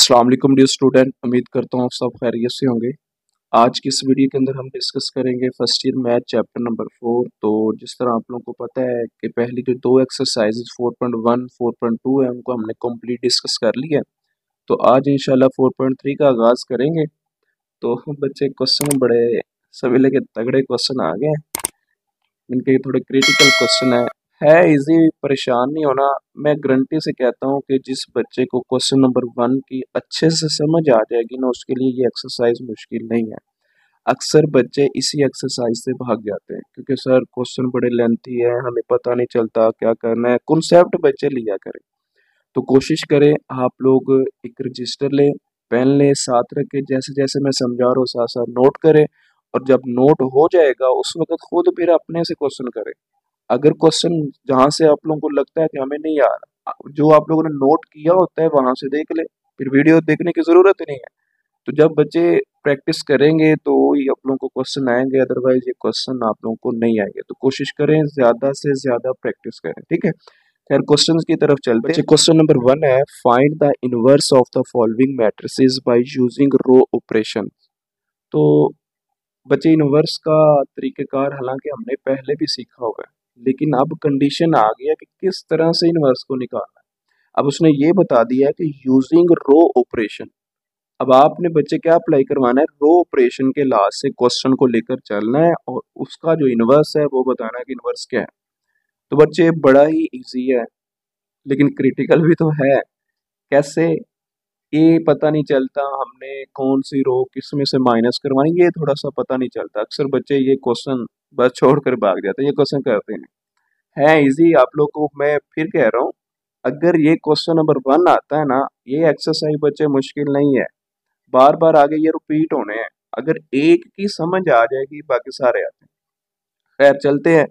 अस्सलाम वालेकुम dear student, उम्मीद करता हूँ आप सब खैरियत से होंगे। आज की इस वीडियो के अंदर हम डिस्कस करेंगे first year math chapter number 4। तो जिस तरह आप लोगों को पता है कि पहली जो दो एक्सरसाइजेज 4.1 4.2 है उनको हमने कंप्लीट डिस्कस कर लिया है। तो आज इंशाल्लाह 4.3 का आगाज़ करेंगे। तो बच्चे क्वेश्चन बड़े सभी लेके तगड़े क्वेश्चन आ गए हैं, इनके थोड़े क्रिटिकल क्वेश्चन है इजी, परेशान नहीं होना। मैं गारंटी से कहता हूँ कि जिस बच्चे को क्वेश्चन नंबर 1 की अच्छे से समझ आ जाएगी ना, उसके लिए ये एक्सरसाइज मुश्किल नहीं है। अक्सर बच्चे इसी एक्सरसाइज से भाग जाते हैं क्योंकि सर क्वेश्चन बड़े लेंथी है, हमें पता नहीं चलता क्या करना है। कॉन्सेप्ट बच्चे लिया करें। तो कोशिश करें आप लोग एक रजिस्टर लें, पेन लें, साथ रखें, जैसे जैसे मैं समझा रहा हूँ साथ साथ नोट करें। और जब नोट हो जाएगा उस वक्त खुद फिर अपने से क्वेश्चन करें। अगर क्वेश्चन जहाँ से आप लोगों को लगता है कि हमें नहीं आ रहा, जो आप लोगों ने नोट किया होता है वहां से देख ले, फिर वीडियो देखने की जरूरत ही नहीं है। तो जब बच्चे प्रैक्टिस करेंगे तो ही आप लोगों को क्वेश्चन आएंगे, अदरवाइज ये क्वेश्चन आप लोगों को नहीं आएंगे। तो कोशिश करें ज्यादा से ज्यादा प्रैक्टिस करें, ठीक है। खैर क्वेश्चन की तरफ चलते हैं। क्वेश्चन नंबर 1 है, find the inverse of the following matrices by using row operation. तो बच्चे इनवर्स का तरीक़ेकार हालांकि हमने पहले भी सीखा हुआ है, लेकिन अब कंडीशन आ गया कि किस तरह से इनवर्स को निकालना है। अब उसने ये बता दिया कि यूजिंग रो ऑपरेशन। अब आपने बच्चे क्या अप्लाई करवाना है, रो ऑपरेशन के लास्ट से क्वेश्चन को लेकर चलना है और उसका जो इनवर्स है वो बताना है कि इनवर्स क्या है। तो बच्चे बड़ा ही इजी है लेकिन क्रिटिकल भी तो है। कैसे, ये पता नहीं चलता हमने कौन सी रो किस में से माइनस करवानी, ये थोड़ा सा पता नहीं चलता। अक्सर बच्चे ये क्वेश्चन बस छोड़कर भाग जाते हैं, ये क्वेश्चन करते हैं। है इजी, आप लोग को मैं फिर कह रहा हूँ, अगर ये क्वेश्चन नंबर 1 आता है ना, ये एक्सरसाइज बच्चे मुश्किल नहीं है, बार बार आगे ये रिपीट होने हैं। अगर एक की समझ आ जाएगी बाकी सारे आते हैं। खैर चलते हैं,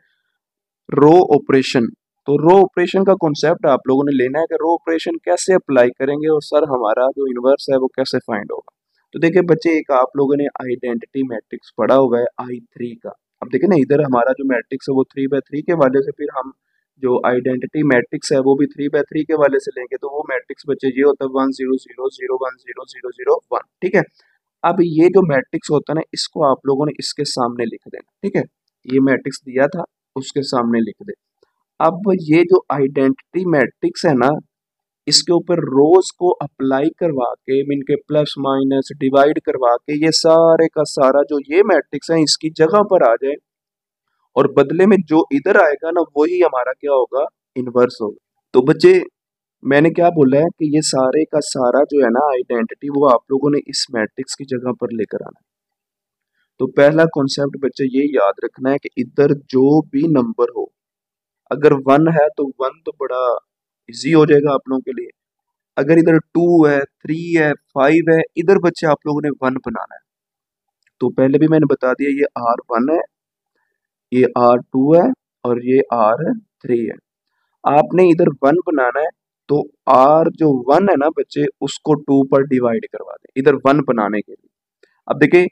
रो ऑपरेशन। तो रो ऑपरेशन का कॉन्सेप्ट आप लोगों ने लेना है कि रो ऑपरेशन कैसे अप्लाई करेंगे और सर हमारा जो इनवर्स है वो कैसे फाइंड होगा। तो देखिए बच्चे, एक आप लोगों ने आइडेंटिटी मैट्रिक्स पढ़ा हुआ है I3 का। अब देखिए ना, इधर हमारा जो मैट्रिक्स है वो 3/3 के वाले से, फिर हम जो आइडेंटिटी मैट्रिक्स है वो भी 3/3 के वाले से लेंगे। तो वो मैट्रिक्स बच्चे ये होता है 1 0 0 0 1 0 0 0 1, ठीक है। अब ये जो मैट्रिक्स होता है ना, इसको आप लोगों ने इसके सामने लिख देना, ठीक है। ये मैट्रिक्स दिया था, उसके सामने लिख दे। अब ये जो आइडेंटिटी मैट्रिक्स है ना, इसके ऊपर रोज को अप्लाई करवा के, मीन के प्लस माइनस डिवाइड करवा के, ये सारे का सारा जो ये मैट्रिक्स है इसकी जगह पर आ जाए और बदले में जो इधर आएगा ना वही हमारा क्या होगा, इनवर्स होगा। तो बच्चे, मैंने क्या बोला है कि ये सारे का सारा जो है ना आइडेंटिटी, वो आप लोगों ने इस मैट्रिक्स की जगह पर लेकर आना है। तो पहला कॉन्सेप्ट बच्चे ये याद रखना है कि इधर जो भी नंबर हो, अगर 1 है तो 1 तो बड़ा इजी हो जाएगा आप लोगों के लिए। अगर इधर 2 है, 3 है, 5 है, इधर बच्चे आप लोगों ने 1 बनाना है। तो पहले भी मैंने बता दिया, ये R1 है, ये R2 है और ये R3 है। आपने इधर 1 बनाना है, तो R जो 1 है ना बच्चे, उसको 2 पर डिवाइड करवा दें इधर 1 बनाने के लिए। अब देखिए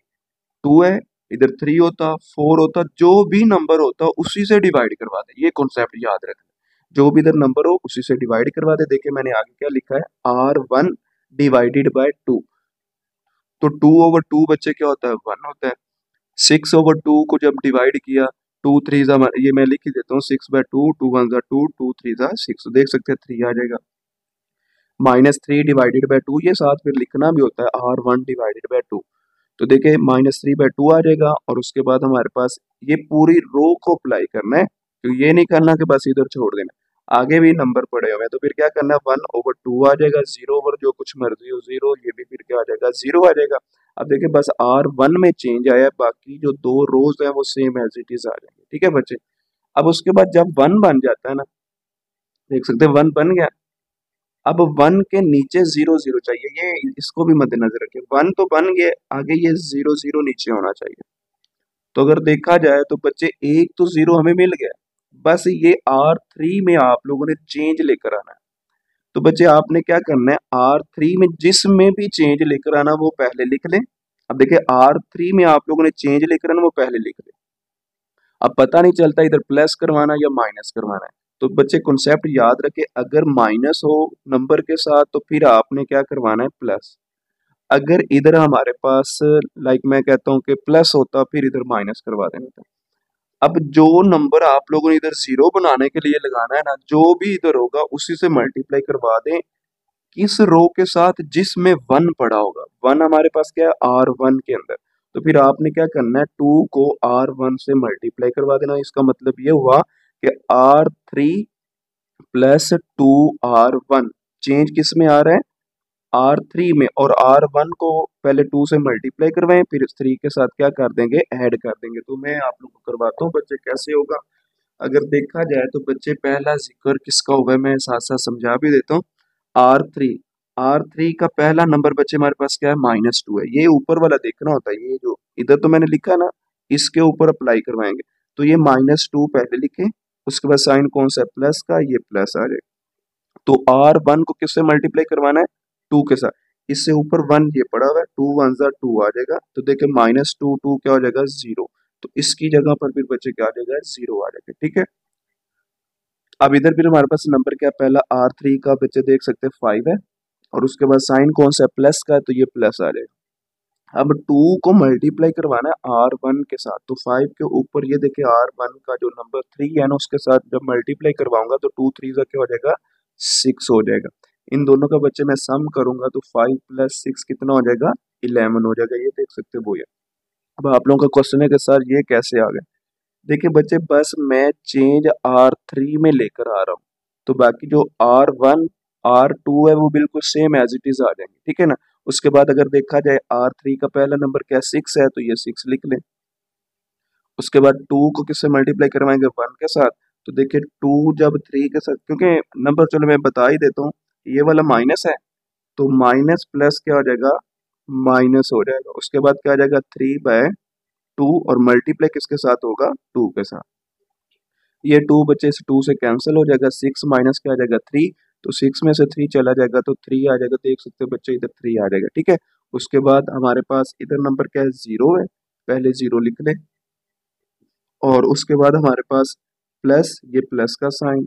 2 है, इधर 3 होता, 4 होता, जो भी नंबर होता उसी से डिवाइड करवा दे। ये कॉन्सेप्ट याद रखना, जो भी इधर नंबर हो उसी से डिवाइड करवा दे। देखिए मैंने आगे क्या लिखा है, R1 डिवाइडेड बाय 2। तो 2/2 बच्चे क्या होता है, 1 होता है। 6/2 को जब डिवाइड किया, 2 3 ये मैं लिख ही देता हूँ, 6/2, 2 1 2, 2 3 6, देख सकते हैं 3 आ जाएगा। -3 डिवाइडेड बाय 2, ये साथ फिर लिखना भी होता है, R1 डिवाइडेड बाय 2। तो देखिए -3/2 आ जाएगा और उसके बाद हमारे पास ये पूरी रो को अप्लाई करना है। तो ये नहीं करना कि बस इधर छोड़ देना, आगे भी नंबर पड़े हुए हैं। तो फिर क्या करना है, 1/2 आ जाएगा, 0 ओवर जो कुछ मर्जी हो 0, ये भी फिर क्या आ जाएगा, 0 आ जाएगा। अब देखिए बस R1 में चेंज आया है, बाकी जो दो रोज है वो सेम एज इट इज आ जाएंगे, ठीक है बच्चे। अब उसके बाद जब 1 बन जाता है ना, देख सकते हैं 1 बन गया। अब 1 के नीचे 0 0 चाहिए, ये इसको भी मद्देनजर रखिए। 1 तो बन गए, आगे ये 0 0 नीचे होना चाहिए। तो अगर देखा जाए तो बच्चे एक तो 0 हमें मिल गया, बस ये R3 में आप लोगों ने चेंज लेकर आना है। तो बच्चे आपने क्या करना है, R3 में जिसमें भी चेंज लेकर आना वो पहले लिख लें। अब देखिए R3 में आप लोगों ने चेंज लेकर आना वो पहले लिख लें। अब पता नहीं चलता इधर प्लस करवाना या माइनस करवाना है। तो बच्चे कॉन्सेप्ट याद रखें, अगर माइनस हो नंबर के साथ तो फिर आपने क्या करवाना है, प्लस। अगर इधर हमारे पास लाइक मैं कहता हूँ कि प्लस होता, फिर इधर माइनस करवा देना था। अब जो नंबर आप लोगों ने इधर जीरो बनाने के लिए लगाना है ना, जो भी इधर होगा उसी से मल्टीप्लाई करवा दें किस रो के साथ जिसमें वन पड़ा होगा। वन हमारे पास क्या है, R1 के अंदर। तो फिर आपने क्या करना है, 2 को R1 से मल्टीप्लाई करवा देना। इसका मतलब ये हुआ कि R3 प्लस 2R1 चेंज किस में आ रहा है, R3 में, और R1 को पहले 2 से मल्टीप्लाई करवाएं, फिर 3 के साथ क्या कर देंगे, ऐड कर देंगे। तो मैं आप लोगों को करवाता हूँ बच्चे कैसे होगा। अगर देखा जाए तो बच्चे पहला जिक्र किसका होगा, मैं साथ साथ समझा भी देता हूँ। R3, R3 का पहला नंबर बच्चे हमारे पास क्या है, -2 है। ये ऊपर वाला देखना होता है, ये जो इधर तो मैंने लिखा ना, इसके ऊपर अप्लाई करवाएंगे। तो ये -2 पहले लिखे, उसके बाद साइन कौन सा है, प्लस का, ये प्लस आ जाएगा। तो R1 को किससे मल्टीप्लाई करवाना है, 2 के साथ। इससे ऊपर 1 ये पड़ा हुआ है, 2 1 2 आ जाएगा। तो देखिए -2 2 क्या हो जाएगा, 0। तो इसकी जगह पर फिर बच्चे क्या आ जाएगा, 0 आ जाएगा। ठीक है, अब इधर फिर हमारे पास नंबर क्या है, पहला R3 का बच्चे देख सकते हैं 5 है, और उसके बाद साइन कौन सा है, प्लस का है, तो ये प्लस आ जाएगा। अब 2 को मल्टीप्लाई करवाना है R1 के साथ, तो 5 के ऊपर ये देखिए R1 का जो नंबर 3 है ना, उसके साथ जब मल्टीप्लाई करवाऊंगा तो 2 3 का क्या हो जाएगा, 6 हो जाएगा। इन दोनों का बच्चे मैं सम करूंगा तो 5 + 6 कितना हो जाएगा, 11 हो जाएगा। ये देख सकते हो भैया। अब आप लोगों का क्वेश्चन है कि सर ये कैसे आ गया। देखिए बच्चे, बस मैं चेंज R3 में लेकर आ रहा हूँ, तो बाकी जो R1 R2 है वो बिल्कुल सेम एज इट इज आ जाएंगे। ठीक है ना। उसके बाद अगर देखा जाए R3 का पहला नंबर क्या 6 है, तो ये 6 लिख लें। उसके बाद 2 को किससे मल्टीप्लाई करवाएंगे, 1 के साथ। तो देखिए 2 जब 3 के साथ, क्योंकि नंबर चलो मैं बता ही देता हूँ, ये वाला माइनस है, तो माइनस प्लस क्या हो जाएगा, माइनस हो जाएगा। उसके बाद क्या आ जाएगा, 3/2, और मल्टीप्लाई किसके साथ होगा, 2 के साथ। ये 2 बच्चे इस 2 से कैंसिल हो जाएगा, 6 माइनस क्या आ जाएगा, 3। तो 6 में से 3 चला जाएगा तो 3 आ जाएगा। देख सकते हो बच्चे, इधर 3 आ जाएगा। ठीक है। उसके बाद हमारे पास इधर नंबर क्या है, 0 है, पहले 0 लिख लें, और उसके बाद हमारे पास प्लस, ये प्लस का साइन,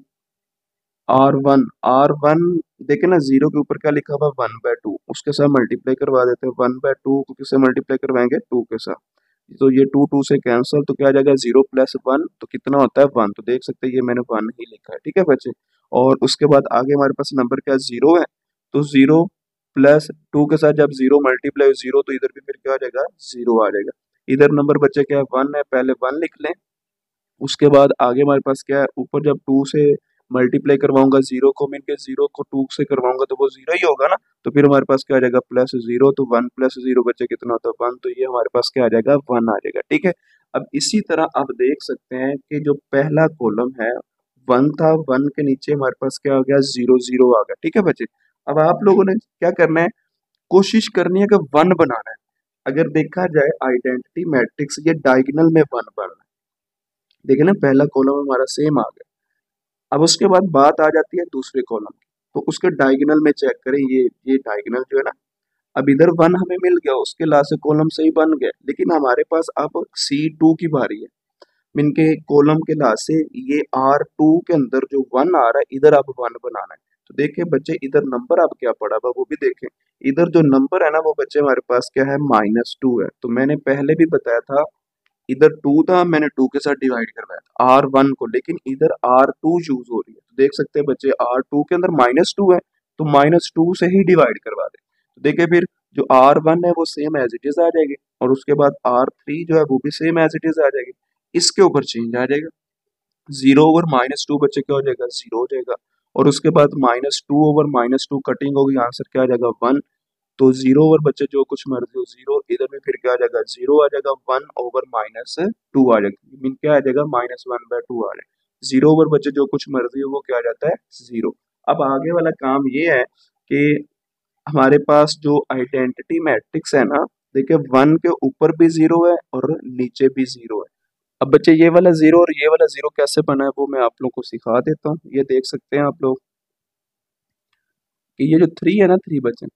R1 देखे ना, 0 के ऊपर क्या लिखा हुआ, 1/2, उसके साथ मल्टीप्लाई करवा देते हैं। 1/2 को किससे मल्टीप्लाई करवाएंगे, 2 के साथ। तो ये 2 2 से कैंसिल, तो क्या आ जाएगा, 0 + 1, तो कितना होता है, 1। तो देख सकते हैं ये मैंने 1 ही लिखा है। ठीक है बच्चे। और उसके बाद आगे हमारे पास नंबर क्या, 0 है, तो 0 + 2 के साथ जब 0 मल्टीप्लाई 0, तो इधर भी फिर क्या आ जाएगा, 0 आ जाएगा। इधर नंबर बच्चे क्या है, 1 है, पहले 1 लिख लें। उसके बाद आगे हमारे पास क्या है, ऊपर जब 2 से मल्टीप्लाई करवाऊंगा 0 को, मिलकर 0 को 2 से करवाऊंगा तो वो 0 ही होगा ना। तो फिर हमारे पास क्या आ जाएगा, +0, तो 1 + 0 बच्चे कितना होता है, 1। तो ये हमारे पास क्या आ जाएगा, 1 आ जाएगा। ठीक है। अब इसी तरह आप देख सकते हैं कि जो पहला कॉलम है 1 था, 1 के नीचे हमारे पास क्या हो गया, 0 0 आ गया। ठीक है बच्चे। अब आप लोगों ने क्या करना है, कोशिश करनी है कि 1 बनाना है। अगर देखा जाए आइडेंटिटी मैट्रिक्स, ये डायगोनल में 1 बन रहा है। देखिए ना, पहला कॉलम हमारा सेम आ गया। अब उसके बाद बात आ जाती है दूसरे कॉलम की, तो उसके डायगोनल में चेक करें, ये डायगोनल जो है ना, अब इधर 1 हमें मिल गया, उसके लास्ट से कॉलम सही बन गया, लेकिन हमारे पास अब C2 की बारी है। इनके कॉलम के लास्ट से ये R2 के अंदर जो 1 आ रहा है, इधर अब 1 बनाना है। तो देखिए बच्चे, इधर नंबर अब क्या पड़ा हुआ वो भी देखें। इधर जो नंबर है ना वो बच्चे हमारे पास क्या है, -2 है। तो मैंने पहले भी बताया था, इधर 2 था, मैंने 2 के साथ डिवाइड करवाया था R1 को, लेकिन इधर R2 यूज हो रही है। तो देख सकते हैं बच्चे, R2 के अंदर -2 है, तो -2 से ही डिवाइड करवा दें। तो देखिए फिर जो R1 है वो सेम एज इट इज आ जाएगी, और उसके बाद R3 जो है वो भी सेम एज इट इज आ जाएगी। इसके ऊपर चेंज आ जाएगा, 0/-2 बच्चे क्या हो जाएगा, 0 हो जाएगा। और उसके बाद -2/-2 कटिंग होगी, आंसर क्या आ जाएगा, 1। तो 0 ओवर बच्चे जो कुछ मर्जी हो, 0 इधर में फिर क्या आ जाएगा, 0 आ जाएगा। 1/-2 आ जाएगा, मीन क्या आ जाएगा, -1/2 आ जाएगा। 0 ओवर बच्चे जो कुछ मर्जी हो वो क्या आ जाता है, 0। अब आगे वाला काम ये है कि हमारे पास जो आइडेंटिटी मैट्रिक्स है ना, देखिए 1 के ऊपर भी 0 है और नीचे भी 0 है। अब बच्चे ये वाला 0 और ये वाला 0 कैसे बना है वो मैं आप लोग को सिखा देता हूँ। ये देख सकते हैं आप लोग कि ये जो 3 है ना, 3 बच्चे,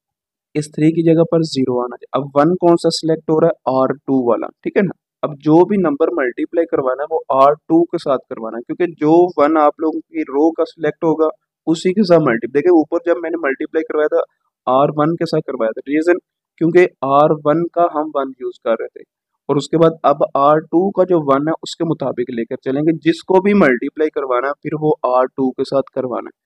इस 3 की जगह पर 0 आना चाहिए। अब 1 कौन सा सिलेक्ट हो रहा है, R2 वाला। ठीक है ना। अब जो भी नंबर मल्टीप्लाई करवाना है वो R2 के साथ करवाना है, क्योंकि जो वन आप लोगों की रो का सिलेक्ट होगा उसी के साथ मल्टीप्लाई। देखिए ऊपर जब मैंने मल्टीप्लाई करवाया था R1 के साथ करवाया था, रीजन क्योंकि R1 का हम वन यूज कर रहे थे, और उसके बाद अब R2 का जो वन है उसके मुताबिक लेकर चलेंगे। जिसको भी मल्टीप्लाई करवाना है फिर वो R2 के साथ करवाना है।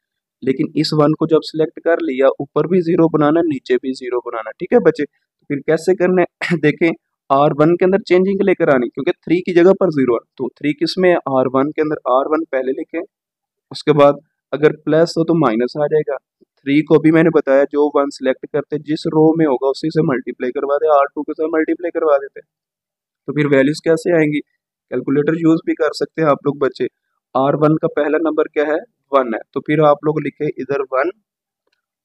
लेकिन इस वन को जब सिलेक्ट कर लिया, ऊपर भी जीरो बनाना, नीचे भी जीरो बनाना, ठीक है बच्चे। तो फिर कैसे करने देखें, R1 के अंदर चेंजिंग लेकर आनी, क्योंकि 3 की जगह पर जीरो है, तो 3 किस में है, R1 के अंदर। R1 पहले लिखें, उसके बाद अगर प्लस हो तो माइनस आ जाएगा। 3 को भी मैंने बताया जो वन सिलेक्ट करते जिस रो में होगा उसी से मल्टीप्लाई करवा दे, R2 के साथ मल्टीप्लाई करवा देते। तो फिर वैल्यूज कैसे आएंगी, कैलकुलेटर यूज भी कर सकते हैं आप लोग बच्चे। R1 का पहला नंबर क्या है, 1 है, तो फिर आप लोग लिखे इधर 1,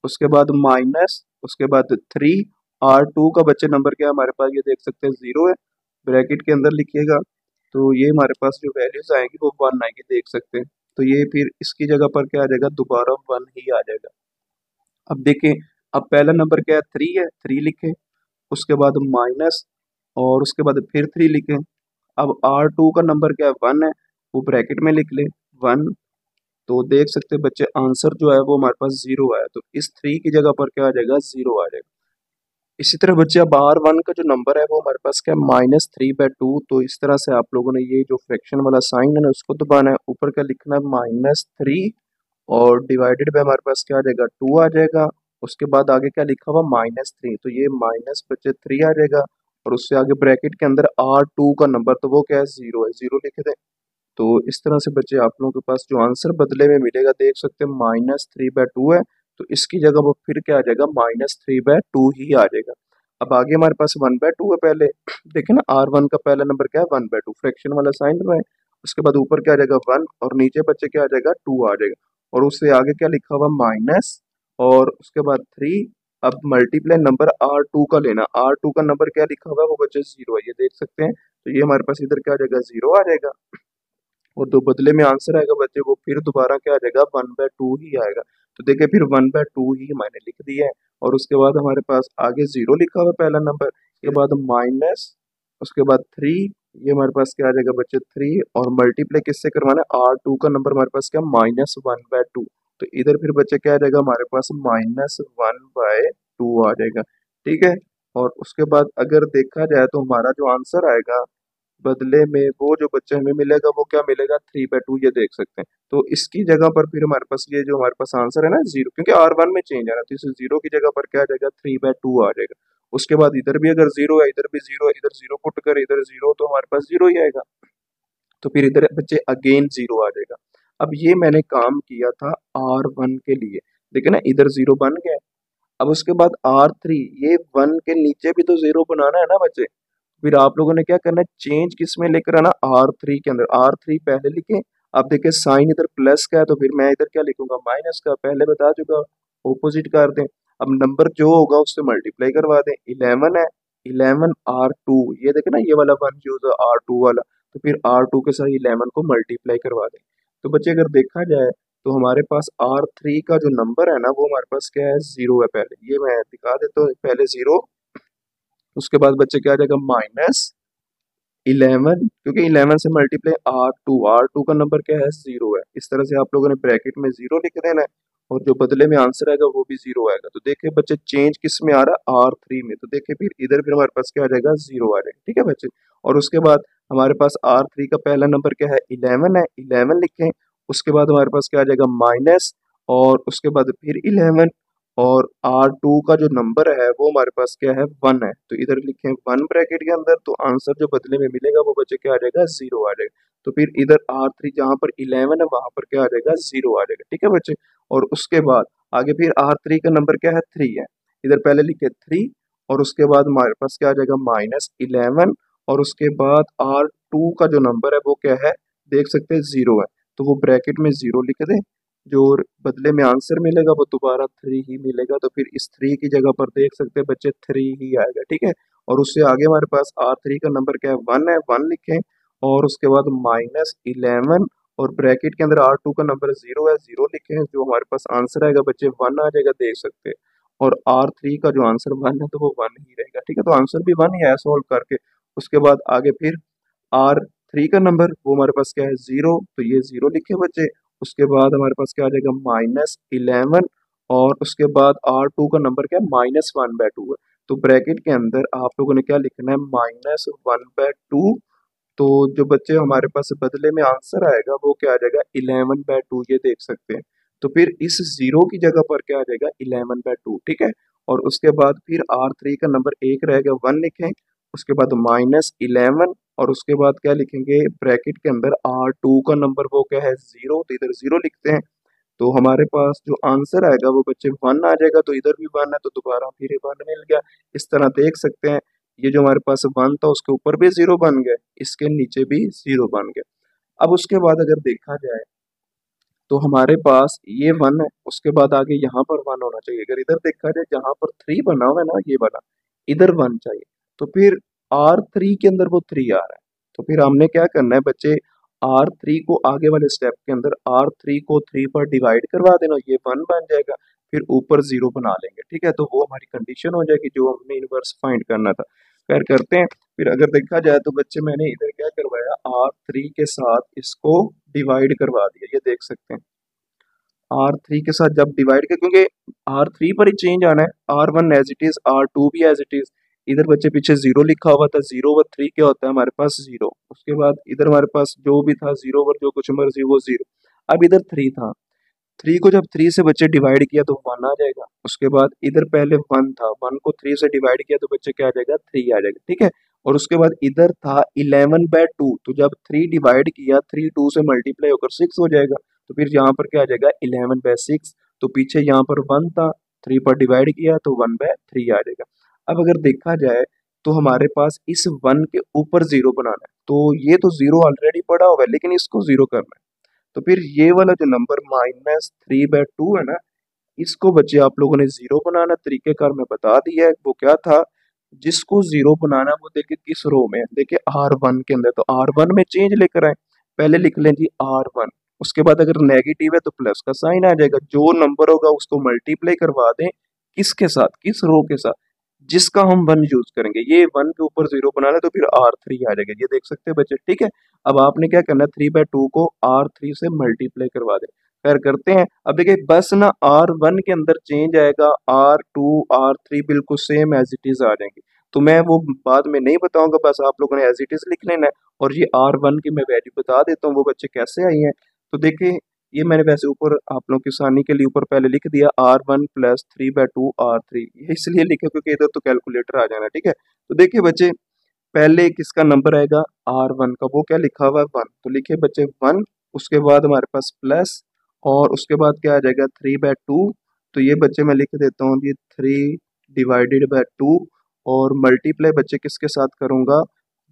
उसके बाद माइनस, उसके बाद 3। R2 का बच्चे नंबर क्या है हमारे पास, ये देख सकते हैं 0 है, ब्रैकेट के अंदर लिखिएगा। तो ये हमारे पास जो वैल्यूज आएंगी वो 1 आएंगी, देख सकते हैं। तो ये फिर इसकी जगह पर क्या आ जाएगा, दोबारा 1 ही आ जाएगा। अब देखें, अब पहला नंबर क्या है, 3 है, 3 लिखें, उसके बाद माइनस, और उसके बाद फिर 3 लिखें। अब R2 का नंबर क्या है, 1 है, वो ब्रैकेट में लिख लें 1। तो देख सकते हैं बच्चे आंसर जो है वो हमारे पास 0 आया, तो इस 3 की जगह पर क्या आ जाएगा, 0 आ जाएगा। इसी तरह बच्चे अब R1 का जो नंबर है वो हमारे पास क्या है, -3/2। तो इस तरह से आप लोगों ने ये जो फ्रैक्शन वाला साइन है ना उसको दबाना है, ऊपर का लिखना है -3, और डिवाइडेड बाय हमारे पास क्या आ जाएगा, 2 आ जाएगा। उसके बाद आगे क्या लिखा हुआ, -3, तो ये माइनस बच्चे 3 आ जाएगा, और उससे आगे ब्रैकेट के अंदर R2 का नंबर तो वो क्या है, 0 है, 0 लिख दें। तो इस तरह से बच्चे आप लोगों के पास जो आंसर बदले में मिलेगा, देख सकते हैं -3/2 है, तो इसकी जगह वो फिर क्या आ जाएगा, -3/2 ही आ जाएगा। अब आगे हमारे पास 1/2 है पहले देखें ना, R1 का पहला नंबर क्या है, 1/2, फ्रैक्शन वाला साइन है। उसके बाद ऊपर क्या आ जाएगा 1, और नीचे बच्चे क्या आ जाएगा, 2 आ जाएगा, और उससे आगे क्या लिखा हुआ, माइनस, और उसके बाद 3। अब मल्टीप्लाई नंबर R2 का लेना, R2 का नंबर क्या लिखा हुआ है, वो बच्चे 0 है, ये देख सकते हैं। तो ये हमारे पास इधर क्या आ जाएगा, 0 आ जाएगा, और जो बदले में आंसर आएगा बच्चे वो फिर दोबारा क्या आ जाएगा, 1/2 ही आएगा। तो देखिए फिर 1/2 ही मैंने लिख दिया है, और उसके बाद हमारे पास आगे 0 लिखा हुआ है पहला नंबर, उसके बाद माइनस, उसके बाद 3। ये हमारे पास क्या आ जाएगा बच्चे, 3, और मल्टीप्लाई किससे करवाना है, R2 का नंबर हमारे पास क्या, -1/2। तो इधर फिर बच्चे क्या आ जाएगा हमारे पास, -1/2 आ जाएगा, ठीक है। और उसके बाद अगर देखा जाए तो हमारा जो आंसर आएगा बदले में, वो जो बच्चे हमें मिलेगा वो क्या मिलेगा, 3/2, ये देख सकते हैं। तो इसकी जगह पर फिर हमारे पास ये जो हमारे पास आंसर है ना 0, क्योंकि R1 में चेंज है ना, तो इस 0 की जगह पर क्या आ जाएगा, 3/2 आ जाएगा। उसके बाद इधर भी अगर 0 है, इधर भी 0 है, इधर 0 पुट कर इधर 0, तो हमारे पास 0 ही आएगा। तो फिर इधर बच्चे अगेन 0 आ जाएगा। अब ये मैंने काम किया था R1 के लिए, देखिए ना इधर 0 बन गया। अब उसके बाद R3, ये 1 के नीचे भी तो 0 बनाना है ना बच्चे। फिर आप लोगों ने क्या करना है, चेंज किस में लेकर आना, R3 के अंदर। R3 पहले लिखें, अब देखिए साइन इधर प्लस का है, तो फिर मैं इधर क्या लिखूंगा, माइनस का, पहले बता चुका, ऑपोजिट कर दें। अब नंबर जो होगा उससे मल्टीप्लाई करवा दें, 11 है, 11R2, ये देखे ना ये वाला वन यूज है R2 वाला, तो फिर R2 के साथ 11 को मल्टीप्लाई करवा दें। तो बच्चे अगर देखा जाए तो हमारे पास R3 का जो नंबर है ना वो हमारे पास क्या है, 0 है। पहले ये मैं दिखा देता हूँ, पहले 0, उसके बाद बच्चे क्या आ जाएगा, -11, क्योंकि 11 से मल्टीप्लाई R2 का नंबर क्या है, 0 है। इस तरह से आप लोगों ने ब्रैकेट में 0 लिख देना है, और जो बदले में आंसर आएगा वो भी 0 आएगा। तो देखिए बच्चे चेंज किस में आ रहा है, R3 में, तो देखिए फिर इधर फिर हमारे पास क्या आ जाएगा, 0 आ जाएगा, ठीक है बच्चे। और उसके बाद हमारे पास R3 का पहला नंबर क्या है, 11 है, 11 लिखें, उसके बाद हमारे पास क्या आ जाएगा, माइनस, और उसके बाद फिर 11, और R2 का जो नंबर है वो हमारे पास क्या है, 1 है, तो इधर लिखें 1 ब्रैकेट के अंदर। तो आंसर जो बदले में मिलेगा वो बच्चे क्या आ जाएगा, 0 आ जाएगा। तो फिर इधर R3 जहाँ पर 11 है वहां पर क्या आ जाएगा, 0 आ जाएगा, ठीक है बच्चे। और उसके बाद आगे फिर R3 का नंबर क्या है, 3 है, इधर पहले लिखे 3, और उसके बाद हमारे पास क्या आ जाएगा, -11, और उसके बाद R2 का जो नंबर है वो क्या है, देख सकते हैं 0 है, तो वो ब्रैकेट में 0 लिख दें। जो बदले में आंसर मिलेगा वो दोबारा 3 ही मिलेगा, तो फिर इस 3 की जगह पर देख सकते हैं बच्चे 3 ही आएगा, ठीक है। और उससे आगे हमारे पास R3 का नंबर क्या है, 1 है, 1 लिखें, और उसके बाद -11, और ब्रैकेट के अंदर R2 का नंबर 0 है, 0 लिखें, जो हमारे पास आंसर आएगा बच्चे 1 आ जाएगा, देख सकते हैं। और R3 का जो आंसर 1 है तो वो 1 ही रहेगा, ठीक है। तो आंसर भी 1 ही है सॉल्व करके। उसके बाद आगे फिर R3 का नंबर वो हमारे पास क्या है 0, तो ये 0 लिखे बच्चे। उसके बाद हमारे पास क्या आ जाएगा -11, और उसके बाद R2 का नंबर क्या है -1/2 है। तो ब्रैकेट के अंदर आप लोगों ने क्या लिखना है -1/2। तो जो बच्चे हमारे पास बदले में आंसर आएगा वो क्या आ जाएगा 11/2, ये देख सकते हैं। तो फिर इस 0 की जगह पर क्या आ जाएगा 11/2, ठीक है। और उसके बाद फिर R3 का नंबर 1 रहेगा 1 लिखें। उसके बाद -11, और उसके बाद क्या लिखेंगे ब्रैकेट के अंदर R2 का नंबर वो क्या है 0, तो इधर 0 लिखते हैं। तो हमारे पास जो आंसर आएगा वो बच्चे 1 आ जाएगा, तो इधर भी 1 है तो दोबारा फिर 1 मिल गया। इस तरह देख सकते हैं, ये जो हमारे पास 1 था उसके ऊपर भी 0 बन गया, इसके नीचे भी 0 बन गया। अब उसके बाद अगर देखा जाए तो हमारे पास ये 1 है, उसके बाद आगे यहाँ पर 1 होना चाहिए। अगर इधर देखा जाए जहाँ पर 3 बना हुआ है ना, ये वाला, इधर 1 चाहिए। तो फिर R3 के अंदर वो 3 आ रहा है, तो फिर हमने क्या करना है बच्चे, R3 को आगे वाले स्टेप के अंदर R3 को 3 पर डिवाइड करवा देना, ये 1 बन जाएगा। फिर ऊपर 0 बना लेंगे, ठीक है। तो वो हमारी कंडीशन हो जाएगी जो हमने इनवर्स फाइंड करना था। खैर करते हैं। फिर अगर देखा जाए तो बच्चे मैंने इधर क्या करवाया, R3 के साथ इसको डिवाइड करवा दिया, ये देख सकते हैं। R3 के साथ जब डिवाइड किया, क्योंकि R3 पर ही चेंज आना है, R1 as it is, R2 भी एज इट इज। इधर बच्चे पीछे 0 लिखा हुआ था, 0 ओवर 3 क्या होता है हमारे पास 0। उसके बाद इधर हमारे पास जो भी था 0 ओवर जो कुछ मर्जी वो 0। अब इधर 3 था, 3 को जब 3 से बच्चे डिवाइड किया तो 1 आ जाएगा। उसके बाद इधर पहले 1 था, 1 को 3 से डिवाइड किया तो बच्चे क्या आ जाएगा 3 आ जाएगा, ठीक है। और उसके बाद इधर था 11/2, तो जब 3 डिवाइड किया, 3 2 से मल्टीप्लाई होकर 6 हो जाएगा। तो फिर यहाँ पर क्या आ जाएगा 11/6। तो पीछे यहाँ पर 1 था, 3 पर डिवाइड किया तो 1/3 आ जाएगा। अब अगर देखा जाए तो हमारे पास इस 1 के ऊपर 0 बनाना है, तो ये तो 0 ऑलरेडी पड़ा हुआ है, लेकिन इसको 0 करना है। तो फिर ये वाला जो नंबर -3/2 है ना, इसको बच्चे आप लोगों ने 0 बनाना। तरीकेकार मैं बता दिया है, वो क्या था, जिसको 0 बनाना वो देखिए किस रो में है, देखिए R1 के अंदर। तो R1 में चेंज लेकर आए, पहले लिख लें जी R1। उसके बाद अगर नेगेटिव है तो प्लस का साइन आ जाएगा, जो नंबर होगा उसको मल्टीप्लाई करवा दें किसके साथ, किस रो के साथ, जिसका हम 1 यूज करेंगे। ये 1 के ऊपर 0 बनाना है तो फिर R3 आ जाएगा, ये देख सकते हैं बच्चे, ठीक है। अब आपने क्या करना है 3/2 को R3 से मल्टीप्लाई करवा दें। खैर करते हैं। अब देखिए बस ना R1 के अंदर चेंज आएगा, R2 R3 बिल्कुल सेम एज इट इज आ जाएंगे। तो मैं वो बाद में नहीं बताऊंगा, बस आप लोगों ने एज इट इज लिख लेना है। और ये R1 की मैं वैल्यू बता देता हूँ वो बच्चे कैसे आई हैं। तो देखिए ये मैंने वैसे ऊपर आप लोगों की आसानी के लिए ऊपर पहले लिख दिया R1 + 3/2 R3, ये इसलिए लिखा क्योंकि इधर तो कैलकुलेटर आ जाना, ठीक है। तो देखिए बच्चे पहले किसका नंबर आएगा R1 का, वो क्या लिखा हुआ है 1, तो लिखे बच्चे 1। उसके बाद हमारे पास प्लस, और उसके बाद क्या आ जाएगा 3/2। तो ये बच्चे मैं लिख देता हूँ ये 3/2, और मल्टीप्लाई बच्चे किसके साथ करूंगा,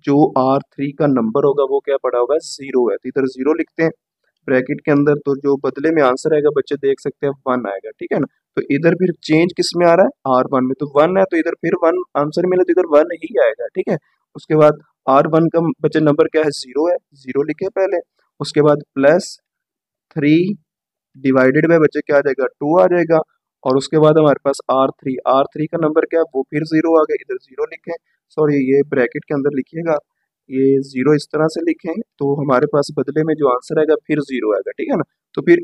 जो R3 का नंबर होगा वो क्या पड़ा हुआ है 0 है, तो इधर 0 लिखते हैं ब्रैकेट के अंदर। तो जो बदले में आंसर आएगा बच्चे देख सकते हैं 1 आएगा, ठीक है ना। तो इधर फिर चेंज किस में आ रहा है R1 में, तो 1 है तो इधर फिर 1 आंसर मिला तो इधर 1 ही आएगा, ठीक है। उसके बाद R1 का बच्चे नंबर क्या है 0 है, 0 लिखे पहले। उसके बाद +3 डिवाइडेड बाय बच्चे क्या आ जाएगा 2 आ जाएगा। और उसके बाद हमारे पास R3 का नंबर क्या है वो फिर 0 आ गया, इधर 0 लिखें। सॉरी ये ब्रैकेट के अंदर लिखिएगा, ये 0 इस तरह से लिखें, तो हमारे पास बदले में जो आंसर आएगा फिर 0 आएगा, ठीक है ना। तो फिर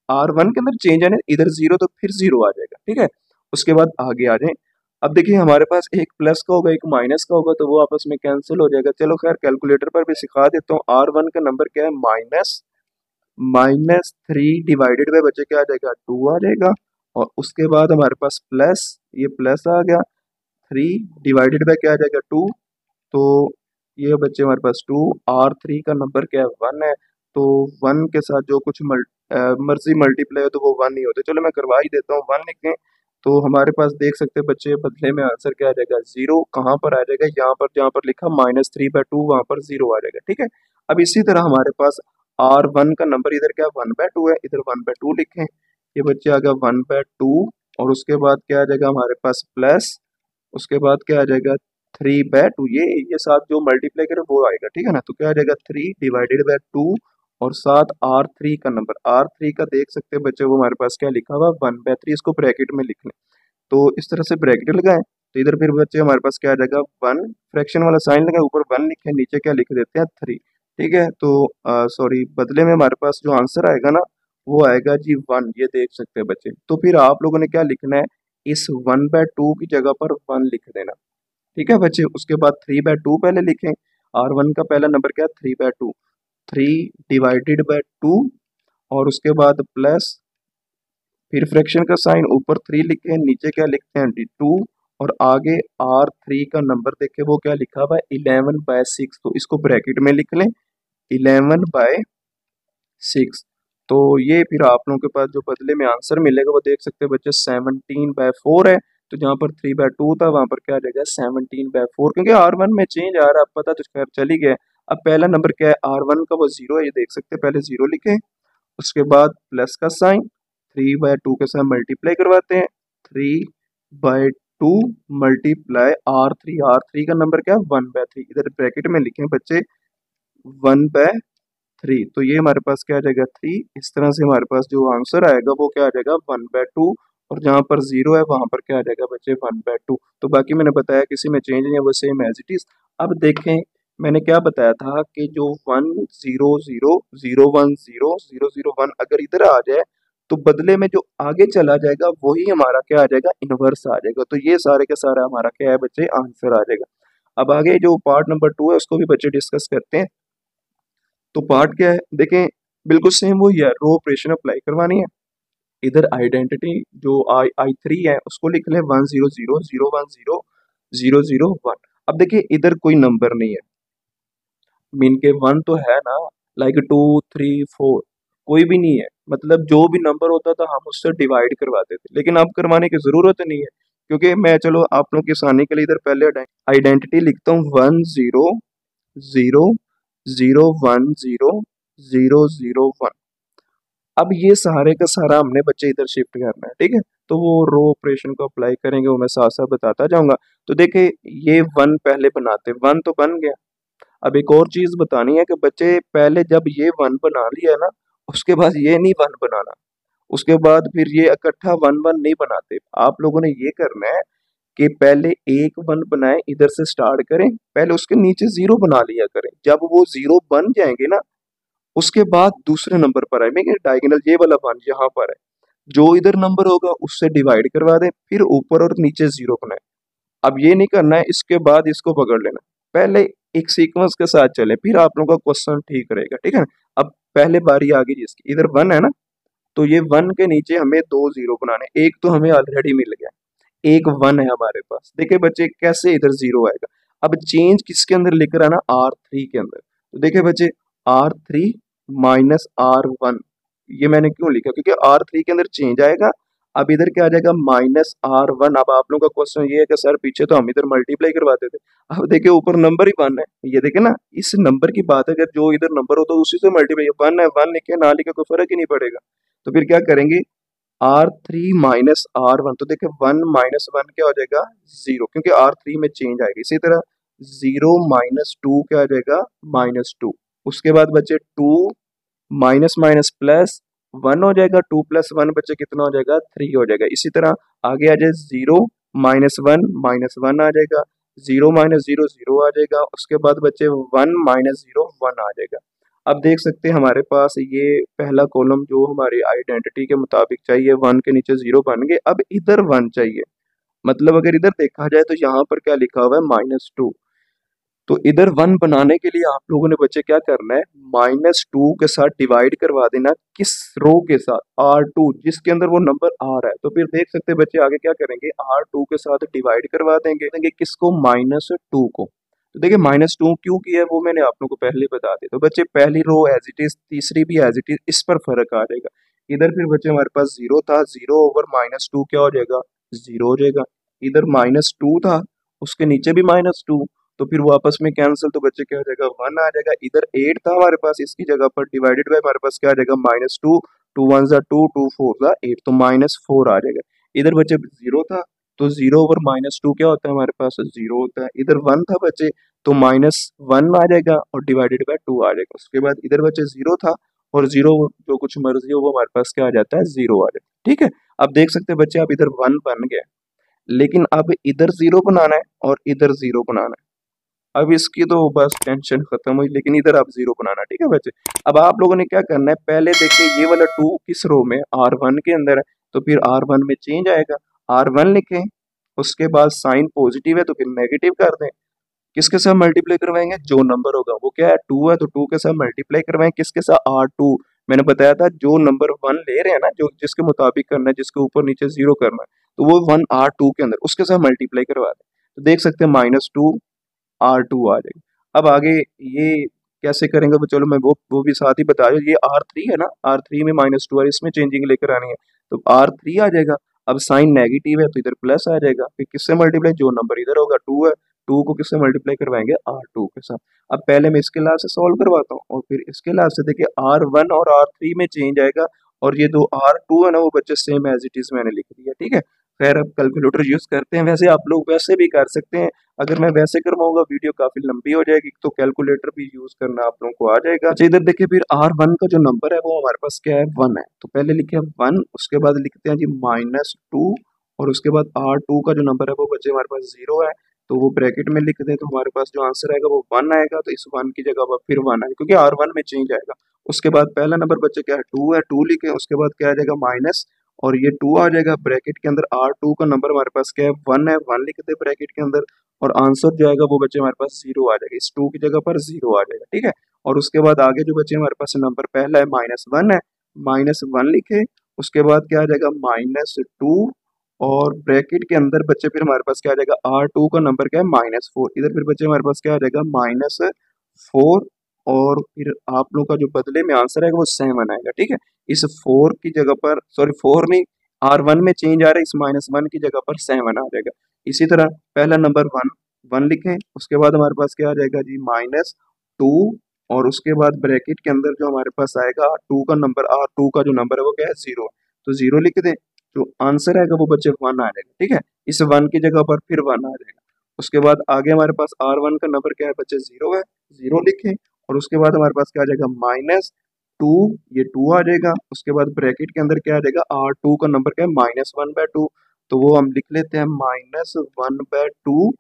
R1 के अंदर चेंज है ना, इधर 0 तो फिर 0 आ जाएगा, ठीक है। उसके बाद आगे आ जाए। अब देखिए हमारे पास एक प्लस का होगा एक माइनस का होगा, तो वो आपस में कैंसिल हो जाएगा। चलो खैर कैलकुलेटर पर भी सिखा देता हूँ। R1 का नंबर क्या है -3 डिवाइडेड बाय बच्चे क्या आ जाएगा 2 आ जाएगा। और उसके बाद हमारे पास प्लस, ये प्लस आ गया, 3 डिवाइडेड बाय क्या आ जाएगा 2। तो ये बच्चे हमारे पास 2। R3 का नंबर क्या है 1 है, तो 1 के साथ जो कुछ मर्जी मल्टीप्लाई हो तो वो 1 ही होते। चलो मैं करवा ही देता हूँ 1 लिखें। तो हमारे पास देख सकते हैं बच्चे बदले में आंसर क्या आ जाएगा 0, कहाँ पर आ जाएगा यहाँ पर, जहाँ पर लिखा -3/2 वहाँ पर 0 आ जाएगा, ठीक है। अब इसी तरह हमारे पास R1 का नंबर इधर क्या 1/2 है, इधर 1/2 लिखें। ये बच्चे आ गया 1/2। और उसके बाद क्या आ जाएगा हमारे पास प्लस, उसके बाद क्या आ जाएगा 3/2, ये साथ जो मल्टीप्लाई करें वो आएगा, ठीक है ना। तो क्या आ जाएगा 3 डिवाइडेड बाय 2, और साथ R3 का नंबर, R3 का देख सकते हैं बच्चे वो हमारे पास क्या लिखा हुआ 1/3, इसको ब्रैकेट में लिख लें। तो इस तरह से ब्रैकेट लगाएं। तो इधर फिर बच्चे हमारे पास क्या आ जाएगा 1, फ्रैक्शन वाला साइन लगा, ऊपर 1 लिखे, नीचे क्या लिख देते हैं 3। ठीक है, तो सॉरी, बदले में हमारे पास जो आंसर आएगा ना वो आएगा जी 1, ये देख सकते हैं बच्चे। तो फिर आप लोगों ने क्या लिखना है, इस 1/2 की जगह पर 1 लिख देना। ठीक है बच्चे, उसके बाद 3/2 पहले लिखें। R1 का पहला नंबर क्या है 3/2, 3/2 और उसके बाद प्लस, फिर फ्रैक्शन का साइन, ऊपर 3 लिखे, नीचे क्या लिखते हैं 2 और आगे R3 का नंबर देखे वो क्या लिखा हुआ है 11/6, तो इसको ब्रैकेट में लिख लें 11/6। तो ये फिर आप लोगों के पास जो बदले में आंसर मिलेगा वो देख सकते हैं बच्चे 17/4 है। तो जहाँ पर 3/2 था वहां पर क्या आ जाएगा 17/4, क्योंकि R1 में चेंज आ रहा है, पता तो खैर चली गया। अब पहला नंबर क्या है R1 का, वो 0 है, ये देख सकते हैं, पहले 0 लिखे, उसके बाद प्लस का साइन, 3/2 के साथ मल्टीप्लाई करवाते हैं, 3/2 मल्टीप्लाई R3 का नंबर क्या है 1/3, इधर ब्रैकेट में लिखे बच्चे 1/3। तो ये हमारे पास क्या आ जाएगा 3। इस तरह से हमारे पास जो आंसर आएगा वो क्या आ जाएगा 1/2, और जहाँ पर 0 है वहां पर क्या आ जाएगा बच्चे 1/2। तो बाकी मैंने बताया किसी में चेंज नहीं है, वो सेम एज इट इज। अब देखें मैंने क्या बताया था कि जो 1 0 0 0 1 0 0 0 1 अगर इधर आ जाए तो बदले में जो आगे चला जाएगा वही हमारा क्या आ जाएगा इनवर्स आ जाएगा। तो ये सारे के सारा हमारा क्या है बच्चे आंसर आ जाएगा। अब आगे जो पार्ट नंबर 2 है उसको भी बच्चे डिस्कस करते हैं। तो पार्ट क्या है देखें, बिल्कुल सेम वही है, रो ऑपरेशन अप्लाई करवानी है। इधर आइडेंटिटी जो I3 है उसको लिख ले 1 0 0 0 1 0 0 0 1। अब देखिए इधर कोई नंबर नहीं है, मीन के 1 तो है ना, लाइक 2 3 4 कोई भी नहीं है, मतलब जो भी नंबर होता था हम उससे डिवाइड करवाते थे, लेकिन अब करवाने की जरूरत नहीं है, क्योंकि मैं चलो आप लोगों की आसानी के लिए इधर पहले आइडेंटिटी लिखता हूँ 1 0 0 0 1 0 0 0 1। अब ये सारे का सारा हमने बच्चे इधर शिफ्ट करना है, ठीक है। तो वो रो ऑपरेशन को अप्लाई करेंगे, वो मैं साथ साथ बताता जाऊंगा। तो देखिए ये 1 पहले बनाते, 1 तो बन गया। अब एक और चीज बतानी है कि बच्चे पहले जब ये 1 बना लिया ना, उसके बाद ये नहीं 1 बनाना, उसके बाद फिर ये इकट्ठा 1 1 नहीं बनाते। आप लोगों ने ये करना है कि पहले एक 1 बनाए, इधर से स्टार्ट करें, पहले उसके नीचे 0 बना लिया करें, जब वो 0 बन जाएंगे ना उसके बाद दूसरे नंबर पर आए, डायगोनल ये वाला 1 यहाँ पर है, जो इधर नंबर होगा उससे डिवाइड करवा दें, फिर ऊपर और नीचे 0 बनाए। अब ये नहीं करना है इसके बाद इसको पकड़ लेना, पहले एक सीक्वेंस के साथ चले, फिर आप लोगों का क्वेश्चन ठीक रहेगा, ठीक है ना। अब पहले बारी आ गई जिसकी, इधर 1 है ना, तो ये 1 के नीचे हमें 2 0 बनाने, एक तो हमें ऑलरेडी मिल गया, एक 1 है हमारे पास। देखिए बच्चे कैसे इधर 0 आएगा, अब चेंज किसके अंदर लिख रहा है ना R3 के अंदर। तो देखिए बच्चे R3 माइनस R1, ये मैंने क्यों लिखा, क्योंकि R3 के अंदर चेंज आएगा। अब इधर क्या आ जाएगा -R1। अब आप लोगों का क्वेश्चन ये है कि सर पीछे तो हम इधर मल्टीप्लाई करवाते थे, अब देखिए ऊपर नंबर ही 1 है, ये देखे ना, इस नंबर की बात है, अगर जो इधर नंबर हो तो उसी से मल्टीप्लाई, 1 है 1 लिखे ना लिखे कोई फर्क ही नहीं पड़ेगा। तो फिर क्या करेंगे R3 माइनस R1, तो देखिए 1 माइनस 1 क्या हो जाएगा 0, क्योंकि R3 में चेंज आएगी। इसी तरह 0 माइनस 2 क्या आ जाएगा -2। उसके बाद बचे 2 माइनस माइनस प्लस 1 हो जाएगा, 2 प्लस 1 बच्चे कितना हो जाएगा 3 हो जाएगा। इसी तरह आगे आ जाए 0 -1 आ जाएगा, 0 माइनस 0 0 आ जाएगा, उसके बाद बच्चे 1 माइनस 0 1 आ जाएगा। अब देख सकते हैं हमारे पास ये पहला कॉलम जो हमारी आइडेंटिटी के मुताबिक चाहिए, 1 के नीचे 0 बन गए, अब इधर 1 चाहिए, मतलब अगर इधर देखा जाए तो यहाँ पर क्या लिखा हुआ है -2, तो इधर 1 बनाने के लिए आप लोगों ने बच्चे क्या करना है -2 के साथ डिवाइड करवा देना, किस रो के साथ R2 जिसके अंदर वो नंबर आ रहा है। तो फिर देख सकते हैं बच्चे आगे क्या करेंगे R2 के साथ डिवाइड करवा देंगे किसको -2 को। तो देखिए -2 क्यों किया है वो मैंने आप लोगों को पहले बता दिया। तो बच्चे पहली रो एज इट इज, तीसरी भी एज इट इज, इस पर फर्क आ जाएगा। इधर फिर बच्चे हमारे पास 0 था, 0 ओवर -2 क्या हो जाएगा 0 हो जाएगा। इधर -2 था, उसके नीचे भी -2, तो फिर वो आपस में कैंसिल, तो बच्चे क्या हो जाएगा 1 आ जाएगा। इधर 8 था हमारे पास, इसकी जगह पर डिवाइडेड बाय हमारे पास क्या आ जाएगा -2, 2 1 जा 2, 2 4 जा 8, तो -4 आ जाएगा। इधर बच्चे 0 था, तो 0 ओवर -2 क्या होता है हमारे पास 0 होता है। इधर 1 था बच्चे, तो -1 आ जाएगा और डिवाइडेड बाय 2 आ जाएगा। उसके बाद इधर बच्चे 0 था, और 0 जो कुछ मर्जी हो वो हमारे पास क्या आ जाता है 0 आ जाता है, ठीक है। अब देख सकते हैं बच्चे अब इधर 1 बन गया, लेकिन अब इधर 0 बनाना है और इधर 0 बनाना है। अब इसकी तो बस टेंशन खत्म हुई, लेकिन इधर आप 0 बनाना, ठीक है बच्चे। अब आप लोगों ने क्या करना है, पहले देखिए ये वाला 2 किस रो में, R1 के अंदर है, तो फिर R1 में चेंज आएगा, R1 लिखें, उसके बाद साइन पॉजिटिव है तो फिर नेगेटिव कर दें। किसके साथ मल्टीप्लाई करवाएंगे, जो नंबर होगा वो क्या है 2 है, तो 2 के साथ मल्टीप्लाई करवाएं, किसके साथ R2। मैंने बताया था जो नंबर 1 ले रहे हैं ना, जो जिसके मुताबिक करना है, जिसके ऊपर नीचे 0 करना है, तो वो 1 R2 के अंदर उसके साथ मल्टीप्लाई करवा दें, तो देख सकते हैं -2 R2 आ जाएगा। अब आगे ये कैसे करेंगे, तो चलो मैं वो भी साथ ही बता रहा हूँ। ये R3 है ना, R3 में -2 है, इसमें चेंजिंग लेकर आनी है, तो R3 आ जाएगा। अब साइन नेगेटिव है तो इधर प्लस आ जाएगा, फिर किससे मल्टीप्लाई, जो नंबर इधर होगा 2 है, 2 को किससे मल्टीप्लाई करवाएंगे, R2 के साथ। अब पहले मैं इसके लाभ से सॉल्व करवाता हूँ और फिर इसके लाभ से देखिए R1 और R3 में चेंज आएगा, और ये दो R2 है ना, वो बच्चे सेम एज इट इज मैंने लिख दिया, ठीक है। खैर अब कैलकुलेटर यूज करते हैं, वैसे आप लोग वैसे भी कर सकते हैं। अगर मैं वैसे करवाऊंगा वीडियो काफी लंबी हो जाएगी, तो कैलकुलेटर भी यूज करना आप लोगों को आ जाएगा। अच्छा इधर देखिए फिर R1 का जो नंबर है वो हमारे पास क्या है, 1 है, तो पहले लिखे 1, उसके बाद लिखते हैं जी -2, और उसके बाद R2 का जो नंबर है वो बच्चे हमारे पास 0 है, तो वो ब्रैकेट में लिख दें, तो हमारे पास जो आंसर आएगा वो 1 आएगा, तो इस 1 की जगह पर फिर 1 आएगा क्योंकि R1 में चेंज आएगा। उसके बाद पहला नंबर बच्चे क्या है, 2 है, 2 लिखे, उसके बाद क्या आ जाएगा माइनस, और ये 2 आ जाएगा ब्रैकेट के अंदर, R2 का नंबर हमारे पास क्या है, 1 है, 1 लिख दे ब्रैकेट के अंदर, और आंसर जो आएगा वो बच्चे हमारे पास 0 आ जाएगा, इस 2 की जगह पर 0 आ जाएगा, ठीक है। और उसके बाद आगे जो बच्चे हमारे पास नंबर पहला है -1 है, -1 लिखे, उसके बाद क्या आ जाएगा -2, और ब्रैकेट के अंदर बच्चे फिर हमारे पास क्या आ जाएगा, R2 का नंबर क्या है -4, इधर फिर बच्चे हमारे पास क्या आ जाएगा -4, और फिर आप लोग का जो बदले में आंसर आएगा वो 7 आएगा, ठीक है। इस 4 की जगह पर, सॉरी 4 नहीं, R1 में चेंज आ रहा है, इस -1 की जगह पर 7 आ जाएगा। इसी तरह पहला नंबर 1 लिखें, उसके बाद हमारे पास क्या आ जाएगा जी -2, और उसके बाद ब्रैकेट के अंदर जो हमारे पास आएगा R2 का नंबर, R2 का जो नंबर है वो क्या है 0, तो 0 लिख दें, जो आंसर आएगा वो बच्चे 1 आ जाएगा, ठीक है। इस 1 की जगह पर फिर 1 आ जाएगा। उसके बाद आगे हमारे पास R1 का नंबर क्या है बच्चे, 0 है, 0 लिखें, और उसके बाद हमारे पास क्या आ जाएगा -2, ये 2 आ जाएगा। उसके बाद ब्रैकेट के अंदर क्या आ जाएगा, R2 का नंबर क्या है -1/2, तो वो हम लिख लेते हैं -1/2,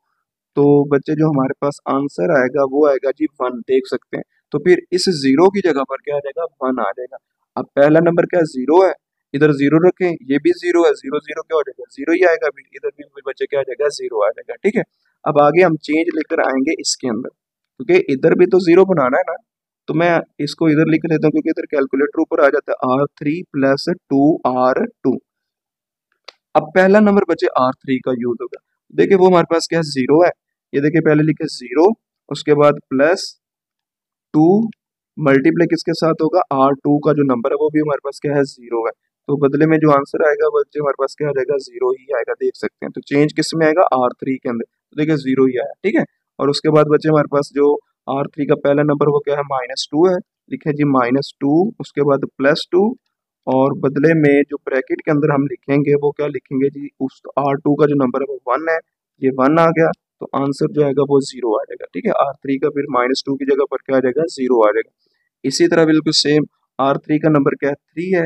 तो बच्चे जो हमारे पास आंसर आएगा वो आएगा जी 1, देख सकते हैं। तो फिर इस 0 की जगह पर क्या आ जाएगा, 1 आ जाएगा। अब पहला नंबर क्या है, 0 है, इधर 0 रखें, ये भी 0 है, 0 0 क्या हो जाएगा, 0 ही आएगा, भी इधर भी बच्चे क्या आ जाएगा, 0 आ जाएगा, ठीक है। अब आगे हम चेंज लेकर आएंगे इसके अंदर, क्योंकि इधर भी तो 0 बनाना है ना, तो मैं इसको इधर लिख लेता हूँ, क्योंकि इधर कैलकुलेटर ऊपर आ जाता है, R3 + 2R2। अब पहला नंबर बचे R3 का यूज होगा, देखिए वो हमारे पास क्या है, 0 है, ये देखिए पहले लिखे 0, उसके बाद +2, मल्टीप्लाई किसके साथ होगा, R2 का जो नंबर है वो भी हमारे पास क्या है, 0 है, तो बदले में जो आंसर आएगा बच्चे हमारे पास क्या आ जाएगा, 0 ही आएगा, देख सकते हैं। तो चेंज किस में आएगा, R3 के अंदर, तो देखिए 0 ही आया, ठीक है। और उसके बाद बच्चे हमारे पास जो R3 का पहला नंबर वो क्या है, -2 है, लिखे जी -2, उसके बाद +2, और बदले में जो ब्रैकेट के अंदर हम लिखेंगे वो क्या लिखेंगे जी, उस R2 का जो नंबर है वो 1 है, ये 1 आ गया, तो आंसर जो आएगा वो 0 आ जाएगा, ठीक है। R3 का फिर -2 की जगह पर क्या आ जाएगा, 0 आ जाएगा। इसी तरह बिल्कुल सेम R3 का नंबर क्या है, 3 है,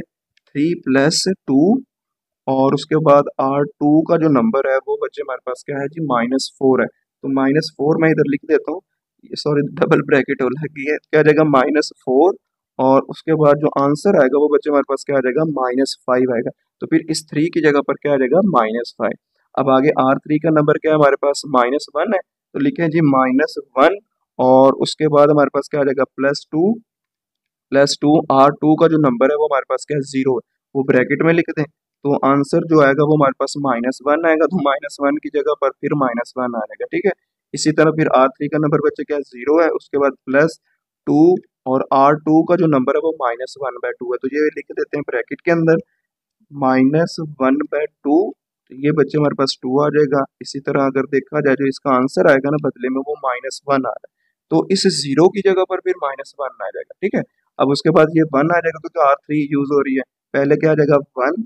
3 + 2, और उसके बाद R2 का जो नंबर है वो बच्चे हमारे पास क्या है जी, -4 है, तो -4 मैं इधर लिख देता हूँ, सॉरी डबल ब्रैकेट हो लगी है, क्या आ जाएगा -4, और उसके बाद जो आंसर आएगा वो बच्चे हमारे पास क्या आ जाएगा, -5 आएगा, तो फिर इस 3 की जगह पर क्या आ जाएगा, -5। अब आगे R3 का नंबर क्या है हमारे पास, -1 है, तो लिखें जी -1, और उसके बाद हमारे पास क्या आ जाएगा, +2 R2 का जो नंबर है वो हमारे पास क्या है, 0 है, वो ब्रैकेट में लिख दें, तो आंसर जो आएगा वो हमारे पास -1 आएगा, तो -1 की जगह पर फिर -1 आ जाएगा, ठीक है। इसी तरह फिर R3 का नंबर बच्चे क्या है, 0 है, उसके बाद +2, और R2 का जो नंबर है वो -1/2 है, तो ये लिख देते हैं ब्रैकेट के अंदर -1/2, तो ये बच्चे हमारे पास 2 आ जाएगा। इसी तरह अगर देखा जाए जो इसका आंसर आएगा ना बदले में, वो -1 आ रहा है, तो इस 0 की जगह पर फिर -1 आ जाएगा, ठीक है। अब उसके बाद ये 1 आ जाएगा क्योंकि R3 यूज हो रही है, पहले क्या आ जाएगा, 1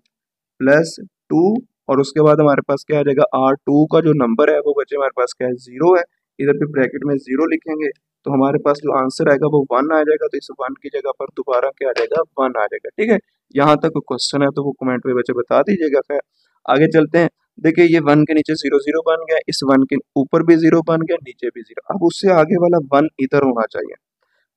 + 2, और उसके बाद हमारे पास क्या आ जाएगा, R2 का जो नंबर है वो बच्चे हमारे पास क्या है, 0 है, इधर पे ब्रैकेट में 0 लिखेंगे, तो हमारे पास जो आंसर आएगा वो 1 आ जाएगा, तो इस 1 की जगह पर दोबारा क्या आ जाएगा, 1 आ जाएगा, ठीक है। यहाँ तक क्वेश्चन है तो वो कमेंट में बच्चे बता दीजिएगा। खैर आगे चलते हैं। देखिए ये 1 के नीचे 0 0 बन गया, इस 1 के ऊपर भी 0 बन गया, नीचे भी 0। अब उससे आगे वाला 1 इधर होना चाहिए।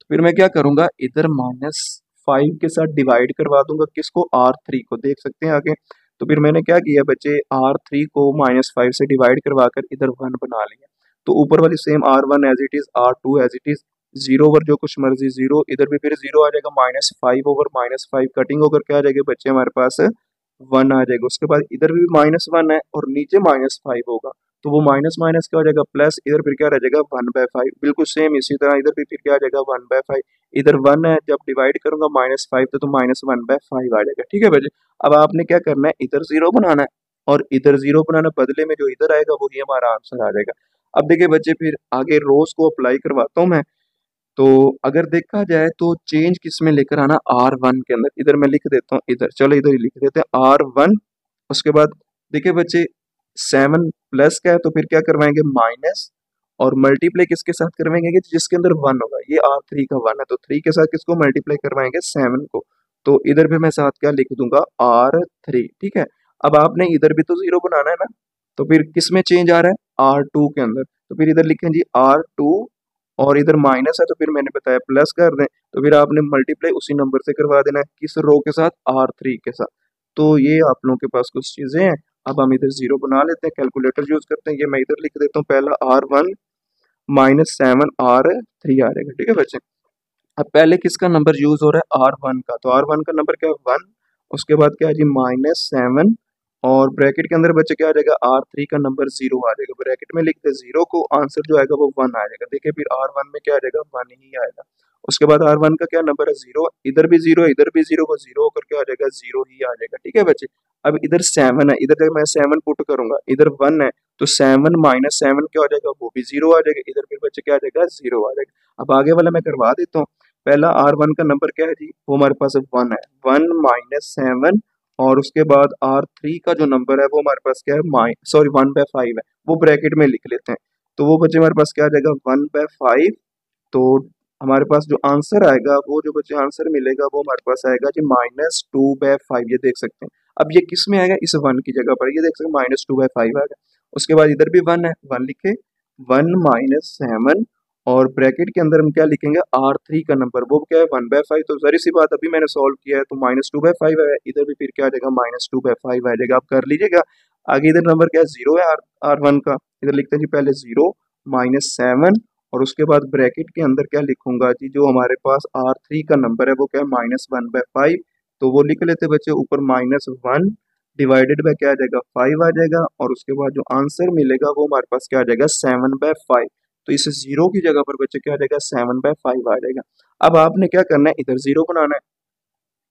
तो फिर मैं क्या करूंगा, इधर -5 के साथ डिवाइड करवा दूंगा, किसको, R3 को। देख सकते हैं आगे। तो फिर मैंने क्या किया बच्चे, R3 को -5 से डिवाइड करवा कर इधर 1 बना लिया। तो ऊपर वाली same R1 as it is, R2 as it is, 0 over जो कुछ मर्जी 0, इधर भी फिर 0 आ जाएगा, -5 ओवर -5 कटिंग होकर क्या आ जाएगा बच्चे हमारे पास 1 आ जाएगा। उसके बाद इधर भी -1 है और नीचे -5 होगा, तो वो माइनस माइनस क्या हो जाएगा प्लस, इधर फिर क्या रह जाएगा 1/5। बिल्कुल सेम इसी तरह इधर भी फिर क्या आ जाएगा 1/5। इधर 1 है, जब डिवाइड करूंगा -5 तो -1/5 आ जाएगा। ठीक है बच्चे। अब आपने क्या करना है, इधर 0 बनाना है और इधर 0 बनाना, बदले में जो इधर आएगा वही हमारा आंसर आ जाएगा। अब देखिए बच्चे, फिर आगे रोज को अप्लाई करवाता हूँ मैं। तो अगर देखा जाए तो चेंज किस में लेकर आना, R1 के अंदर। इधर मैं लिख देता हूँ, इधर चलो इधर ही लिख देते हैं R1। उसके बाद देखिए बच्चे 7 प्लस का है तो फिर क्या करवाएंगे माइनस, और मल्टीप्लाई किसके साथ करवाएंगे कि जिसके अंदर 1 होगा। ये R3 का 1 है तो 3 के साथ किसको मल्टीप्लाई करवाएंगे 7 को। तो इधर भी मैं साथ क्या लिख दूंगा R3। ठीक है। अब आपने इधर भी तो 0 बनाना है ना, तो फिर किस में चेंज आ रहा है R2 के अंदर। तो फिर इधर लिखें जी R2, और इधर माइनस है तो फिर मैंने बताया प्लस कर दें, तो फिर आपने मल्टीप्लाई उसी नंबर से करवा देना है, किस रो के साथ, R3 के साथ। तो ये आप लोगों के पास कुछ चीजें हैं। अब हम इधर 0 बना लेते हैं, कैलकुलेटर यूज करते हैं। ये मैं इधर लिख देता हूँ, पहला R1 -7 R3 आ जाएगा। ठीक है बच्चे। अब पहले किसका नंबर यूज हो रहा है, R1 का। तो R1 का नंबर क्या है 1। उसके बाद क्या है जी -7, और ब्रैकेट के अंदर बच्चे क्या आ जाएगा R3 का नंबर 0 आ जाएगा। ब्रैकेट में लिखते 0 को, आंसर जो आएगा वो 1 आ जाएगा। देखिए फिर R1 में क्या आ जाएगा 1 ही आएगा। उसके बाद R1 का क्या नंबर है 0, इधर भी 0 इधर भी 0, वो 0 होकर क्या आ जाएगा 0 ही आ जाएगा। ठीक है बच्चे। अब इधर 7 है, इधर जब मैं 7 पुट करूंगा, इधर 1 है तो 7 -7 क्या हो जाएगा, वो भी 0 आ जाएगा। इधर फिर बच्चे क्या आ जाएगा 0 आ जाएगा। अब आगे वाला मैं करवा देता हूँ। पहला R1 का नंबर क्या है जी, वो हमारे पास 1 है, 1 -7, और उसके बाद R3 का जो नंबर है वो हमारे पास क्या है, सॉरी 1/5 है, वो ब्रैकेट में लिख लेते हैं। तो वो बच्चे हमारे पास क्या आ जाएगा 1/5। तो हमारे पास जो आंसर आएगा, वो जो बच्चे आंसर मिलेगा वो हमारे पास आएगा जी -2/5। ये देख सकते हैं। अब ये किस में आएगा, इस 1 की जगह पर, ये देख सकते हैं -2/5 आएगा। उसके बाद इधर भी 1 है, 1 लिखे, 1 -7, और ब्रैकेट के अंदर हम क्या लिखेंगे R3 का नंबर, वो क्या है 1/5। तो जरी सी बात, अभी मैंने सॉल्व किया है तो -2/5 है, इधर भी फिर क्या आ जाएगा -2/5 आ जाएगा। आप कर लीजिएगा। आगे इधर नंबर क्या है 0 है, R1 का। इधर लिखते हैं जी पहले 0 -7, और उसके बाद ब्रैकेट के अंदर क्या लिखूंगा जी, जो हमारे पास R3 का नंबर है वो क्या है -1/5। तो वो लिख लेते बच्चे, ऊपर -1 डिवाइडेड बाय क्या आ जाएगा 5 आ जाएगा, और उसके बाद जो आंसर मिलेगा वो हमारे पास क्या आ जाएगा 7/5। तो इस 0 की जगह पर बच्चे क्या आ जाएगा 7/5 आ जाएगा। अब आपने क्या करना है, इधर 0 बनाना है।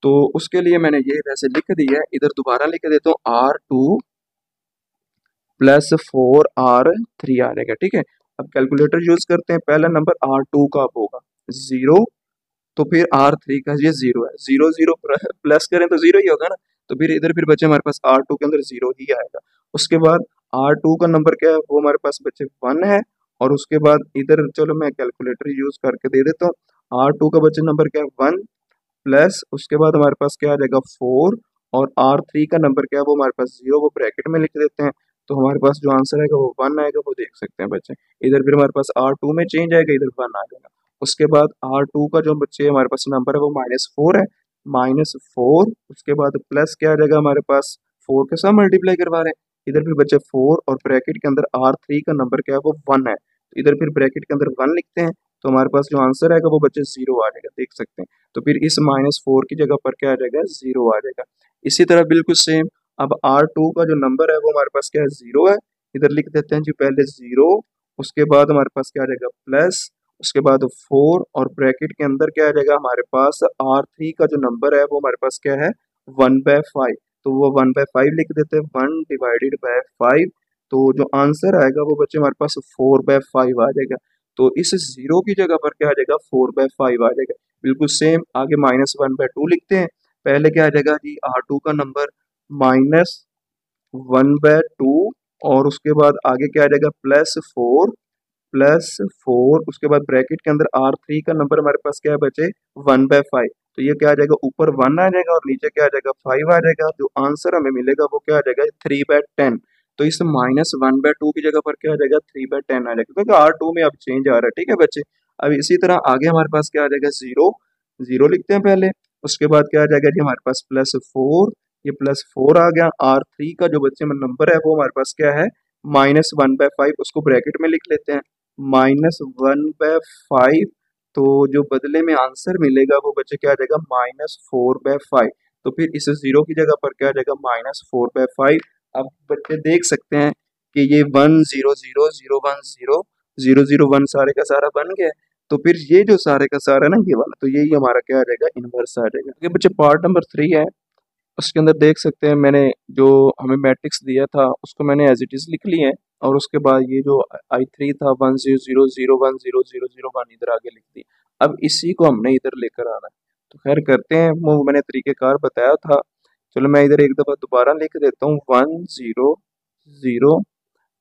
तो उसके लिए मैंने ये वैसे लिख दिया है, इधर दोबारा लिख देता हूँ R2 +4R3 आ जाएगा। ठीक है। अब कैलकुलेटर यूज करते हैं। पहला नंबर R2 का होगा 0, तो फिर R3 का ये 0 है, 0 0 प्लस करें तो 0 ही होगा ना। तो फिर इधर फिर बच्चे हमारे पास R2 के अंदर 0 ही आएगा। उसके बाद R2 का नंबर क्या है, वो हमारे पास बच्चे 1 है, और उसके बाद इधर चलो मैं कैलकुलेटर यूज करके दे देता हूँ। R2 का बच्चे नंबर क्या है 1, प्लस उसके बाद हमारे पास क्या आ जाएगा 4, और R3 का नंबर क्या है वो हमारे पास 0, वो ब्रैकेट में लिख देते हैं। तो हमारे पास जो आंसर आएगा वो 1 आएगा, वो देख सकते हैं बच्चे। इधर फिर हमारे पास R2 में चेंज आएगा, इधर 1 आ जाएगा। उसके बाद R2 का जो बच्चे हमारे पास नंबर है वो -4 है, -4, उसके बाद प्लस क्या आ जाएगा हमारे पास, 4 के साथ मल्टीप्लाई करवा रहे हैं, इधर फिर बच्चे 4, और ब्रैकेट के अंदर R3 का नंबर क्या है वो 1 है, तो इधर फिर ब्रैकेट के अंदर 1 लिखते हैं। तो हमारे पास जो आंसर आएगा वो बच्चे 0 आ जाएगा, देख सकते हैं। तो फिर इस -4 की जगह पर क्या आ जाएगा 0 आ जाएगा। इसी तरह बिल्कुल सेम, अब R2 का जो नंबर है वो हमारे पास क्या है 0 है, इधर लिख देते हैं जी पहले 0, उसके बाद हमारे पास क्या आ जाएगा प्लस, उसके बाद 4, और ब्रैकेट के अंदर क्या आ जाएगा हमारे पास R3 का जो नंबर है वो हमारे पास क्या है 1/5। तो वो 1/5 लिख देते हैं, 1/5। तो जो आंसर आएगा वो बच्चे हमारे पास 4/5 आ जाएगा। तो इस 0 की जगह पर क्या आ जाएगा 4/5 आ जाएगा। बिल्कुल सेम, आगे -1/2 लिखते हैं। पहले क्या आ जाएगा जी R2 का नंबर -1/2, और उसके बाद आगे क्या आ जाएगा +4, उसके बाद ब्रैकेट के अंदर R3 का नंबर हमारे पास क्या है बचे 1/5। तो ये क्या आ जाएगा, ऊपर 1 आ जाएगा और नीचे क्या आ जाएगा 5 आ जाएगा। जो आंसर हमें मिलेगा वो क्या आ जाएगा 3/10। तो इस -1/2 की जगह पर क्या आ जाएगा 3/10 आ जाएगा, क्योंकि R2 में अब चेंज आ रहा है। ठीक है बच्चे, अब इसी तरह आगे हमारे पास क्या आ जाएगा 0 लिखते हैं पहले, उसके बाद क्या आ जाएगा जी हमारे पास +4, ये +4 आ गया। R3 का जो बच्चे में नंबर है वो हमारे पास क्या है -1/5, उसको ब्रैकेट में लिख लेते हैं -1/5। तो जो बदले में आंसर मिलेगा वो बच्चे क्या आ जाएगा -4/5। तो फिर इस 0 की जगह पर क्या आ जाएगा -4/5। अब बच्चे देख सकते हैं कि ये 1 0 0 0 1 0 0 0 1 सारे का सारा बन गया है। तो फिर ये जो सारे का सारा है ना ये वाला, तो यही हमारा क्या आ जाएगा इनवर्स आ जाएगा। ये बच्चे पार्ट नंबर 3 है, उसके अंदर देख सकते हैं मैंने जो हमें मैट्रिक्स दिया था उसको मैंने एज इट इज लिख ली है, और उसके बाद ये जो I3 था 1 0 0 0 1 0 0 0 1 इधर आगे लिख दी। अब इसी को हमने इधर लेकर आना है, तो खैर करते हैं, वो मैंने तरीकेकार बताया था। चलो मैं इधर एक दफा दोबारा लिख देता हूँ 1 0 0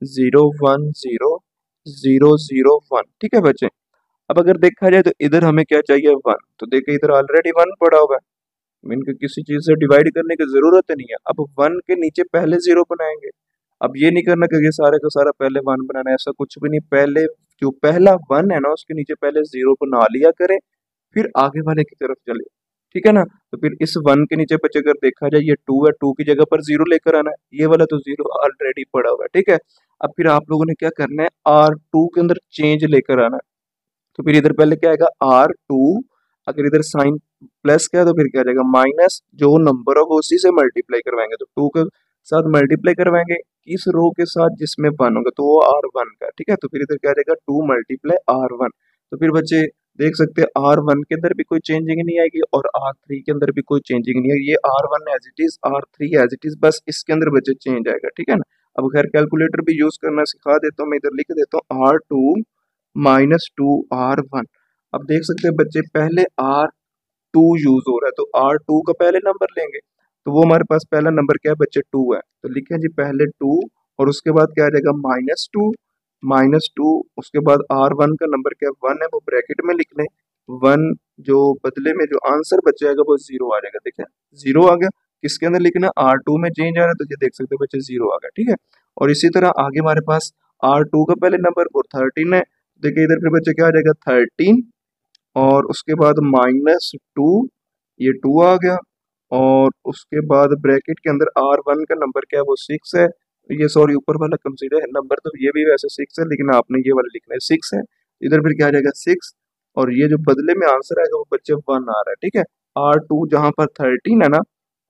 0 1 0 0 0 1। ठीक है बच्चे, अब अगर देखा जाए तो इधर हमें क्या चाहिए 1, तो देखिए इधर ऑलरेडी 1 पड़ा हुआ है, इनको किसी चीज से डिवाइड करने की जरूरत नहीं है। अब 1 के नीचे पहले 0 बनाएंगे। अब ये नहीं करना कि ये सारे का सारा पहले 1 बनाना है, ऐसा कुछ भी नहीं। पहले जो पहला 1 है ना उसके नीचे पहले 0 बना लिया करें, फिर आगे वाले की तरफ चले। ठीक है ना, तो फिर इस 1 के नीचे बच्चे अगर देखा जाए ये 2 है, 2 की जगह पर 0 लेकर आना है, ये वाला तो 0 ऑलरेडी पड़ा हुआ है। ठीक है, अब फिर आप लोगों ने क्या करना है R2 के अंदर चेंज लेकर आना है। तो फिर इधर पहले क्या आएगा R2, अगर इधर साइन प्लस क्या है तो फिर क्या आ जाएगा माइनस, जो नंबर होगा उसी से मल्टीप्लाई करवाएंगे, तो 2 के साथ मल्टीप्लाई करवाएंगे किस रो के साथ जिसमें 1 होगा, तो वो R1 का। ठीक है, तो फिर इधर क्या आ जाएगा 2 × R1। तो फिर बच्चे देख सकते हैं R1 के अंदर भी कोई चेंजिंग नहीं आएगी और R3 के अंदर भी कोई चेंजिंग नहीं आएगी। ये R1 as it is, R3 as it is, बस इसके अंदर बच्चे चेंज आएगा। ठीक है ना, अब खैर कैलकुलेटर भी यूज करना सिखा देता हूँ, मैं इधर लिख देता हूँ R2 -2 R1। अब देख सकते हैं बच्चे पहले R2 यूज हो रहा है, तो R2 का पहले नंबर लेंगे, तो वो हमारे पास पहला नंबर क्या है बच्चे 2 है, तो लिखें जी पहले 2, और उसके बाद क्या आ जाएगा -2, उसके बाद R1 का नंबर क्या है 1 है, वो ब्रैकेट में लिख लें 1, जो बदले में जो आंसर बच जाएगा वो 0 आ जाएगा। देखिए 0 आ गया, किसके अंदर लिखना R2 में चेंज आ रहा है, तो ये देख सकते हैं बच्चे 0 आ गया। ठीक है, और इसी तरह आगे हमारे पास R2 का पहले नंबर वो 13 है, देखिए इधर फिर बच्चे क्या आ जाएगा 13, और उसके बाद -2, ये 2 आ गया, और उसके बाद ब्रैकेट के अंदर R1 का नंबर क्या है वो 6 है, ये सॉरी ऊपर वाला कंसीडर है नंबर, तो ये भी वैसे 6 है लेकिन आपने ये वाला लिखना है 6 है, इधर फिर क्या आ जाएगा 6, और ये जो बदले में आंसर आएगा वो बच्चे 1 आ रहा है। ठीक है, R2 जहाँ पर 13 है ना,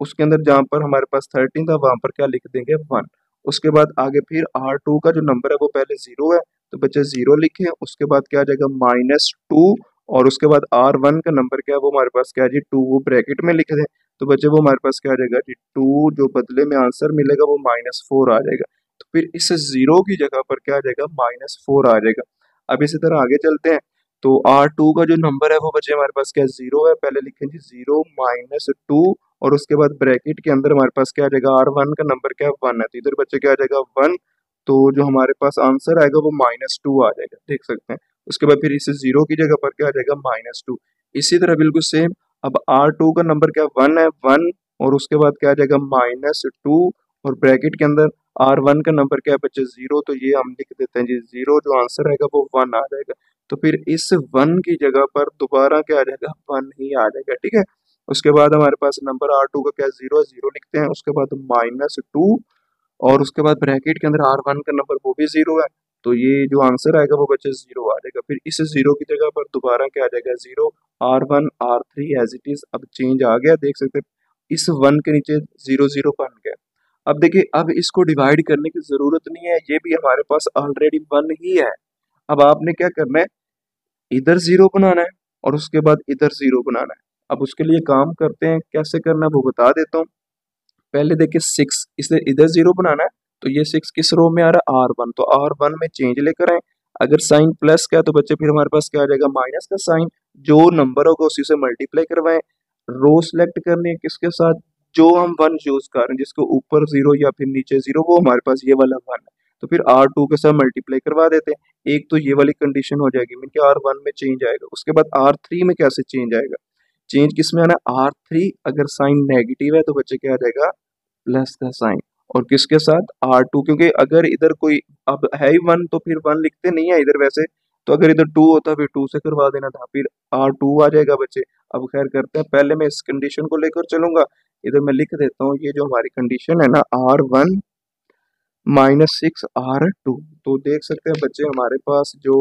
उसके अंदर जहाँ पर हमारे पास 13 था वहां पर क्या लिख देंगे 1। उसके बाद आगे फिर R2 का जो नंबर है वो पहले 0 है, तो बच्चे 0 लिखे, उसके बाद क्या आ जाएगा -2, और उसके बाद R1 का नंबर क्या है वो हमारे पास क्या है जी 2, वो ब्रैकेट में लिख दें, तो बच्चे वो हमारे पास क्या आ जाएगा जी 2, जो बदले में आंसर मिलेगा वो -4 आ जाएगा। तो फिर इस 0 की जगह पर क्या आ जाएगा -4 आ जाएगा। अब इसी तरह आगे चलते हैं, तो R2 का जो नंबर है वो बच्चे हमारे पास क्या 0 है, पहले लिखें जी 0 -2, और उसके बाद ब्रैकेट के अंदर हमारे पास क्या आ जाएगा R1 का नंबर क्या है 1 है, तो इधर बच्चे क्या आ जाएगा 1, तो जो हमारे पास आंसर आएगा वो -2 आ जाएगा, देख सकते हैं। उसके बाद फिर इस 0 की जगह पर क्या आ जाएगा -2। इसी तरह बिल्कुल सेम, अब R2 का नंबर क्या 1 है 1, और उसके बाद क्या आ जाएगा -2, और ब्रैकेट के अंदर R1 का नंबर क्या है बच्चे 0, तो ये हम लिख देते हैं जी 0, जो आंसर आएगा वो 1 आ जाएगा। तो फिर इस 1 की जगह पर दोबारा क्या आ जाएगा 1 ही आ जाएगा। ठीक है, उसके बाद हमारे पास नंबर R2 का क्या 0 है, 0 लिखते हैं, उसके बाद -2, और उसके बाद ब्रैकेट के अंदर R1 का नंबर वो भी 0 है, तो ये जो आंसर आएगा वो बच्चे 0 आ जाएगा। फिर इस 0 की जगह पर दोबारा क्या आ जाएगा 0, R1 R3 as it is, अब चेंज आ गया, देख सकते हैं इस 1 के नीचे 0 0 बन गया। अब देखिए अब इसको डिवाइड करने की जरूरत नहीं है, ये भी हमारे पास ऑलरेडी 1 ही है। अब आपने क्या करना है, इधर 0 बनाना है और उसके बाद इधर 0 बनाना है। अब उसके लिए काम करते हैं, कैसे करना है वो बता देता हूँ। पहले देखिए 6, इसे इधर 0 बनाना है, तो ये 6 किस रो में आ रहा है R1, तो R1 में चेंज लेकर आए। अगर साइन प्लस का है तो बच्चे फिर हमारे पास क्या आ जाएगा माइनस का साइन, जो नंबर होगा उसी से मल्टीप्लाई करवाएं। रो सेलेक्ट करनी है किसके साथ, जो हम 1 यूज कर रहे हैं, जिसको ऊपर 0 या फिर नीचे 0, वो हमारे पास ये वाला 1 है, तो फिर R2 के साथ मल्टीप्लाई करवा देते हैं। एक तो ये वाली कंडीशन हो जाएगी, मीन कि R1 में चेंज आएगा। उसके बाद R3 में कैसे चेंज आएगा, चेंज किस में आना है R3, अगर साइन नेगेटिव है तो बच्चे क्या आ जाएगा प्लस का साइन, और किसके साथ R2, क्योंकि अगर इधर कोई अब है ही 1 तो फिर 1 लिखते नहीं है इधर वैसे, तो अगर इधर 2 होता फिर 2 से करवा देना था, फिर R2 आ जाएगा बच्चे। अब खैर करते हैं, पहले मैं इस कंडीशन को लेकर चलूंगा, इधर मैं लिख देता हूँ ये जो हमारी कंडीशन है ना R1 -6 R2। तो देख सकते हैं बच्चे हमारे पास जो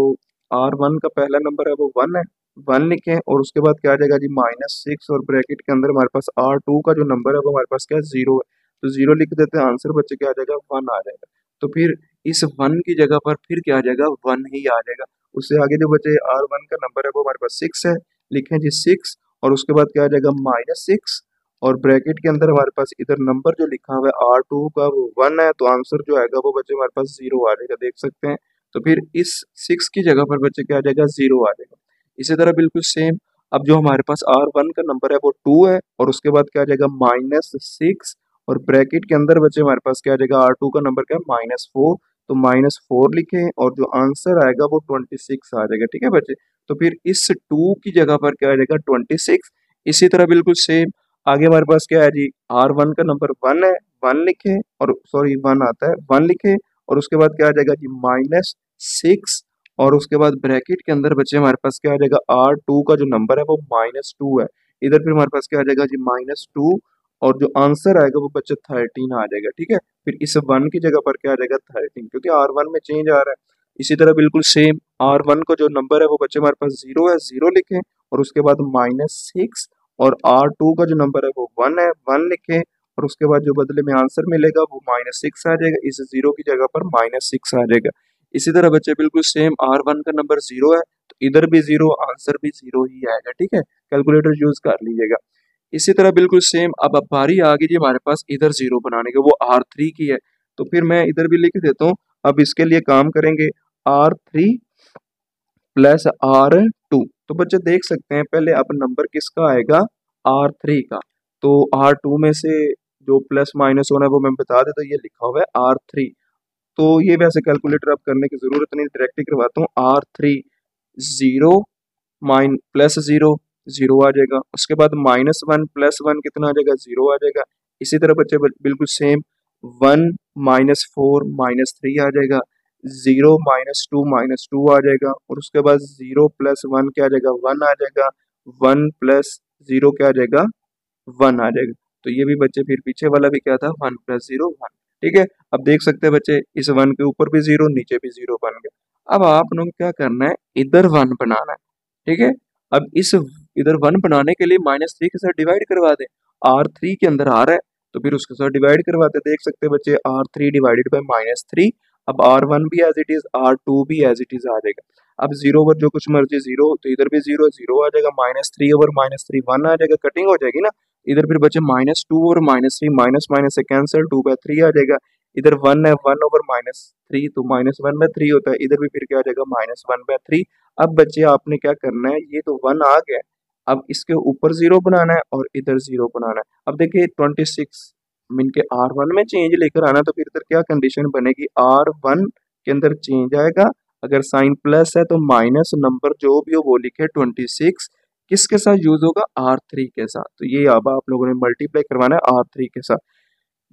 R1 का पहला नंबर है वो 1 है, 1 लिखें और उसके बाद क्या आ जाएगा जी -6 और ब्रैकेट के अंदर हमारे पास R2 का जो नंबर है वो हमारे पास क्या है 0 है, तो 0 लिख देते हैं, आंसर बच्चे क्या आ जाएगा 1 आ जाएगा। तो फिर इस 1 की जगह पर फिर क्या आ जाएगा 1 ही आ जाएगा। उससे आगे जो बचे R1 का नंबर है वो हमारे पास 6 है, लिखें जी 6 और उसके बाद क्या आ जाएगा -6 और ब्रैकेट के अंदर हमारे पास इधर नंबर जो लिखा हुआ है R2 का वो 1 है, तो आंसर जो आएगा वो बच्चे हमारे पास 0 आ जाएगा, देख सकते हैं। तो फिर इस 6 की जगह पर बच्चे क्या आ जाएगा 0 आ जाएगा। इसी तरह बिल्कुल सेम, अब जो हमारे पास R1 का नंबर है वो 2 है और उसके बाद क्या आ जाएगा -6 और ब्रैकेट के अंदर बच्चे हमारे पास क्या आ जाएगा R2 का नंबर क्या है -4, तो -4 लिखें और जो आंसर आएगा वो 26 आ जाएगा, ठीक है बच्चे। तो फिर इस 2 की जगह पर क्या आ जाएगा 26। इसी तरह बिल्कुल सेम आगे हमारे पास क्या है जी R1 का नंबर 1 है, 1 लिखे और सॉरी 1 आता है, 1 लिखे और उसके बाद क्या आ जाएगा जी -6 और उसके बाद ब्रैकेट के अंदर बचे हमारे पास क्या आ जाएगा R2 का जो नंबर है वो -2 है, इधर फिर हमारे पास क्या आ जाएगा जी -2 और जो आंसर आएगा वो बच्चे 13 आ जाएगा, ठीक है। फिर इस 1 की जगह पर क्या आ जाएगा 13, क्योंकि R1 में चेंज आ रहा है। इसी तरह बिल्कुल सेम R1 का जो नंबर है वो बच्चे हमारे पास 0 है, 0 लिखें और उसके बाद -6 और R2 का जो नंबर है वो 1 है, 1 लिखें और उसके बाद जो बदले में आंसर मिलेगा वो -6 आ जाएगा, इस 0 की जगह पर -6 आ जाएगा। इसी तरह बच्चे बिल्कुल सेम R1 का नंबर 0 है, तो इधर भी 0, आंसर भी 0 ही आएगा, ठीक है। कैलकुलेटर यूज कर लीजिएगा। इसी तरह बिल्कुल सेम अब बारी आ गई जी हमारे पास इधर 0 बनाने की, वो R3 की है, तो फिर मैं इधर भी लिख देता हूँ। अब इसके लिए काम करेंगे R3 प्लस R2, तो बच्चे देख सकते हैं पहले अब नंबर किसका आएगा R3 का, तो R2 में से जो प्लस माइनस होना है वो मैं बता देता हूँ, ये लिखा हुआ है R3, तो ये वैसे कैलकुलेटर अब करने की जरूरत नहीं, डायरेक्ट ही करवाता हूँ। R3 0 +0 0 आ जाएगा, उसके बाद -1 +1 कितना आ जाएगा 0 आ जाएगा। इसी तरह बच्चे बिल्कुल सेम 1 -4 -3 आ जाएगा, 0 -2 आ जाएगा और उसके बाद 0 + 1 क्या आ जाएगा 1 आ जाएगा, 1 + 0 क्या आ जाएगा 1 आ जाएगा। तो ये भी बच्चे फिर पीछे वाला भी क्या था 1 + 0 1, ठीक है। अब देख सकते हैं बच्चे इस 1 के ऊपर भी 0 नीचे भी 0 बन गया। अब आप लोग क्या करना है इधर 1 बनाना है, ठीक है। अब इस इधर 1 बनाने के लिए -3 के साथ डिवाइड करवा दें, R3 के अंदर आ रहा है तो फिर उसके साथ डिवाइड करवाते, देख सकते हैं बच्चे R3 डिवाइडेड बाय -3। अब R1 भी एज इट इज, R2 भी एज इट इज आ जाएगा। अब 0 ओवर जो कुछ मर्जी 0, तो इधर भी 0 0 आ जाएगा, -3 ओवर -3 1 आ जाएगा, कटिंग हो जाएगी ना। इधर फिर बचे -2 और -3, माइनस माइनस से कैंसिल, 2/3 आ जाएगा। इधर 1 है, 1 ओवर -3 तो -1/3 होता है, इधर भी फिर क्या आ जाएगा -1/3। अब बच्चे आपने क्या करना है, ये तो 1 आ गया, अब इसके ऊपर 0 बनाना है और इधर 0 बनाना है। अब देखिए 26 मीन के R1 में चेंज लेकर आना, तो फिर इधर क्या कंडीशन बनेगी R1 के अंदर चेंज आएगा, अगर साइन प्लस है तो माइनस, नंबर जो भी हो वो लिखे 26, किसके साथ यूज होगा R3 के साथ, तो ये अब आप लोगों ने मल्टीप्लाई करवाना है R3 के साथ।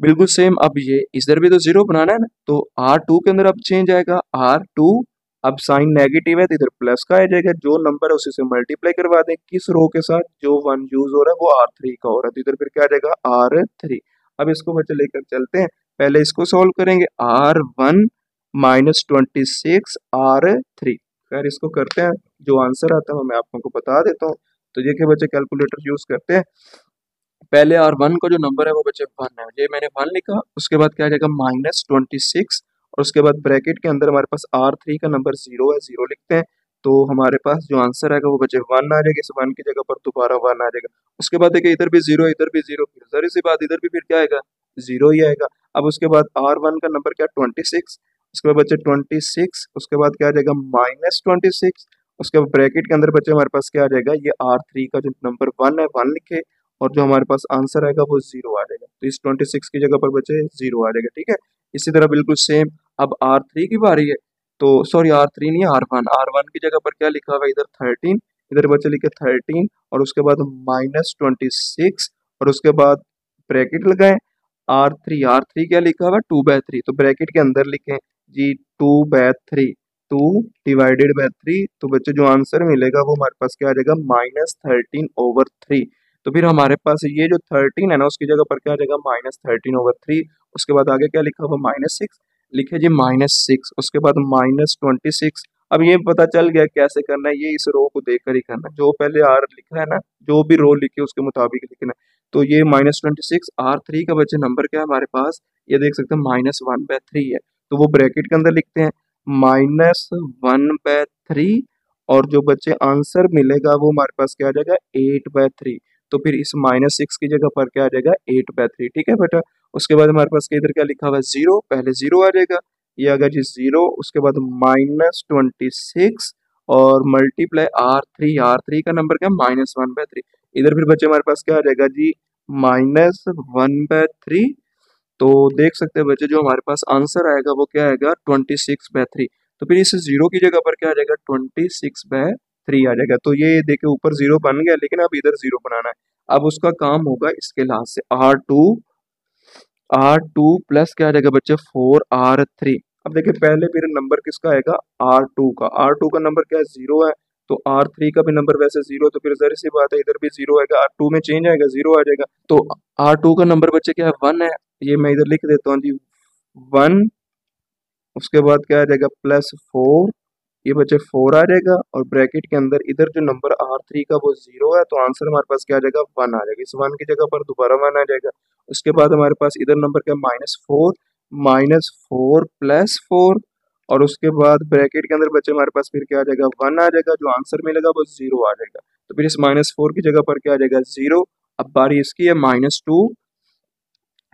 बिल्कुल सेम अब ये इधर भी तो 0 बनाना है ना, तो R2 के अंदर अब चेंज आएगा R2, अब साइन नेगेटिव है तो इधर प्लस का आ जाएगा, जो नंबर है उसी से मल्टीप्लाई करवा दें, किस रो के साथ जो 1 यूज हो रहा है वो R3 का हो रहा है, तो इधर फिर क्या आ जाएगा R3। अब इसको बच्चे लेकर चलते हैं, पहले इसको सॉल्व करेंगे R1 -26 R3, खैर इसको करते हैं, जो आंसर आता है वो मैं आप लोगों को बता देता हूँ। तो ये कि बच्चे कैलकुलेटर यूज करते हैं, पहले R1 का जो नंबर है वो बच्चे 1 है, ये मैंने 1 लिखा, उसके बाद क्या आ जाएगा -26 और उसके बाद ब्रैकेट के अंदर हमारे पास R3 का नंबर 0 है, 0 लिखते हैं, तो हमारे पास जो आंसर आएगा वो बच्चे 1 आ जाएगा, इस 1 की जगह पर दोबारा 1 आ जाएगा। उसके बाद देखिए इधर भी 0 इधर भी 0, फिर जरा सी बात इधर भी फिर क्या आएगा 0 ही आएगा। अब उसके बाद R1 का नंबर क्या 26, उसके बाद बच्चे 26, उसके बाद क्या आ जाएगा -26, उसके बाद ब्रैकेट के अंदर बच्चे हमारे पास क्या आ जाएगा, ये R3 का जो नंबर 1 है 1 लिखे और जो हमारे पास आंसर आएगा वो 0 आ जाएगा, तो इस 26 की जगह पर बचे 0 आ जाएगा, ठीक है। इसी तरह बिल्कुल सेम अब R3 की बारी है, तो सॉरी R3 नहीं R1, R1 की जगह पर क्या लिखा हुआ है इधर 13, इधर बचे लिखे 13 और उसके बाद -26 और उसके बाद ब्रैकेट लगाएं, R3 क्या लिखा हुआ 2/3, तो ब्रैकेट के अंदर लिखें जी 2/3, 2/3। तो बच्चे जो आंसर मिलेगा वो हमारे पास क्या आ जाएगा -13/3। तो फिर हमारे पास ये जो 13 है ना उसकी जगह पर क्या आ जाएगा -13/3। उसके बाद आगे क्या लिखा हुआ -6, लिखे जी -6, उसके बाद -26। अब ये पता चल गया कैसे करना है, ये इस रो को देखकर ही करना है, जो पहले आर लिखा है ना, जो भी रो लिखे उसके मुताबिक लिखना है। तो ये -26 R3 का बच्चे नंबर क्या है हमारे पास, ये देख सकते हैं -1/3 है। तो वो ब्रैकेट के अंदर लिखते हैं -1/3, और जो बच्चे आंसर मिलेगा वो हमारे पास क्या आ जाएगा 8/3। तो फिर इस -6 की जगह पर क्या आ जाएगा 8/3, ठीक है बेटा। उसके बाद हमारे पास इधर क्या लिखा हुआ है 0, पहले 0 आ जाएगा, ये आ गया जी 0। उसके बाद -26 और मल्टीप्लाई R3 का नंबर क्या -1/3। इधर फिर बच्चे हमारे पास क्या आ जाएगा जी -1/3। तो देख सकते हैं बच्चे जो हमारे पास आंसर आएगा वो क्या आएगा 26/3। तो फिर इस 0 की जगह पर क्या आ जाएगा 26/3 आ जाएगा। तो ये देखिए ऊपर 0 बन गया, लेकिन अब इधर 0 बनाना है। अब उसका काम होगा इसके लास्ट से R2 प्लस क्या आ जाएगा बच्चे 4R3। अब देखिए पहले फिर नंबर किसका आएगा R2 का नंबर क्या है 0 है, तो R3 का भी नंबर वैसे 0, तो फिर जहरी सी बात है इधर भी 0 आएगा, R2 में चेंज आएगा 0 आ जाएगा। तो R2 का नंबर बच्चे क्या है 1 है, ये मैं इधर लिख देता हूँ जी 1। उसके बाद क्या आ जाएगा +4, ये बच्चे 4 आ जाएगा, और ब्रैकेट के अंदर इधर जो नंबर R3 का वो 0 है, तो आंसर हमारे पास क्या आ जाएगा 1 आ जाएगा। इस 1 की जगह पर दोबारा 1 आ जाएगा। उसके बाद हमारे पास इधर नंबर क्या -4 +4, और उसके बाद ब्रैकेट के अंदर बच्चे हमारे पास फिर क्या आ जाएगा 1 आ जाएगा, जो आंसर मिलेगा वो 0 आ जाएगा। तो फिर इस -4 की जगह पर क्या आ जाएगा 0। अब बारी इसकी है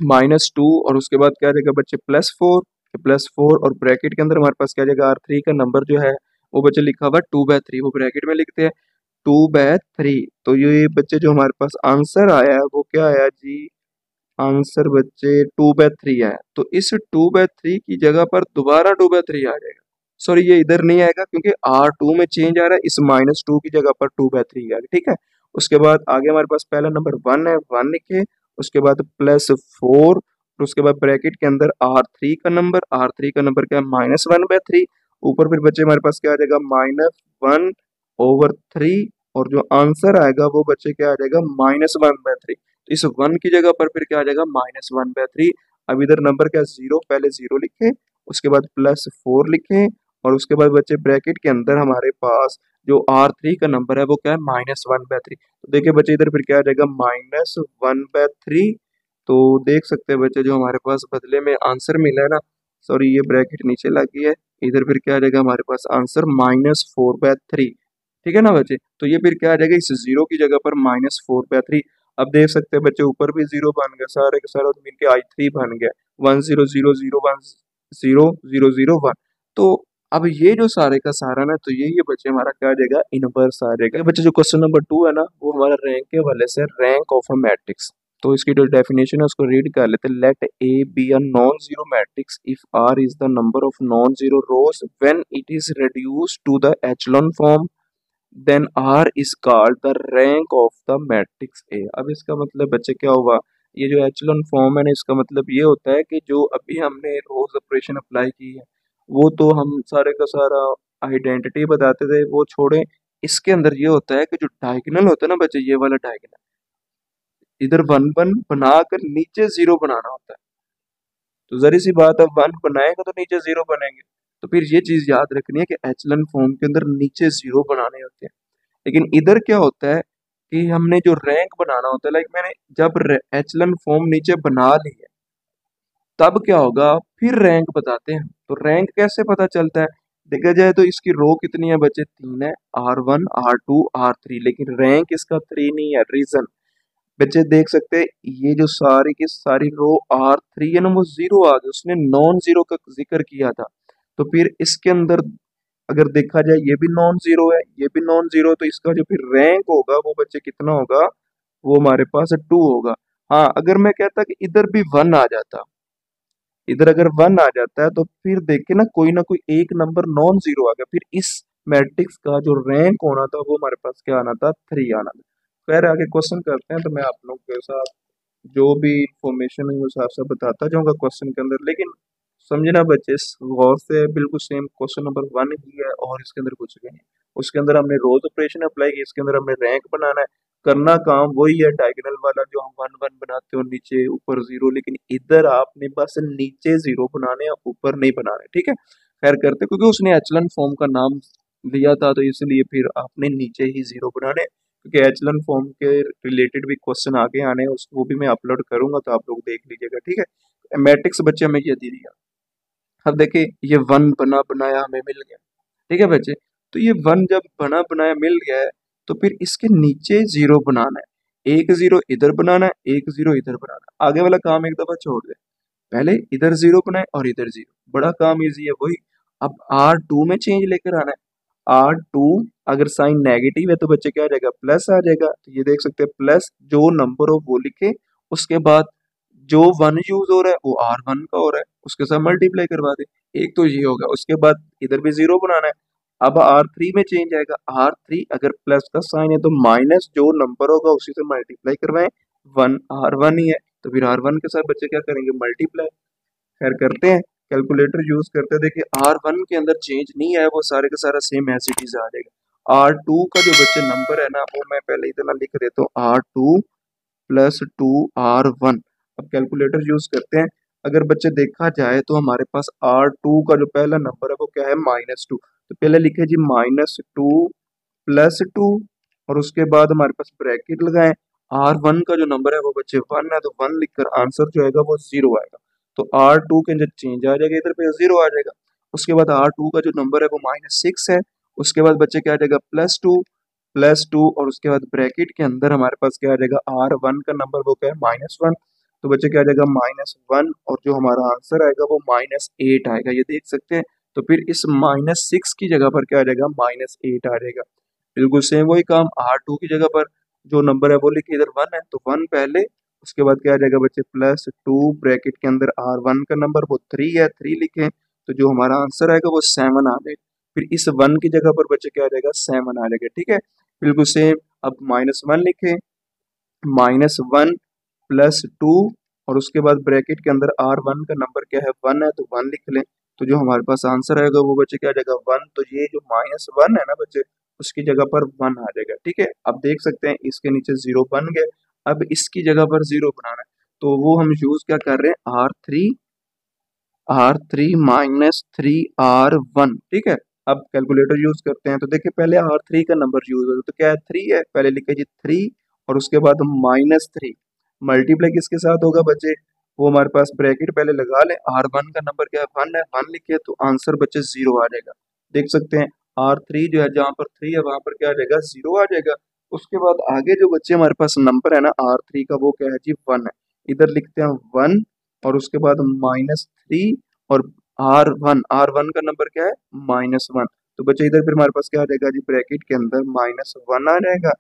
-2, और उसके बाद क्या आ जाएगा बच्चे +4 और ब्रैकेट के अंदर हमारे पास क्या आ जाएगा R3 का नंबर जो है वो बच्चे लिखा हुआ 2/3, वो ब्रैकेट में लिखते हैं 2/3। तो ये बच्चे जो हमारे पास आंसर आया है वो क्या आया जी, आंसर बच्चे 2/3 आया। तो इस 2/3 की जगह पर दोबारा 2/3 आ जाएगा। सॉरी ये इधर नहीं आएगा क्योंकि R2 में चेंज आ रहा है, इस -2 की जगह पर 2/3 आ गया, ठीक है। उसके बाद आगे हमारे पास पहला नंबर 1 है, 1 लिखे, उसके बाद +4, और उसके बाद ब्रैकेट के अंदर R3 का नंबर क्या है -1/3। ऊपर फिर बच्चे हमारे पास क्या आ जाएगा -1/3, और जो आंसर आएगा वो बच्चे क्या आ जाएगा -1/3। तो इस 1 की जगह पर फिर क्या आ जाएगा -1/3। अब इधर नंबर क्या 0, पहले 0 लिखे, उसके बाद +4 लिखे, और उसके बाद बच्चे ब्रैकेट के अंदर हमारे पास जो R3 का नंबर है वो क्या है -1/3। तो देखिए बच्चे इधर फिर क्या आ जाएगा -1/3। तो देख सकते हैं बच्चे जो हमारे पास बदले में आंसर मिला है ना, सॉरी ये ब्रैकेट नीचे लगी है, इधर फिर क्या आ जाएगा हमारे पास आंसर -4/3, ठीक है ना बच्चे। तो ये फिर क्या आ जाएगा इस 0 की जगह पर -4/3। अब देख सकते हैं बच्चे ऊपर भी 0 बन गया, सारे के सारा मिल के I3 बन गया 1 0 0 0 1 0 0 0 1। तो अब ये जो सारे का सारा ना, तो ये बच्चे हमारा क्या आ जाएगा इनवर्स आ जाएगा। ये बच्चे जो क्वेश्चन नंबर 2 है ना वो हमारा रैंक के हवाले से, रैंक ऑफ अ मैट्रिक्स। तो इसकी जो डेफिनेशन है उसको रीड कर लेते हैं। Let A be a non zero matrix if R is the number of non zero rows when it is reduced to the echelon form, then R is called the rank of the matrix A. अब इसका मतलब बच्चे क्या हुआ, ये जो echelon form है ना इसका मतलब ये होता है कि जो अभी हमने रोज ऑपरेशन अप्लाई की है वो तो हम सारे का सारा आइडेंटिटी बताते थे, वो छोड़े। इसके अंदर ये होता है कि जो डायगोनल होता है ना बच्चे, ये वाला डायगोनल इधर 1 1 बनाकर नीचे 0 बनाना होता है। तो जरी सी बात है 1 बनाएगा तो नीचे 0 बनेंगे। तो फिर ये चीज याद रखनी है कि एचलन फॉर्म के अंदर नीचे 0 बनाने होते हैं। लेकिन इधर क्या होता है कि हमने जो रैंक बनाना होता है, लाइक मैंने जब एचलन फॉर्म नीचे बना ली है तब क्या होगा फिर रैंक बताते हैं। तो रैंक कैसे पता चलता है, देखा जाए तो इसकी रो कितनी है बच्चे 3 है, R1 R2 R3, लेकिन रैंक इसका 3 नहीं है। रीजन बच्चे देख सकते हैं ये जो सारी की सारी रो R3 है ना वो 0 आ गई, उसने नॉन जीरो का जिक्र किया था। तो फिर इसके अंदर अगर देखा जाए ये भी नॉन जीरो है, ये भी नॉन जीरो, तो इसका जो फिर रैंक होगा वो बच्चे कितना होगा, वो हमारे पास 2 होगा। हाँ अगर मैं कहता कि इधर भी 1 आ जाता, इधर अगर 1 आ जाता है तो फिर देखे ना कोई एक नंबर नॉन जीरो आ गया, फिर इस मैट्रिक्स का जो रैंक होना था वो हमारे पास क्या आना था 3 आना था। फिर आगे क्वेश्चन करते हैं, तो मैं आप लोग के साथ जो भी इंफॉर्मेशन है वो साफ साफ बताता जाऊंगा क्वेश्चन के अंदर, लेकिन समझना बच्चे गौर से, बिल्कुल सेम क्वेश्चन नंबर 1 ही है और इसके अंदर कुछ भी नहीं। उसके अंदर हमने रोज ऑपरेशन अप्लाई की, इसके अंदर हमने रैंक बनाना है। करना काम वही है डायगोनल वाला जो हम 1 1 बनाते हो, नीचे ऊपर जीरो, लेकिन इधर आपने बस नीचे जीरो बनाने हैं, ऊपर नहीं बनाने। ठीक है, खैर करते, क्योंकि उसने एचलन फॉर्म का नाम लिया था तो इसलिए फिर आपने नीचे ही जीरो बनाने, क्योंकि एचलन फॉर्म के रिलेटेड भी क्वेश्चन आगे आने हैं, वो भी मैं अपलोड करूंगा तो आप लोग देख लीजिएगा। ठीक है, मैट्रिक्स बच्चे हमें ये दे दिया। अब देखिए ये 1 बना बनाया हमें मिल गया। ठीक है बच्चे, तो ये 1 जब बना बनाया मिल गया है तो फिर इसके नीचे जीरो बनाना है। एक जीरो इधर बनाना है, एक जीरो इधर बनाना है। आगे वाला काम एक दफा छोड़ दे, पहले इधर जीरो बनाए और इधर जीरो, बड़ा काम इजी है वही। अब R2 में चेंज लेकर आना है। R2 अगर साइन नेगेटिव है तो बच्चे क्या आ जाएगा, प्लस आ जाएगा। तो ये देख सकते हैं प्लस, जो नंबर हो वो लिखे, उसके बाद जो 1 यूज हो रहा है वो R1 का हो रहा है, उसके साथ मल्टीप्लाई करवा दे। एक तो ये होगा, उसके बाद इधर भी जीरो बनाना है। अब R3 में चेंज आएगा। R3 अगर प्लस का साइन है तो माइनस जो नंबर होगा उसी से मल्टीप्लाई करवाएं। 1 R1 ही है तो फिर R1 के साथ बच्चे क्या करेंगे, मल्टीप्लाई। खैर करते हैं, कैलकुलेटर यूज करते हैं। देखिए R1 के अंदर चेंज नहीं है, वो सारे का सारा सेम एज इट इज आ जाएगा। R2 का जो बच्चे नंबर है ना, वो मैं पहले इतना लिख देता हूँ, R2 प्लस 2R1। अब कैलकुलेटर यूज करते हैं। अगर बच्चे देखा जाए तो हमारे पास R2 का जो पहला नंबर है वो क्या है, -2। तो पहले लिखे जी -2 प्लस 2, और उसके बाद हमारे पास ब्रैकेट लगाएं। R1 का जो नंबर है वो बच्चे 1 है, तो 1 लिखकर आंसर जो आएगा वो 0 आएगा। तो R2 के अंदर चेंज आ जाएगा, इधर पे 0 आ जाएगा। उसके बाद R2 का जो नंबर है वो -6 है। उसके बाद बच्चे क्या आ जाएगा, +2 और उसके बाद ब्रैकेट के अंदर हमारे पास क्या आ जाएगा, R1 का नंबर वो क्या है, -1। तो बच्चे क्या आ जाएगा, -1, और जो हमारा आंसर आएगा वो -8 आएगा, ये देख सकते हैं। तो फिर इस -6 की जगह पर क्या आ जाएगा, -8 आ जाएगा। बिल्कुल सेम वही काम, R2 की जगह पर जो नंबर है वो लिखिए, इधर 1 है तो 1 पहले, उसके बाद क्या आ जाएगा बच्चे, +2 ब्रैकेट के अंदर R1 का नंबर वो 3 है, 3 लिखें। तो जो हमारा आंसर आएगा वो 7 आ जाएगा। फिर इस 1 की जगह पर बच्चे क्या आ जाएगा, 7 आ जाएगा। ठीक है, बिल्कुल सेम। अब -1 लिखें, -1 +2, और उसके बाद ब्रैकेट के अंदर R1 का नंबर क्या है, 1 है तो 1 लिख लें। तो जो हमारे पास आंसर आएगा वो बच्चे क्या आ जाएगा, 1। तो ये जो -1 है ना बच्चे, उसकी जगह पर 1 आ जाएगा। ठीक है, अब देख सकते हैं इसके नीचे 0 बन गए। अब इसकी जगह पर 0 बनाना है, तो वो हम यूज क्या कर रहे हैं, R3 -3R1। ठीक है, अब कैलकुलेटर यूज करते हैं। तो देखिए पहले R3 का नंबर यूज हो तो क्या है, 3 है, पहले लिखे जी 3, और उसके बाद -3 मल्टीप्लाई किसके साथ होगा बच्चे, वो हमारे पास ब्रैकेट पहले लगा लें। R1 का नंबर क्या है, 1 है, 1 लिखे तो आंसर बच्चे 0 आ जाएगा। देख सकते हैं R3 जो है, जहाँ पर 3 है वहां पर क्या आ जाएगा, 0 आ जाएगा। उसके बाद आगे जो बच्चे हमारे पास नंबर है ना R3 का, वो क्या है जी, 1 है। इधर लिखते हैं 1, और उसके बाद -3, और R1 का नंबर क्या है, -1। तो बच्चे इधर फिर हमारे पास क्या आ जाएगा जी, ब्रैकेट के अंदर -1 आ जाएगा।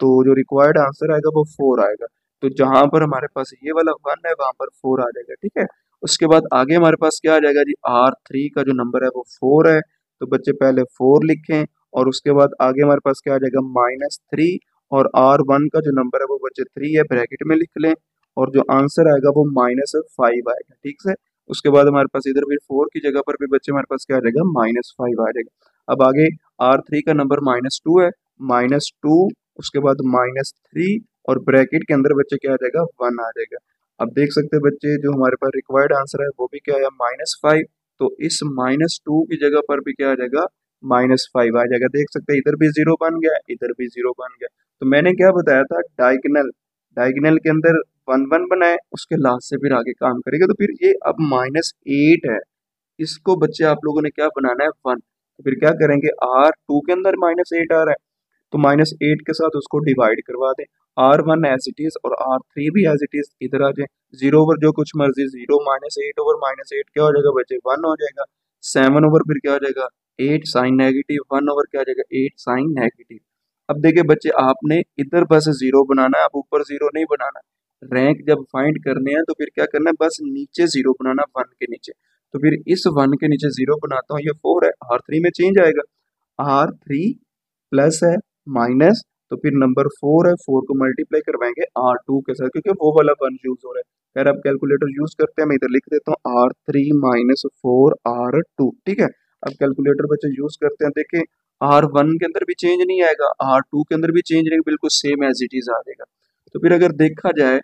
तो जो रिक्वायर्ड आंसर आएगा वो 4 आएगा। तो जहां पर हमारे पास ये वाला 1 है वहां पर 4 आ जाएगा। ठीक है, उसके बाद आगे हमारे पास क्या आ जाएगा जी, R3 का जो नंबर है वो 4 है। तो बच्चे पहले 4 लिखें, और उसके बाद आगे हमारे पास क्या आ जाएगा, -3, और R1 का जो नंबर है वो बच्चे 3 है, ब्रैकेट में लिख लें, और जो आंसर आएगा वो -5 आएगा। ठीक है, उसके बाद हमारे पास इधर भी 4 की जगह पर भी बच्चे हमारे पास क्या आ जाएगा, -5 आ जाएगा। अब आगे R3 का नंबर -2 है, -2, उसके बाद -3, और ब्रैकेट के अंदर बच्चे क्या आ जाएगा, 1 आ जाएगा। अब देख सकते हैं बच्चे जो हमारे पास रिक्वायर्ड आंसर है वो भी क्या है, -5। तो इस -2 की जगह पर भी क्या आ जाएगा, -5 आ जाएगा। देख सकते हैं इधर भी 0 बन गया, इधर भी 0 बन गया। तो मैंने क्या बताया था, डायगोनल, डायगोनल के अंदर 1 1 बनाए, उसके लास्ट से फिर आगे काम करेगा। तो फिर ये अब -8 है, इसको बच्चे आप लोगों ने क्या बनाना है, 1। तो फिर क्या करेंगे, R2 के अंदर -8 आ रहा है, तो -8 के साथ उसको डिवाइड करवा दें। R1 एज इट इज और R3 भी एज इट इज, इधर आ जाए। 0 ओवर जो कुछ मर्जी, 0 -8 ओवर -8 क्या हो जाएगा बच्चे, 1 हो जाएगा। 7 ओवर फिर क्या हो जाएगा, 8 साइन नेगेटिव, 1 ओवर क्या हो जाएगा, 8 साइन नेगेटिव। अब देखिए बच्चे, आपने इधर बस 0 बनाना है, अब ऊपर 0 नहीं बनाना। रैंक जब फाइंड करने हैं तो फिर क्या करना है, बस नीचे 0 बनाना, 1 के नीचे। तो फिर इस 1 के नीचे 0 बनाता हूँ, ये 4 है, R3 में चेंज आएगा। R3 प्लस है, माइनस तो फिर नंबर 4 है, 4 को मल्टीप्लाई करवाएंगे R2 के साथ, क्योंकि वो वाला 1 यूज हो रहा है। खैर अब कैलकुलेटर यूज करते हैं, मैं इधर लिख देता हूँ R3 माइनस 4R2, ठीक है। अब कैलकुलेटर बच्चे यूज करते हैं, देखिए R1 के अंदर भी चेंज नहीं आएगा, R2 के अंदर भी चेंज नहीं, बिल्कुल सेम एज इट इज आ जाएगा। तो फिर अगर देखा जाए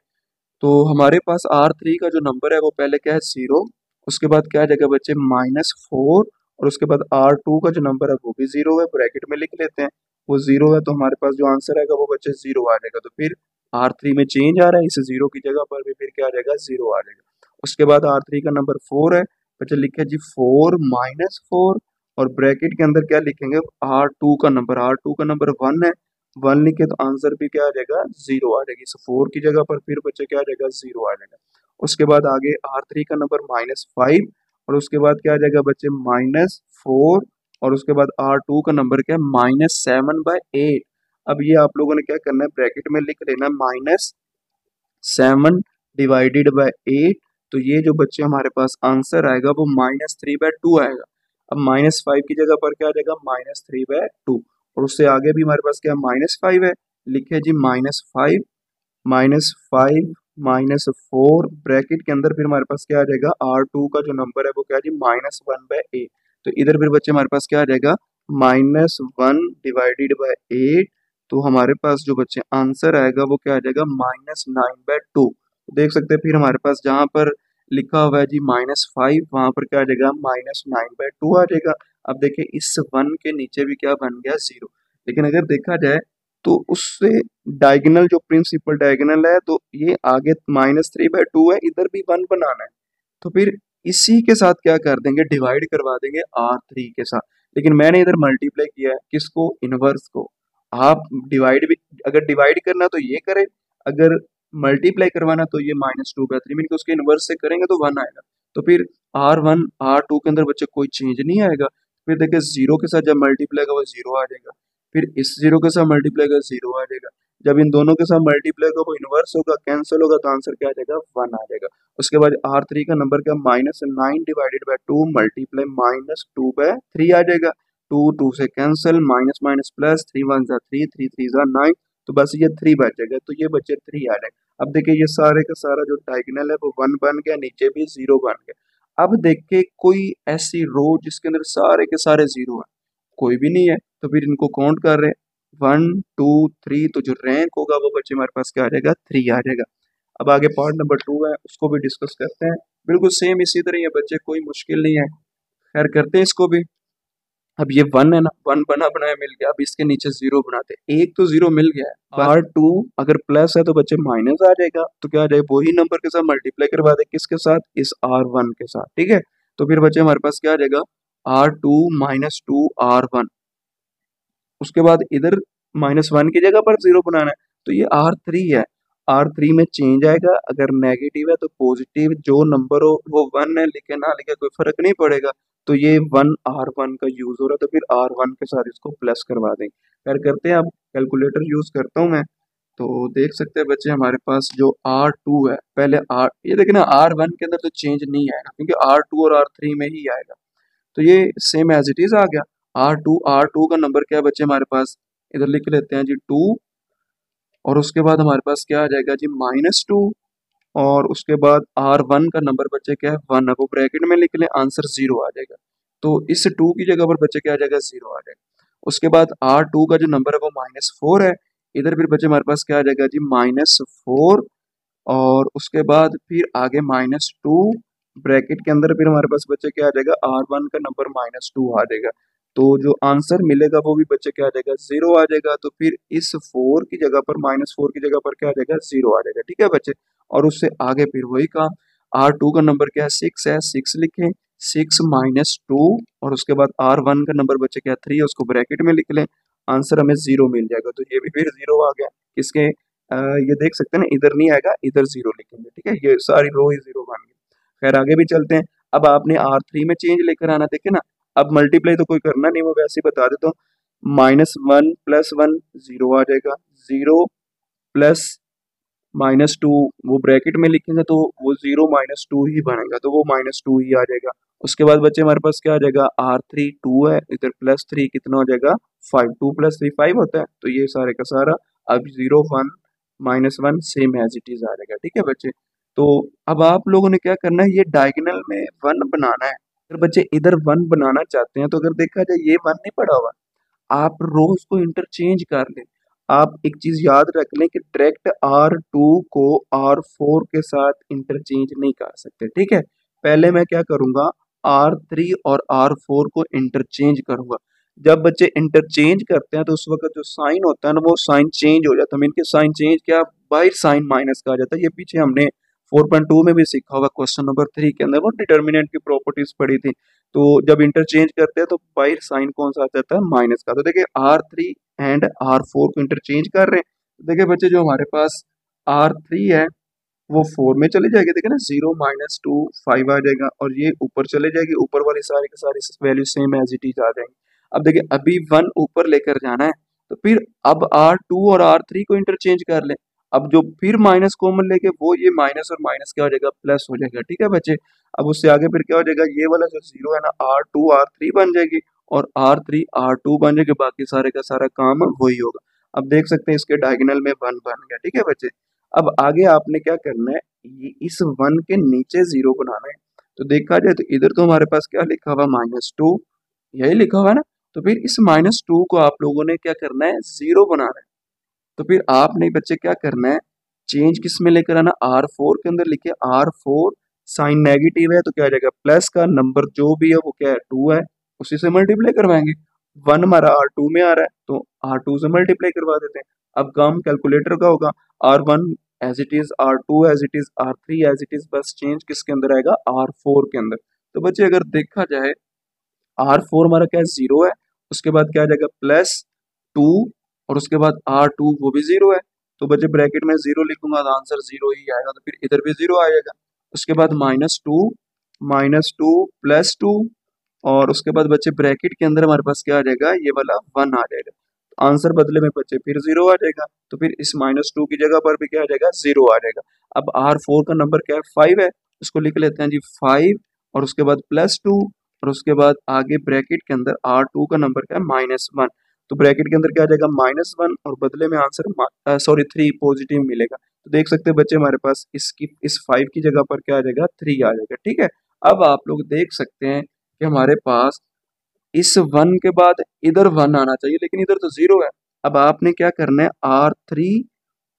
तो हमारे पास R3 का जो नंबर है वो पहले क्या है 0, उसके बाद क्या आ जाएगा बच्चे -4, और उसके बाद R2 का जो नंबर है वो भी 0 है, ब्रैकेट में लिख लेते हैं, वो 0 है, तो हमारे पास जो आंसर आएगा वो बच्चे 0 आ जाएगा। तो फिर R3 में चेंज आ रहा है, इस 0 की जगह पर भी फिर क्या आ जाएगा 0 आ जाएगा। उसके बाद R3 का नंबर 4 है, बच्चे लिखे जी 4 -4, और ब्रैकेट के अंदर क्या लिखेंगे R2 का नंबर, R2 का नंबर 1 है, 1 लिखे तो आंसर भी क्या आ जाएगा 0 आ जाएगी। इस 4 की जगह पर फिर बच्चे क्या आ जाएगा 0 आ जाएगा। उसके बाद आगे R3 का नंबर -5, और उसके बाद क्या आ जाएगा बच्चे -4, और उसके बाद R2 का नंबर क्या है -7/8। अब ये आप लोगों ने क्या करना है, ब्रैकेट में लिख लेना -7 डिवाइडेड बाय 8। तो ये जो बच्चे हमारे पास आंसर आएगा वो -3/2 आएगा। अब -5 की जगह पर क्या आ जाएगा -3/2, और उससे आगे भी हमारे पास क्या -5 है, लिखे जी -5 -5 -4, ब्रैकेट के अंदर फिर हमारे पास क्या आ जाएगा R2 का जो नंबर है वो क्या है जी -1/8। तो इधर फिर बच्चे हमारे पास क्या आ जाएगा -1 डिवाइडेड बाय 8। तो हमारे पास जो बच्चे आंसर आएगा वो क्या आ जाएगा -9/2। देख सकते हैं फिर हमारे पास जहाँ पर लिखा हुआ है जी -5, वहां पर क्या आ जाएगा -9/2 आ जाएगा। अब देखिए इस 1 के नीचे भी क्या बन गया 0, लेकिन अगर देखा जाए तो उससे डायगोनल जो प्रिंसिपल डायगोनल है, तो ये आगे -3/2 है, इधर भी 1 बनाना है, तो फिर इसी के साथ क्या कर देंगे डिवाइड करवा देंगे R3 के साथ। लेकिन मैंने इधर मल्टीप्लाई किया है किसको, इनवर्स को। आप डिवाइड भी, अगर डिवाइड करना तो ये करें, अगर मल्टीप्लाई करवाना तो ये -2/3 मीन उसके इनवर्स से करेंगे तो 1 आएगा। तो फिर R1 R2 के अंदर बच्चे कोई चेंज नहीं आएगा। फिर देखिए 0 के साथ जब मल्टीप्लाई होगा वो 0 आ जाएगा, फिर इस 0 के साथ मल्टीप्लाई का 0 आ जाएगा, जब इन दोनों के साथ मल्टीप्लाई का वो इनवर्स होगा, कैंसिल होगा, तो आंसर क्या आ जाएगा 1 आ जाएगा। उसके बाद R3 का नंबर क्या -9 डिवाइडेड बाय 2 मल्टीप्लाई -2/3 आ जाएगा। 2 2 से कैंसिल, माइनस माइनस प्लस, 3 1 जा 3, 3 3 जा 9, तो बस ये 3 बच जाएगा, तो ये बचे 3 आ जाएगा। अब देखिए ये सारे का सारा जो डायगोनल है वो 1 बन गया, नीचे भी 0 बन गया। अब देखिए कोई ऐसी रो जिसके अंदर सारे के सारे 0 है, कोई भी नहीं है, तो फिर इनको काउंट कर रहे हैं 1 2 3, तो जो रैंक होगा वो बच्चे हमारे पास क्या आ जाएगा 3 आ जाएगा। अब आगे पार्ट नंबर 2 है, उसको भी डिस्कस करते हैं, बिल्कुल सेम इसी तरह ये बच्चे, कोई मुश्किल नहीं है। खैर करते हैं इसको भी। अब ये 1 है ना, 1 बना बनाया मिल गया, अब इसके नीचे 0 बनाते हैं, एक तो 0 मिल गया है। पार्ट 2 अगर प्लस है तो बच्चे माइनस आ जाएगा, तो क्या आ जाएगा वही नंबर के साथ मल्टीप्लाई करवा दे, किसके साथ, इस R1 के साथ, ठीक है। तो फिर बच्चे हमारे पास क्या आ जाएगा R2 -2 R1, उसके बाद इधर -1 की जगह पर 0 बनाना है, तो ये R3 है, R3 में चेंज आएगा, अगर नेगेटिव है तो पॉजिटिव, जो नंबर हो वो 1 है, लिखे ना लिखे कोई फर्क नहीं पड़ेगा। तो ये 1 R1 का यूज हो रहा है, तो फिर R1 के साथ इसको प्लस करवा देंगे। फिर करते हैं, अब कैलकुलेटर यूज करता हूँ मैं, तो देख सकते हैं बच्चे हमारे पास जो R2 है, पहले R, ये देखिए ना R1 के अंदर तो चेंज नहीं आएगा, क्योंकि R2 और R3 में ही आएगा, तो ये सेम एज इट इज आ गया। R2 का नंबर क्या है बच्चे हमारे पास, इधर लिख लेते हैं जी 2, और उसके बाद हमारे पास क्या आ जाएगा जी -2, और उसके बाद R1 का नंबर बच्चे क्या है 1 है, वो ब्रैकेट में लिख लें, आंसर 0 आ जाएगा। तो इस 2 की जगह पर बच्चे क्या आ जाएगा 0 आ जाएगा। उसके बाद R2 का जो नंबर है वो -4 है, इधर फिर बच्चे हमारे पास क्या आ जाएगा जी -4, और उसके बाद फिर आगे -2, ब्रैकेट के अंदर फिर हमारे पास बच्चे क्या आ जाएगा R1 का नंबर -2 आ जाएगा। तो जो आंसर मिलेगा वो भी बच्चे क्या आ जाएगा 0 आ जाएगा। तो फिर इस 4 की जगह पर -4 की जगह पर क्या आ जाएगा 0 आ जाएगा, ठीक है बच्चे। और उससे आगे फिर वही काम, R2 का नंबर क्या है 6 है, 6 लिखें, 6 -2, और उसके बाद R1 का नंबर बच्चे क्या 3 है, उसको ब्रैकेट में लिख लें, आंसर हमें 0 मिल जाएगा। तो ये भी फिर 0 आ गया। इसके ये देख सकते हैं ना, इधर नहीं आएगा, इधर 0 लिखेंगे, ठीक है, ये सारी रो ही 0 बन गई। खैर आगे भी चलते हैं। अब आपने R3 में चेंज लेकर आना, देखे ना, अब मल्टीप्लाई तो कोई करना नहीं, वो वैसे ही बता देता हूँ, -1 + 1 0 आ जाएगा, 0 प्लस -2 वो ब्रैकेट में लिखेंगे तो वो 0 -2 ही बनेगा, तो वो -2 ही आ जाएगा। उसके बाद बच्चे हमारे पास क्या आ जाएगा, R3 2 है, इधर +3 कितना हो जाएगा 5, 2 + 3 5 होता है, तो ये सारे का सारा अब 0 1 -1 सेम एज इट इज आ जाएगा। ठीक है बच्चे, तो अब आप लोगों ने क्या करना है, ये डायगोनल में 1 बनाना है। अगर बच्चे इधर 1 बनाना चाहते हैं तो अगर देखा जाए ये 1 नहीं पड़ा हुआ, आप रोज को इंटरचेंज कर लें। आप एक चीज याद रख लें कि डायरेक्ट R2 को R4 के साथ इंटरचेंज नहीं कर सकते। ठीक है, पहले मैं क्या करूंगा, R3 और R4 को इंटरचेंज करूंगा। जब बच्चे इंटरचेंज करते हैं तो उस वक्त जो साइन होता है ना, वो साइन चेंज हो जाता है। मीन के साइन चेंज क्या, बाहर साइन माइनस का आ जाता है। ये पीछे हमने 4.2 में भी सीखा होगा, क्वेश्चन नंबर 3 के अंदर वो डिटर्मिनेंट की प्रॉपर्टीज पढ़ी थी। तो जब इंटरचेंज करते हैं तो बाहर साइन कौन सा आ जाता है, माइनस का। तो देखिए R3 एंड R4 को इंटरचेंज कर रहे हैं, तो देखिए बच्चे जो हमारे पास R3 है वो 4 में चली जाएगी, देखिए ना 0 -2 5 आ जाएगा, और ये ऊपर चले जाएगी, ऊपर वाली सारी की सारी value same as it is आ जाएंगी। अब देखिए अभी 1 ऊपर लेकर जाना है, तो फिर अब R2 और R3 को इंटरचेंज कर लें। अब जो फिर माइनस कॉमन लेके वो ये माइनस और माइनस क्या हो जाएगा, प्लस हो जाएगा। ठीक है बच्चे, अब उससे आगे फिर क्या हो जाएगा, ये वाला जो 0 है ना, R2 R3 बन जाएगी, और R3 R2 बन जाएगी, बाकी सारे का सारा काम वही होगा। अब देख सकते हैं इसके डायगोनल में 1 बन गया। ठीक है बच्चे, अब आगे आपने क्या करना है, इस 1 के नीचे 0 बनाना है। तो देखा जाए तो इधर तो हमारे पास क्या लिखा हुआ, -2, यही लिखा हुआ है ना। तो फिर इस -2 को आप लोगों ने क्या करना है, 0 बनाना है। तो फिर आपने बच्चे क्या करना है, चेंज किस में लेकर आना, R4 के अंदर लिखे, R4 साइन नेगेटिव है तो क्या आ जाएगा, प्लस का नंबर जो भी है वो क्या है, 2 है, उसी से मल्टीप्लाई करवाएंगे। 1 हमारा R2 में आ रहा है तो R2 से मल्टीप्लाई करवा देते हैं। अब काम कैलकुलेटर का होगा, R1 as it is, R2 as it is, R3 as it is, बस चेंज किसके अंदर आएगा, R4 के अंदर। तो बच्चे अगर देखा जाए R4 हमारा क्या है, 0 है, उसके बाद क्या आ जाएगा, +2, और उसके बाद R2 वो भी 0 है। तो बच्चे ब्रैकेट में 0 लिखूंगा तो आंसर 0 ही आएगा, तो फिर इधर भी 0 आएगा। उसके बाद -2 +2, और उसके बाद बच्चे ब्रैकेट के अंदर हमारे पास क्या आ जाएगा, ये वाला 1 आ जाएगा। आंसर बदले में बच्चे फिर 0 आ जाएगा, तो फिर इस -2 की जगह पर भी क्या आ जाएगा, 0 आ जाएगा। अब R4 का नंबर क्या है, 5 है, उसको लिख लेते हैं जी 5, और उसके बाद +2, और उसके बाद आगे ब्रैकेट के अंदर R2 का नंबर क्या है, -1। तो ब्रैकेट के अंदर क्या आ जाएगा, -1, और बदले में आंसर 3 पॉजिटिव मिलेगा। तो देख सकते हैं बच्चे हमारे पास इस 5 की जगह पर क्या आ जाएगा, 3 आ जाएगा। ठीक है, अब आप लोग देख सकते हैं कि हमारे पास इस 1 के बाद इधर 1 आना चाहिए, लेकिन इधर तो 0 है। अब आपने क्या करना है, R3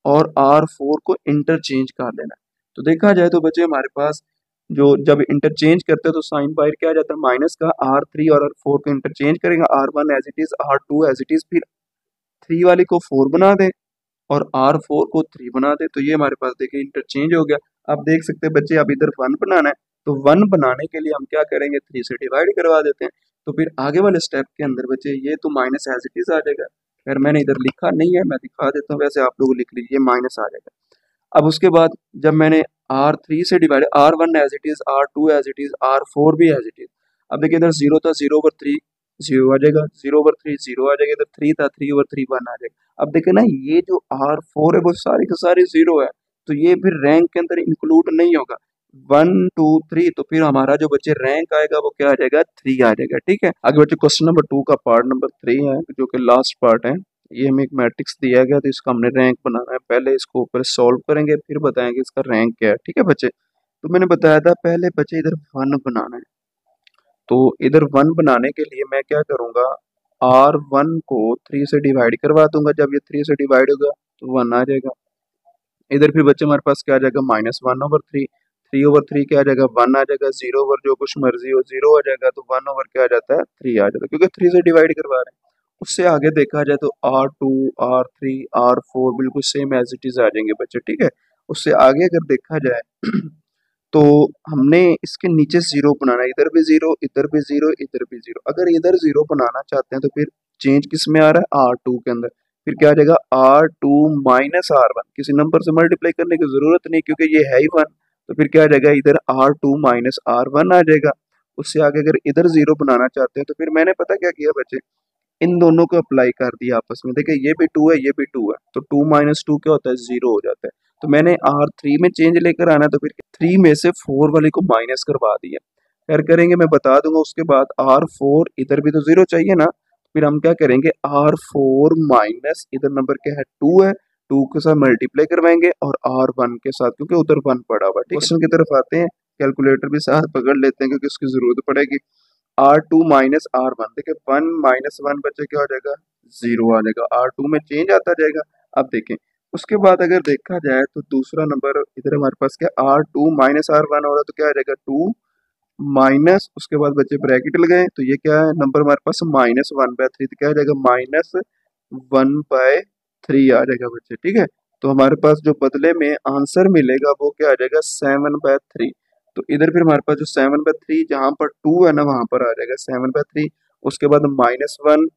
और R4 को इंटरचेंज कर लेना है। तो देखा जाए तो बच्चे हमारे पास जो जब इंटरचेंज करते हैं तो साइन बाहर क्या आ जाता है, माइनस का। R3 और R4 को इंटरचेंज करेंगे, R1 as it is, R2 as it is, फिर 3 वाले को 4 बना दें और R4 को 3 बना दें, तो ये हमारे पास देखिए इंटरचेंज हो गया। आप देख सकते हैं बच्चे अब इधर 1 बनाना है, तो 1 बनाने के लिए हम क्या करेंगे, 3 से डिवाइड करवा देते हैं। तो फिर आगे वाले स्टेप के अंदर बच्चे ये तो माइनस एज इट इज आ जाएगा। खैर मैंने इधर लिखा नहीं है, मैं दिखा देता हूँ, वैसे आप लोग लिख लीजिए, माइनस आ जाएगा। अब उसके बाद जब मैंने R3 से divide, R1 as it is, R2 as it is, R4 भी एज इट इज। अब देखिए इधर 0 था, 0/3 0 आ जाएगा, 0/3 0 आ जाएगा, इधर 3 था, 3/3 1 आ जाएगा। अब देखे ना, ये जो R4 है वो सारी के सारी 0 है, तो ये फिर रैंक के अंदर इंक्लूड नहीं होगा। 1 2 3, तो फिर हमारा जो बच्चे रैंक आएगा वो क्या आ जाएगा, 3 आ जाएगा। ठीक है, आगे बच्चे क्वेश्चन नंबर 2 का पार्ट नंबर 3 है, जो कि लास्ट पार्ट है। ये हमें एक मैट्रिक्स दिया गया, तो इसका हमने रैंक बनाना है। पहले इसको ऊपर सॉल्व करेंगे, फिर बताएंगे इसका रैंक क्या है। ठीक है बच्चे, तो मैंने बताया था पहले बच्चे इधर 1 बनाना है। तो इधर 1 बनाने के लिए मैं क्या करूंगा, R1 को 3 से डिवाइड करवा दूंगा। जब ये 3 से डिवाइड होगा तो 1 आ जाएगा। इधर फिर बच्चे हमारे पास क्या आ जाएगा, -1/3, 3/3 क्या आ जाएगा, 1 आ जाएगा, 0 ओवर जो कुछ मर्जी हो 0 आ जाएगा, तो 1 ओवर क्या आ जाता है, 3 आ जाता है, क्योंकि 3 से डिवाइड करवा रहे हैं। उससे आगे देखा जाए तो R2 R3 R4 बिल्कुल सेम एज इट इज आ जाएंगे बच्चे। ठीक है, उससे आगे अगर देखा जाए तो हमने इसके नीचे 0 बनाना है, इधर भी 0, इधर भी 0, इधर भी 0। अगर इधर 0 बनाना चाहते हैं तो फिर चेंज किस में आ रहा है, R2 के अंदर। फिर क्या आ जाएगा, R2 -R1, किसी नंबर से मल्टीप्लाई करने की जरूरत नहीं क्योंकि ये है ही 1। तो फिर क्या आ जाएगा, इधर R2 -R1 आ जाएगा। उससे आगे अगर इधर 0 बनाना चाहते हैं तो फिर मैंने पता क्या किया बच्चे, इन दोनों को अप्लाई कर दिया आपस में। देखिए ये भी 2 है, ये भी 2 है, तो 2 - 2 क्या होता है, 0 हो जाता है। तो मैंने R3 में चेंज लेकर आना है, तो फिर 3 में से 4 वाले को माइनस करवा दिया। खैर करेंगे, मैं बता दूंगा उसके बाद। R4 इधर भी तो 0 चाहिए ना, फिर हम क्या करेंगे, R4 माइनस इधर नंबर क्या है 2 है, 2 के साथ मल्टीप्लाई करवाएंगे और R1 के साथ, क्योंकि उधर 1 पड़ा हुआ। क्वेश्चन की तरफ आते हैं, कैलकुलेटर भी साथ पकड़ लेते हैं क्योंकि उसकी जरूरत पड़ेगी। R2 माइनस R1, देखिए 1 माइनस 1 बच्चे क्या हो जाएगा, 0 आ जाएगा। R2 में चेंज आता जाएगा। अब देखें उसके बाद अगर देखा जाए तो दूसरा नंबर इधर हमारे पास क्या, R2 माइनस R1 हो रहा है, तो क्या आ जाएगा 2 माइनस, उसके बाद बच्चे ब्रैकेट लगाए तो ये क्या है नंबर हमारे पास -1/3, तो क्या आ जाएगा -1/3 आ जाएगा बच्चे। ठीक है, तो हमारे पास जो बदले में आंसर मिलेगा वो क्या आ जाएगा 7/3। तो इधर फिर हमारे पास जो 7/3 जहाँ पर 2 है ना वहां पर आ जाएगा 7/3, उसके बाद -1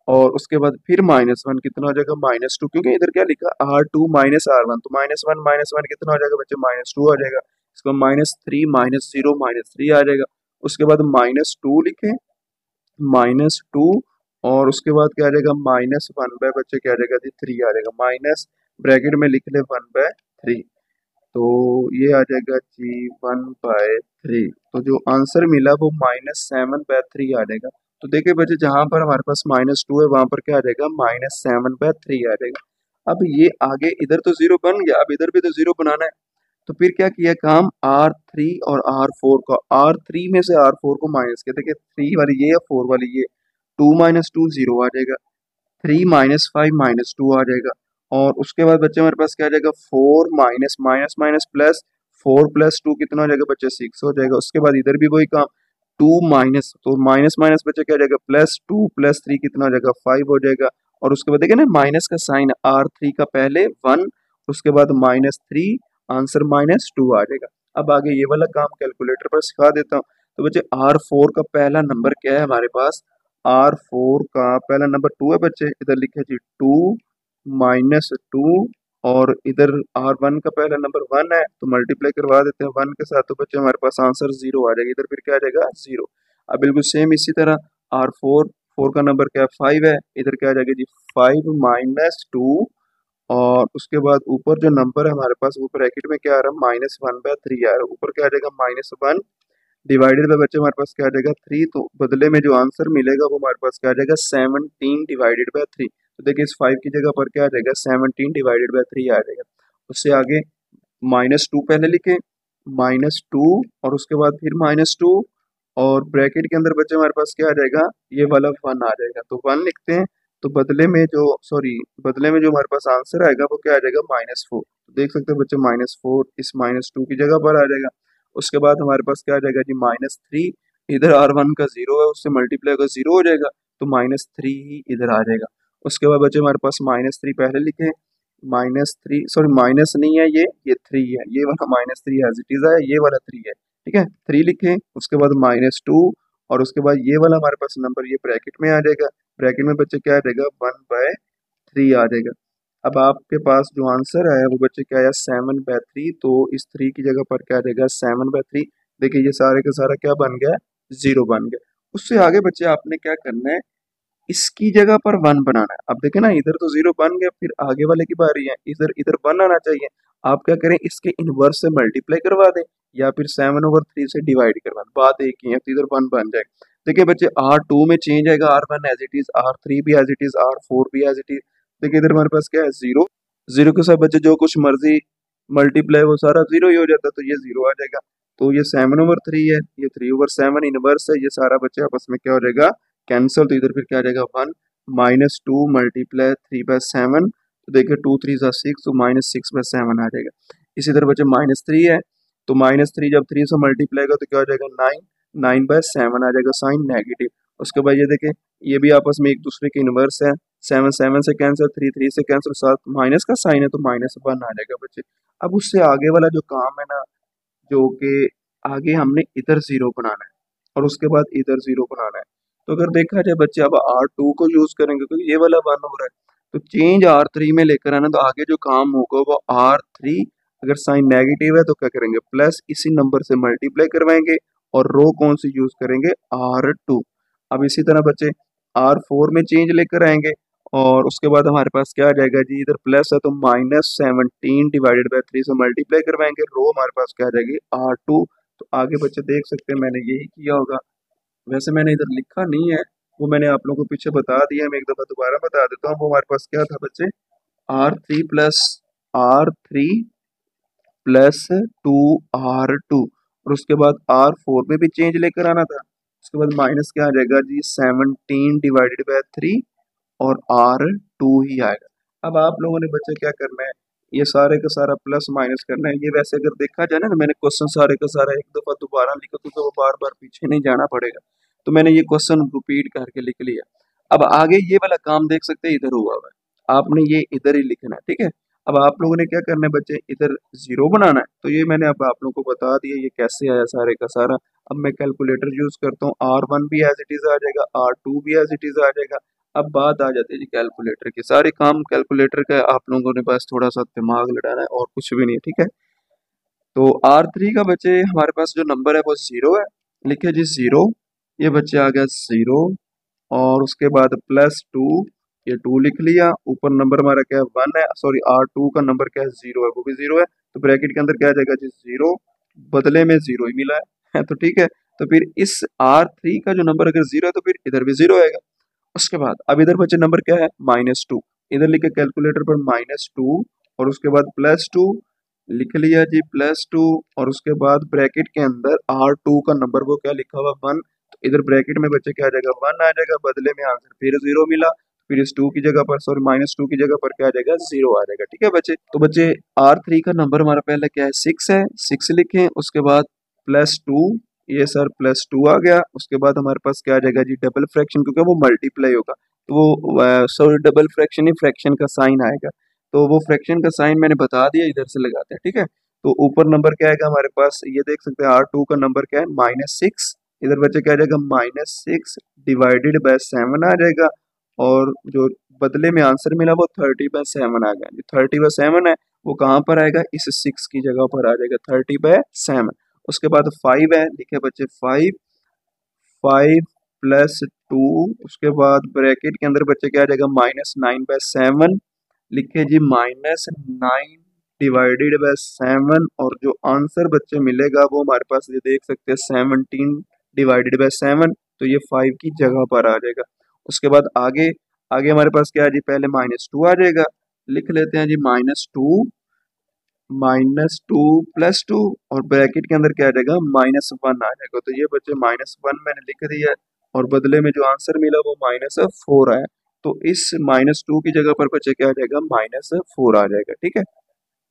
और उसके बाद फिर -1 कितना हो जाएगा -2, क्योंकि इधर क्या लिखा R2 माइनस R1, तो -1 कितना हो जाएगा बच्चे -2 आ जाएगा। इसको -3 -0 -3 आ जाएगा। उसके बाद -2 लिखें, -2 और उसके बाद क्या आ जाएगा -1 बाय बच्चे क्या आ जाएगा जी 3 आ जाएगा, माइनस ब्रैकेट में लिख ले 1/3, तो ये आ जाएगा जी 1/3। तो जो आंसर मिला वो -7/3 आ जाएगा। तो देखिए बच्चे जहां पर हमारे पास -2 है वहां पर क्या आ जाएगा -7/3 आ जाएगा। अब ये आगे इधर तो 0 बन गया, अब इधर भी तो 0 बनाना है। तो फिर क्या किया काम, R3 और R4 का, R3 में से R4 को माइनस किया। देखिए 3 वाली ये या 4 वाली ये, 2 - 2 0 आ जाएगा, 3 - 5 -2 आ जाएगा। और उसके बाद बच्चे हमारे पास क्या आ जाएगा 4 माइनस माइनस माइनस प्लस, 4 + 2 कितना हो जाएगा बच्चे 6 हो जाएगा। उसके बाद इधर भी वही काम, 2 माइनस, तो माइनस माइनस बच्चे क्या आ जाएगा +2 + 3 कितना हो जाएगा 5 हो जाएगा। और उसके बाद देखिए ना माइनस का साइन, R3 का पहले 1, उसके बाद -3, आंसर -2 आ जाएगा। अब आगे ये वाला काम कैलकुलेटर पर सिखा देता हूँ। तो बच्चे R4 का पहला नंबर क्या है हमारे पास, R4 का पहला नंबर 2 है बच्चे, इधर लिखे जी 2 -2, और इधर R1 का पहला नंबर 1 है, तो मल्टीप्लाई करवा देते हैं 1 के साथ, तो बच्चे हमारे पास आंसर 0 आ जाएगा। इधर फिर क्या आ जाएगा 0। अब बिल्कुल सेम इसी तरह R4 4 का नंबर क्या है 5 है, इधर क्या आ जाएगा जी 5 -2, और उसके बाद ऊपर जो नंबर है हमारे पास वो ब्रैकेट में क्या आ रहा है -1/3 आ रहा है, ऊपर क्या आ जाएगा -1 डिवाइडेड बाय बच्चे हमारे पास क्या आ जाएगा 3, तो बदले में जो आंसर मिलेगा वो हमारे पास क्या आ जाएगा 17/3। तो देखिए इस 5 की जगह पर क्या आ जाएगा 17/3 आ जाएगा। उससे आगे -2 पहले लिखे, -2 और उसके बाद फिर -2, और ब्रैकेट के अंदर बच्चे हमारे पास क्या आ जाएगा, ये वाला 1 आ जाएगा, तो 1 लिखते हैं। तो बदले में जो हमारे पास आंसर आएगा वो क्या आ जाएगा -4। तो देख सकते हैं बच्चे -4 इस -2 की जगह पर आ जाएगा। उसके बाद हमारे पास क्या आ जाएगा जी -3, इधर R1 का 0 है उससे मल्टीप्लाई होगा 0 हो जाएगा, तो -3 ही इधर आ जाएगा। उसके बाद बच्चे हमारे पास -3 पहले लिखे, -3 सॉरी माइनस नहीं है ये 3 है, ये वाला -3 एज इट इज है, ये वाला 3 है। ठीक है 3 लिखे, उसके बाद -2 और उसके बाद ये वाला हमारे पास नंबर ये ब्रैकेट में आ जाएगा, ब्रैकेट में बच्चे क्या आ जाएगा 1/3 आ जाएगा। अब आपके पास जो आंसर है वो बच्चे क्या आया 7/3, तो इस 3 की जगह पर क्या आ जाएगा 7/3। देखिए ये सारे का सारा क्या बन गया 0 बन गया। उससे आगे बच्चे आपने क्या करना है, इसकी जगह पर 1 बनाना है। अब देखें ना इधर तो 0 बन गया, फिर आगे वाले की बारी है, इधर इधर 1 आना चाहिए। आप क्या करें, इसके इनवर्स से मल्टीप्लाई करवा दें या फिर 7/3 से डिवाइड करवा दें, बात एक ही है, तो इधर 1 बन जाएगा। देखिए बच्चे R2 में चेंज आएगा, R1 as it is, R3 भी एज इट इज, R4 भी एज इट इज। देखिए इधर हमारे पास क्या है 0, 0 के साथ बच्चे जो कुछ मर्जी मल्टीप्लाई वो सारा 0 ही हो जाता है, तो ये 0 आ जाएगा। तो ये 7/3 है, ये 3/7 इनवर्स है, ये सारा बच्चे आपस में क्या हो जाएगा कैंसल, तो इधर फिर क्या आ जाएगा 1 -2 मल्टीप्लाई 3/7, तो देखिए 2 3 6, तो -6/7 आ जाएगा। इसी तरह बच्चे -3 है, तो -3 जब 3 से मल्टीप्लाई का तो क्या हो जाएगा 9, 9/7 आ जाएगा, साइन नेगेटिव। उसके बाद ये देखें ये भी आपस में एक दूसरे के इनवर्स है, 7 7 से कैंसिल, 3 3 से कैंसिल, साथ माइनस का साइन है तो -1 आ जाएगा बच्चे। अब उससे आगे वाला जो काम है ना, जो कि आगे हमने इधर 0 बनाना है और उसके बाद इधर 0 बनाना है। तो अगर देखा जाए बच्चे अब R2 को यूज करेंगे क्योंकि ये वाला 1 हो रहा है, तो चेंज R3 में लेकर आना, तो आगे जो काम होगा वो R3, अगर साइन नेगेटिव है तो क्या करेंगे प्लस इसी नंबर से मल्टीप्लाई करवाएंगे, और रो कौन सी यूज करेंगे R2। अब इसी तरह बच्चे R4 में चेंज लेकर आएंगे, और उसके बाद हमारे पास क्या आ जाएगा जी, इधर प्लस है तो -17 डिवाइडेड बाय 3 से मल्टीप्लाई करवाएंगे, रो हमारे पास क्या आ जाएगी R2 तो आगे बच्चे देख सकते हैं मैंने यही किया होगा। वैसे मैंने इधर लिखा नहीं है, वो मैंने आप लोगों को पीछे बता दिया, मैं एक दफ़ा दोबारा बता देता हूँ। वो हमारे पास क्या था बच्चे, R3 + R2 और उसके बाद R4 में भी चेंज लेकर आना था। उसके बाद माइनस क्या आ जाएगा जी, 17/3 और R2 ही आएगा। अब आप लोगों ने बच्चे क्या करना है, ये सारे का सारा प्लस माइनस करना है। ये वैसे अगर देखा जाए ना, मैंने क्वेश्चन सारे का सारा एक दफ़ा दोबारा लिखा तो वो बार बार पीछे नहीं जाना पड़ेगा। तो मैंने ये क्वेश्चन रिपीट करके लिख लिया। अब आगे ये वाला काम देख सकते हैं इधर हुआ हुआ है, आपने ये इधर ही लिखना है, ठीक है। अब आप लोगों ने क्या करना है बच्चे, इधर जीरो बनाना है। तो ये मैंने अब आप लोगों को बता दिया ये कैसे आया सारे का सारा। अब मैं कैलकुलेटर यूज करता हूँ, R1 भी एज इट इज आ जाएगा, R2 भी एज इट इज आ जाएगा। अब बात आ जाती है जी कैलकुलेटर की, सारे काम कैलकुलेटर का आप लोगों ने बस थोड़ा सा दिमाग लड़ाना है और कुछ भी नहीं है, ठीक है। तो R3 का बच्चे हमारे पास जो नंबर है वो जीरो है, लिखे जी जीरो। ये बच्चे आ गया जीरो और उसके बाद +2, ये 2 लिख लिया। ऊपर नंबर हमारा क्या है, 1 है, सॉरी R2 का नंबर क्या है, जीरो है, वो भी जीरो है। तो ब्रैकेट के अंदर क्या आ जाएगा जी, जीरो, बदले में जीरो ही मिला है तो ठीक है। तो फिर इस R3 का जो नंबर अगर जीरो है तो फिर इधर भी जीरो आएगा। उसके बाद अब इधर बचे नंबर क्या है, -2। इधर लिखे कैलकुलेटर पर -2 और उसके बाद +2 लिख लिया जी, +2 और उसके बाद ब्रैकेट के अंदर R2 का नंबर वो क्या लिखा हुआ, 1। तो इधर ब्रैकेट में बच्चे क्या आ जाएगा, 1 आ जाएगा, बदले में आंसर फिर जीरो मिला। फिर इस 2 की जगह पर, सॉरी -2 की जगह पर क्या आ जाएगा, जीरो आ जाएगा, ठीक है बच्चे। तो बच्चे R3 का नंबर हमारा पहले क्या है, 6 है, 6 लिखें। उसके बाद +2, ये सर +2 आ गया। उसके बाद हमारे पास क्या आ जाएगा जी, डबल फ्रैक्शन, क्योंकि वो मल्टीप्लाई होगा तो वो सॉरी डबल फ्रैक्शन ही फ्रैक्शन का साइन आएगा। तो वो फ्रैक्शन का साइन मैंने बता दिया, इधर से लगाते हैं, ठीक है। तो ऊपर नंबर क्या आएगा हमारे पास, ये देख सकते हैं R2 का नंबर क्या है, -6। इधर बच्चे क्या आ जाएगा, -6/7 आ जाएगा। और जो बदले में आंसर मिला वो 30/7 आ गया। जो 30/7 है वो कहाँ पर आएगा, इस 6 की जगह पर आ जाएगा, 30/7। उसके बाद 5 है, लिखे बच्चे 5, 5 +2। उसके बाद ब्रैकेट के अंदर बच्चे क्या आ जाएगा, -9/7। लिखे जी -9 / 7 और जो आंसर बच्चे मिलेगा वो हमारे पास ये देख सकते हैं 17/7। तो ये 5 की जगह पर आ जाएगा। उसके बाद आगे आगे हमारे पास क्या है जी, पहले -2 आ जाएगा, लिख लेते हैं जी -2 +2 और ब्रैकेट के अंदर क्या आ जाएगा, -1 आ जाएगा। तो ये बच्चे -1 मैंने लिख दिया है और बदले में जो आंसर मिला वो -4 आया। तो इस -2 की जगह पर बच्चे क्या आ जाएगा, -4 आ जाएगा, ठीक है।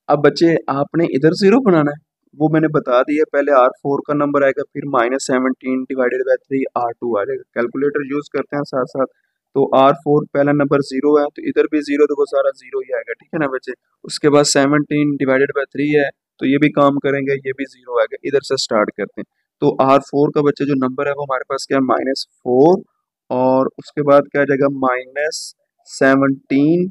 अब बच्चे आपने इधर जीरो बनाना है, वो मैंने बता दिया। पहले R4 का नंबर आएगा, फिर -17/3 R2 आ जाएगा। कैलकुलेटर यूज करते हैं साथ साथ। तो R4 पहला नंबर जीरो है, तो इधर भी जीरो, तो वो सारा जीरो ही आएगा, ठीक है ना बच्चे। उसके बाद 17/3 है, तो ये भी काम करेंगे, ये भी जीरो आएगा। इधर से स्टार्ट करते हैं। तो R4 का बच्चे जो नंबर है वो हमारे पास क्या है, -4 और उसके बाद क्या आ जाएगा, -17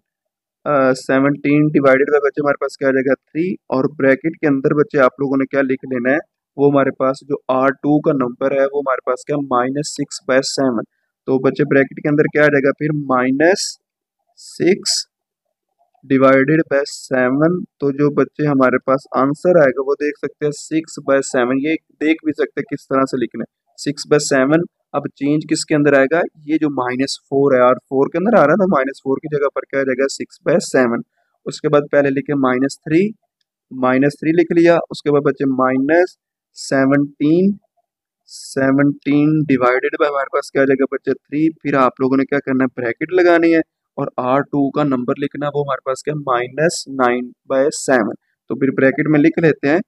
17 बच्चे हमारे पास क्या आ जाएगा, 3 और ब्रैकेट के अंदर बच्चे आप लोगों ने क्या लिख लेना है, वो हमारे पास जो R2 का नंबर है वो हमारे पास क्या, -6/7। तो बच्चे ब्रैकेट के अंदर क्या आ जाएगा फिर, -6/7। तो जो बच्चे हमारे पास आंसर आएगा वो देख सकते हैं 6/7। ये देख भी सकते हैं किस तरह से लिखना है, 6/7। अब चेंज किसके अंदर आएगा, ये जो -4 है, R4 के अंदर आ रहा था, -4 की जगह पर क्या आ जाएगा, 6/7। उसके बाद पहले लिखे -3 लिख लिया। उसके बाद बच्चे -17 हमारे पास क्या आ जाएगा बच्चे, 3। फिर आप लोगों ने क्या करना है, ब्रैकेट लगानी है और R2 का नंबर लिखना है, वो हमारे पास क्या, -9/7। तो फिर ब्रैकेट में लिख लेते हैं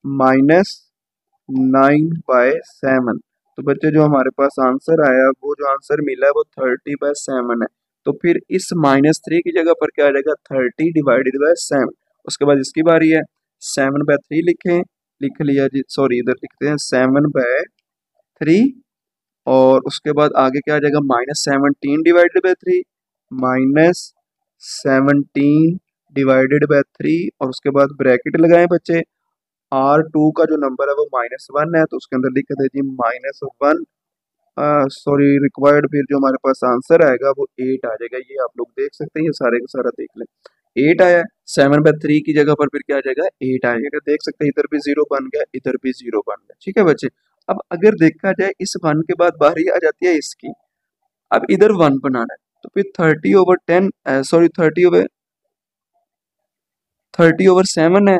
-9/7। तो बच्चे जो हमारे पास आंसर आया, वो जो आंसर मिला है वो 30/7 है। तो फिर इस -3 की जगह पर क्या आ जाएगा, 30/7। उसके बाद इसकी बारी है, 7/3 लिखें, लिख लिया जी, सॉरी इधर लिखते हैं 7/3 और उसके बाद आगे क्या आ जाएगा, -17/3 -17/3 और उसके बाद ब्रैकेट लगाएं बच्चे। R2 का जो नंबर है वो -1 है, तो उसके अंदर लिख देते जी -1, सॉरी रिक्वायर्ड। फिर जो हमारे पास आंसर आएगा वो 8 आ जाएगा। ये आप लोग देख सकते हैं, ये सारे का सारा देख लें, 8 आया है, 7/3 की जगह पर फिर क्या आ जाएगा 8 आ जाएगा। देख सकते हैं इधर भी 0 बन गया, इधर भी 0 बन गया। ठीक है बच्चे, अब अगर देखा जाए इस 1 के बाद बारी आ जाती है इसकी, अब इधर 1 बनाना है तो फिर 30/10 सॉरी 30/7 है,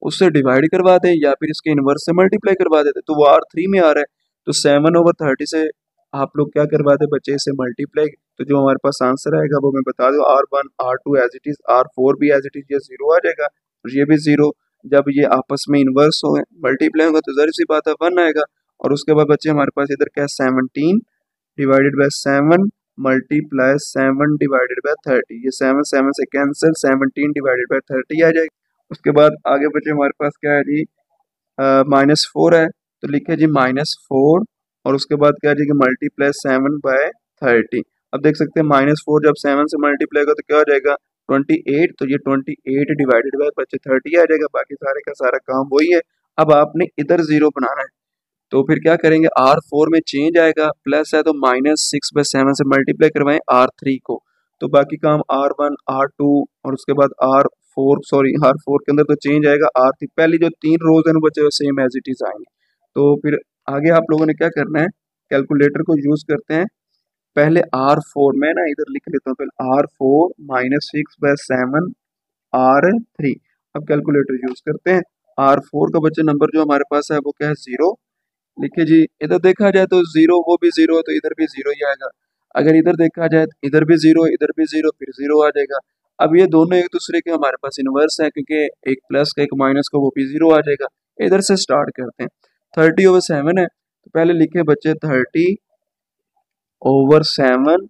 उससे डिवाइड करवा दें या फिर इसके इनवर्स से मल्टीप्लाई करवा देते, तो वो R3 में आ रहा है, तो 7/30 से आप लोग क्या करवा दे बच्चे, इसे मल्टीप्लाई, तो जो हमारे पास आंसर आएगा वो मैं बता दूं R1 R2 as it is, R4 भी एज इट इज, ये 0 आ जाएगा और ये भी 0। जब ये आपस में इन्वर्स हो मल्टीप्लाई होगा तो जाहिर सी बात है 1 आएगा। और उसके बाद बच्चे हमारे पास इधर क्या है 17 divided by 7 multiply 7 divided by 30, ये 7 7 से कैंसिल, 17 डिवाइडेड बाय 30 आ जाएगा। उसके बाद आगे बचे हमारे पास क्या है जी, -4 है, तो लिखे जी -4 और उसके बाद क्या आ जाएगी मल्टीप्लाई 7/30। अब देख सकते हैं -4 जब 7 से मल्टीप्लाई होगा तो क्या हो जाएगा 28, तो ये 28 डिवाइडेड बाय बच्चे 30 आ जाएगा। बाकी सारे का सारा काम वही है। अब आपने इधर 0 बनाना है, तो फिर क्या करेंगे R4 में चेंज आएगा, प्लस है तो -6/7 से मल्टीप्लाई करवाएं R3 को, तो बाकी काम R1 R2 और उसके बाद R4 के अंदर तो चेंज आएगा R3, पहली जो 3 रोज है बच्चे सेम एज इट इज आएंगे। तो फिर आगे आप लोगों ने क्या करना है, कैलकुलेटर को यूज करते हैं, पहले R4 में ना इधर लिख लेता हूँ, पहले R4 -6/7 R3। अब कैलकुलेटर यूज करते हैं, R4 का बच्चे नंबर जो हमारे पास है वो क्या है 0, लिखिए जी। इधर देखा जाए तो 0, वो भी 0 है तो इधर भी 0 ही आएगा। अगर इधर देखा जाए तो इधर भी 0, इधर भी 0, फिर 0 आ जाएगा। अब ये दोनों एक दूसरे के हमारे पास इनवर्स है, क्योंकि एक प्लस का एक माइनस का, वो भी 0 आ जाएगा। इधर से स्टार्ट करते हैं, 30/7 है तो पहले लिखे बच्चे 30/7,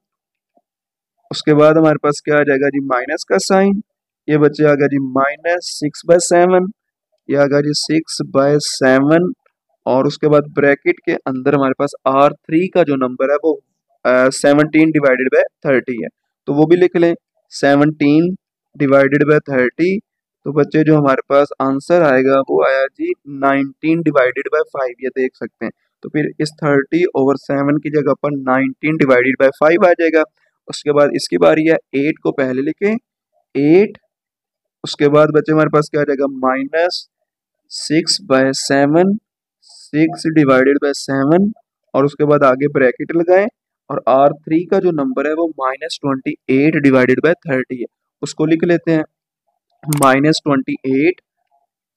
उसके बाद हमारे पास क्या आ जाएगा जी माइनस का साइन, ये बच्चे आ गया जी -6/7, ये आ गया जी 6/7 और उसके बाद ब्रैकेट के अंदर हमारे पास R3 का जो नंबर है वो 17 डिवाइडेड बाय 30 है, तो वो भी लिख लें 17 डिवाइडेड बाय 30। तो बच्चे जो हमारे पास आंसर आएगा वो आया जी 19 डिवाइडेड बाय 5, ये देख सकते हैं। तो फिर इस 30/7 की जगह पर 19 डिवाइडेड बाय 5 आ जाएगा। उसके बाद इसकी बारी है, 8 को पहले लिखें 8, उसके बाद बच्चे हमारे पास क्या आ जाएगा -6/7, 6 डिवाइडेड बाय 7 और उसके बाद आगे ब्रैकेट लगाएं और R3 का जो नंबर है वो -28 डिवाइडेड बाय 30 है, उसको लिख लेते हैं -28,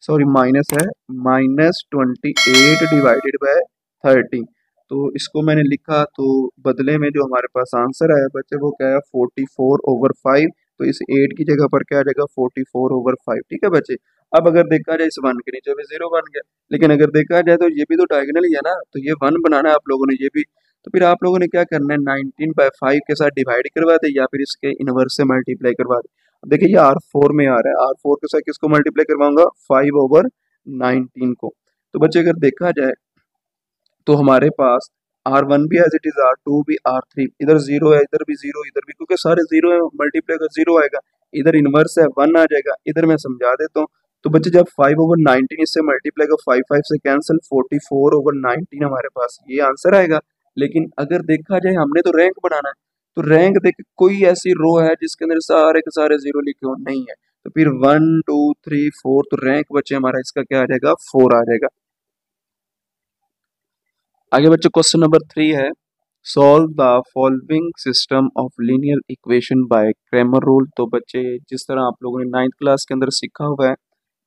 सॉरी माइनस है, -28 डिवाइडेड बाय 30। तो इसको मैंने लिखा, तो बदले में जो हमारे पास आंसर आया बच्चे वो क्या है 44/5, तो इस 8 की जगह पर क्या आ जाएगा 44/5। ठीक है बच्चे, अब अगर देखा जाए इस 1 के नीचे भी 0 बन गया, लेकिन अगर देखा जाए तो ये भी तो डायगोनल ही है ना, तो ये 1 बनाना है आप लोगों ने, ये भी, तो फिर आप लोगों ने क्या करना है 19/5 के साथ डिवाइड करवा दे या फिर इसके इनवर्स से मल्टीप्लाई करवा दे। देखिए ये R4 में आ रहा है, R4 के साथ किसको मल्टीप्लाई करवाऊंगा 5/19 को। तो बच्चे अगर देखा जाए तो हमारे पास R1 भी एज इट इज, R2 भी, R3, इधर 0 है, इधर भी 0, इधर भी, क्योंकि सारे 0 है, मल्टीप्लाई कर 0 आएगा, इधर इनवर्स है 1 आ जाएगा। इधर मैं समझा देता हूँ, तो बच्चे जब 5/19 इससे मल्टीप्लाई का 5 5 से कैंसिल, 44/19 हमारे पास ये आंसर आएगा। लेकिन अगर देखा जाए हमने तो रैंक बनाना है, तो रैंक देख कोई ऐसी रो है जिसके अंदर सारे के सारे 0 लिखे हो नहीं है, तो फिर 1 2 3 4, तो रैंक बच्चे हमारा इसका क्या आ जाएगा 4 आ जाएगा। आगे बच्चे क्वेश्चन नंबर 3 है, solve the following system of linear equation by Cramer rule. तो बच्चे जिस तरह आप लोगों ने 9th क्लास के अंदर सीखा हुआ है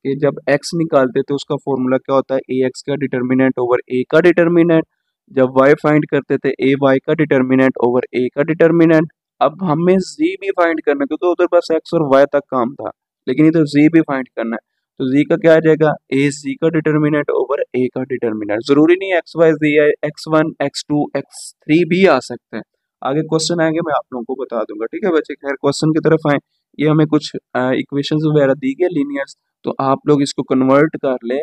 कि जब x निकालते थे उसका फॉर्मूला क्या होता है ax का डिटर्मिनेंट ओवर a का डिटर्मिनेंट, जब y फाइंड करते थे ay का डिटर्मिनेंट ओवर a का डिटर्मिनेंट। अब हमें z भी फाइंड करना है क्योंकि उधर बस x और y तक काम था, लेकिन इधर z भी फाइंड करना है, तो z का क्या आ जाएगा a z का डिटर्मिनेंट ओवर a का डिटर्मिनेंट। जरूरी नहीं है x y z है, x1 x2 x3 भी आ सकते हैं। आगे क्वेश्चन आएंगे मैं आप लोगों को बता दूंगा। ठीक है बच्चे, खैर क्वेश्चन की तरफ आए, ये हमें कुछ इक्वेशंस वगैरह दी गई लीनियर्स, तो आप लोग इसको कन्वर्ट कर ले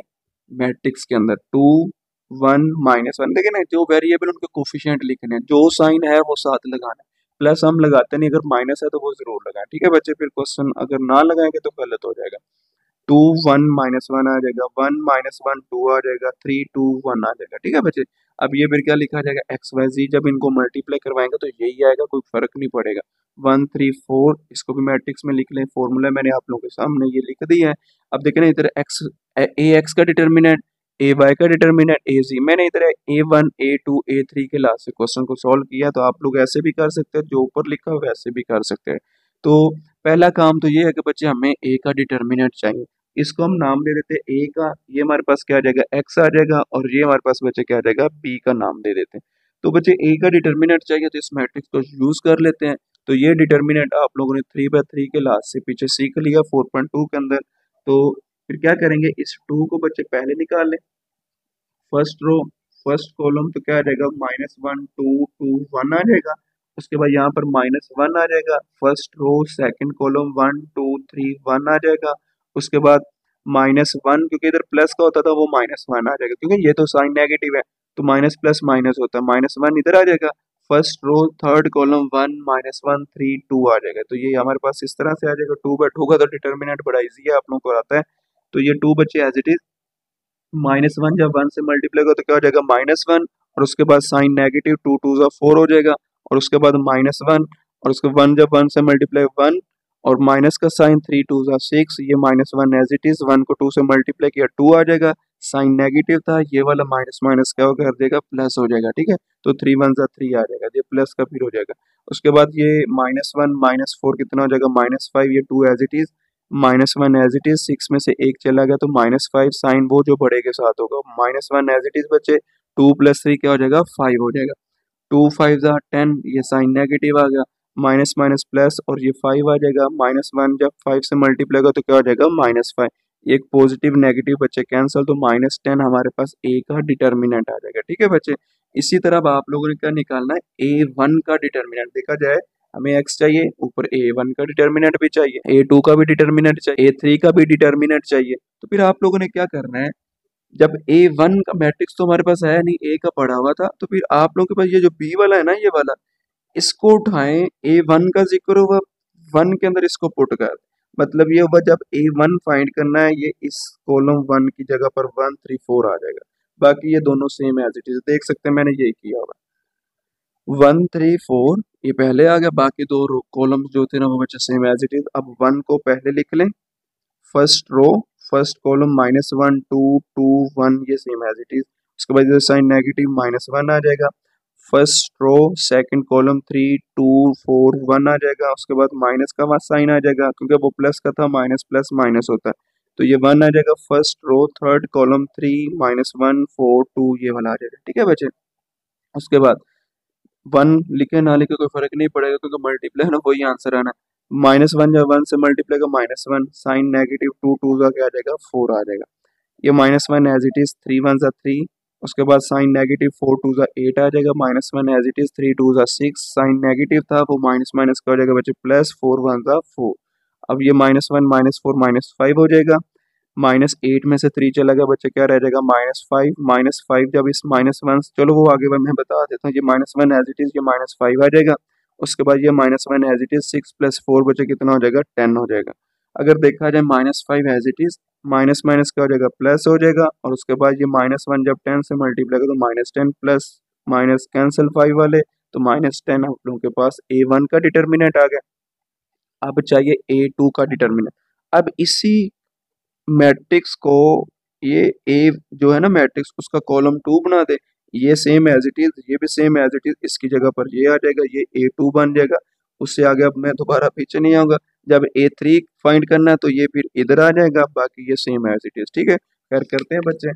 मैट्रिक्स के अंदर 2 1 -1। देखिए ना, जो वेरिएबल उनके कोफिशिएंट लिखने हैं, जो साइन है वो साथ लगाना है, प्लस हम लगाते नहीं, अगर माइनस है तो वो जरूर लगाएं। ठीक है बच्चे, फिर क्वेश्चन अगर ना लगाएंगे तो गलत हो जाएगा। टू वन माइनस वन आ जाएगा, वन माइनस वन टू आ जाएगा, थ्री टू वन आ जाएगा। ठीक है बच्चे, अब ये फिर क्या लिखा जाएगा, एक्स वाई जी, जब इनको मल्टीप्लाई करवाएंगे तो यही आएगा, कोई फर्क नहीं पड़ेगा। वन थ्री फोर, इसको भी मैट्रिक्स में लिख लें, फॉर्मूला मैंने आप लोगों के सामने ये लिख दिया है। अब देखें ना इधर एक्स, ए एक्स का डिटर्मिनेंट, ए वाई का डिटर्मिनेंट, ए जी, मैंने इधर A one A two A three के लास्ट से क्वेश्चन को सॉल्व किया, तो आप लोग ऐसे भी कर सकते हैं, जो ऊपर लिखा हो वैसे भी कर सकते हैं। तो पहला काम तो ये है कि बच्चे हमें ए का डिटर्मिनेंट चाहिए, इसको हम नाम दे देते हैं ए का, ये हमारे पास क्या आ जाएगा, एक्स आ जाएगा, और ये हमारे पास बच्चे क्या आ जाएगा, बी का नाम दे देते हैं। तो बच्चे ए का डिटर्मिनेंट चाहिए, तो इस मैट्रिक्स को यूज कर लेते हैं। तो ये डिटर्मिनेंट आप लोगों ने 3/3 के लास्ट से पीछे सीख लिया 4.2 के अंदर। तो फिर क्या करेंगे, इस टू को बच्चे पहले निकाल लें, फर्स्ट रो फर्स्ट कॉलम, तो क्या आ जाएगा, minus one two two one आ जाएगा। उसके बाद यहाँ पर माइनस वन आ जाएगा, first row second column, one two three one आ जाएगा। उसके बाद माइनस वन, क्योंकि इधर प्लस का होता था वो माइनस वन आ जाएगा, क्योंकि ये तो साइन नेगेटिव है, तो माइनस प्लस माइनस होता है, माइनस वन इधर आ जाएगा। First row third column, one minus one three two आ जाएगा। तो ये हमारे पास इस तरह से आ जाएगा, टू बाय टू का तो डिटर्मिनेंट बड़ा इजी है, आप लोगों को आता है। तो ये टू बच्चे as it is, minus one जब वन से मल्टीप्लाई होगा तो क्या हो जाएगा, माइनस वन, और उसके बाद साइन नेगेटिव, टू टू ज़ा फोर हो जाएगा, और उसके बाद माइनस वन, और उसके वन जब वन से मल्टीप्लाई वन, और माइनस का साइन, थ्री टू ज़ा सिक्स, ये minus one as it is, one को टू से मल्टीप्लाई किया टू आ जाएगा, साइन नेगेटिव था, ये वाला माइनस माइनस क्या कर देगा, प्लस हो जाएगा। ठीक है, तो थ्री वन ज़ा थ्री आ जाएगा, ये प्लस का फिर हो जाएगा। उसके बाद ये माइनस वन माइनस फोर कितना हो जाएगा, माइनस फाइव, ये two as it is, minus one as it is, six में से एक चला गया तो माइनस फाइव, साइन वो जो बड़े के साथ होगा, minus one as it is बच्चे, टू प्लस थ्री क्या हो जाएगा, फाइव हो जाएगा, टू फाइव ज़ा टेन, ये साइन नेगेटिव आ गया, माइनस माइनस प्लस, और ये फाइव आ जाएगा, माइनस वन जब फाइव से मल्टीप्लाई होगा तो क्या हो जाएगा, माइनस फाइव, एक पॉजिटिव नेगेटिव बच्चे कैंसिल, तो माइनस टेन हमारे पास ए का डिटर्मिनेंट आ जाएगा। ठीक है बच्चे, इसी तरह अब आप लोगों ने क्या निकालना है, ए वन का डिटर्मिनेंट, देखा जाए हमें एक्स चाहिए, ऊपर ए वन का डिटर्मिनेंट भी चाहिए, ए टू का भी डिटर्मिनेंट चाहिए, ए थ्री का भी डिटर्मिनेंट चाहिए। तो फिर आप लोगों ने क्या करना है, जब ए वन का मैट्रिक्स तो हमारे पास है नहीं, ए का पढ़ा हुआ था, तो फिर आप लोगों के पास ये जो बी वाला है ना, ये वाला, इसको उठाएं, ए वन का जिक्र हुआ, वन के अंदर इसको पुट कर, मतलब ये हुआ जब ए वन फाइंड करना है, ये इस कॉलम वन की जगह पर वन थ्री फोर आ जाएगा, बाकी ये दोनों सेम एज इट इज, देख सकते हैं मैंने यही किया हुआ, वन थ्री फोर ये पहले आ गया, बाकी दो कॉलम्स जो थे ना वो बच्चे सेम एज इट इज। अब वन को पहले लिख लें, first row first column, minus one two two one, ये सेम एज इट इज। उसके बाद इधर साइन नेगेटिव, माइनस वन आ जाएगा, first row second column, three two four one आ जाएगा। उसके बाद माइनस का वहाँ साइन आ जाएगा, क्योंकि वो प्लस का था, माइनस प्लस माइनस होता है, तो ये वन आ जाएगा, first row third column, three minus one four two, ये वाला आ जाएगा। ठीक है बच्चे, उसके बाद वन लिखे ना लिखे कोई फर्क नहीं पड़ेगा, क्योंकि मल्टीप्लाई है ना, वही आंसर आना। माइनस वन जब वन से मल्टीप्लाई का minus one, sign negative, two two का क्या आ जाएगा, फोर आ जाएगा, ये minus one as it is, three one ज़ा थ्री, उसके बाद साइन नेगेटिव, फोर टू ज़ा एट आ जाएगा, minus one as it is, three two ज़ा सिक्स, साइन नेगेटिव था वो माइनस माइनस का हो जाएगा बच्चे प्लस, फोर वन ज़ा फोर। अब ये minus one minus four minus five हो जाएगा, माइनस एट में से थ्री चला गया बच्चे, क्या रह जाएगा, माइनस फाइव जब इस माइनस वन, चलो वो आगे मैं बता देता हूँ, ये minus one as it is, ये माइनस फाइव आ जाएगा। उसके बाद ये minus one as it is, six plus four बच्चे कितना हो जाएगा, टेन हो जाएगा। अगर देखा जाए minus five as it is, minus minus क्या हो जाएगा, प्लस हो जाएगा, और उसके बाद ये माइनस वन जब टेन से मल्टीप्लाई करो तो minus ten, plus minus cancel five वाले, तो माइनस टेन आप लोगों के पास ए वन का डिटर्मिनेंट आ गया। अब चाहिए ए टू का डिटर्मिनेंट। अब इसी मैट्रिक्स को, ये ए जो है ना मैट्रिक्स, उसका कॉलम टू बना दे, ये सेम एज इट इज, ये भी सेम एज इट इज, इसकी जगह पर ये आ जाएगा, ये ए टू बन जाएगा। उससे आगे अब मैं दोबारा पीछे नहीं आऊंगा, जब ए थ्री फाइंड करना है तो ये फिर इधर आ जाएगा, बाकी ये सेम एज इट इज। ठीक है, खैर करते हैं बच्चे।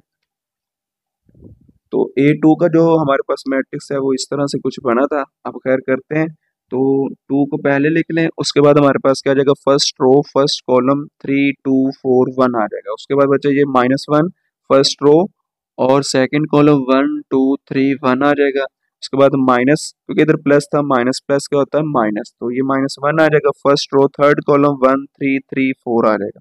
तो ए टू का जो हमारे पास मैट्रिक्स है वो इस तरह से कुछ बना था, अब खैर करते हैं। तो टू को पहले लिख लें, उसके बाद हमारे पास क्या आ जाएगा, first row first column, three two four one आ जाएगा। उसके बाद बच्चा ये माइनस वन फर्स्ट रो और second column, one two three one आ जाएगा। उसके बाद माइनस, क्योंकि इधर प्लस था, माइनस प्लस क्या होता है, माइनस, तो ये माइनस वन आ जाएगा, first row third column, one three three four आ जाएगा।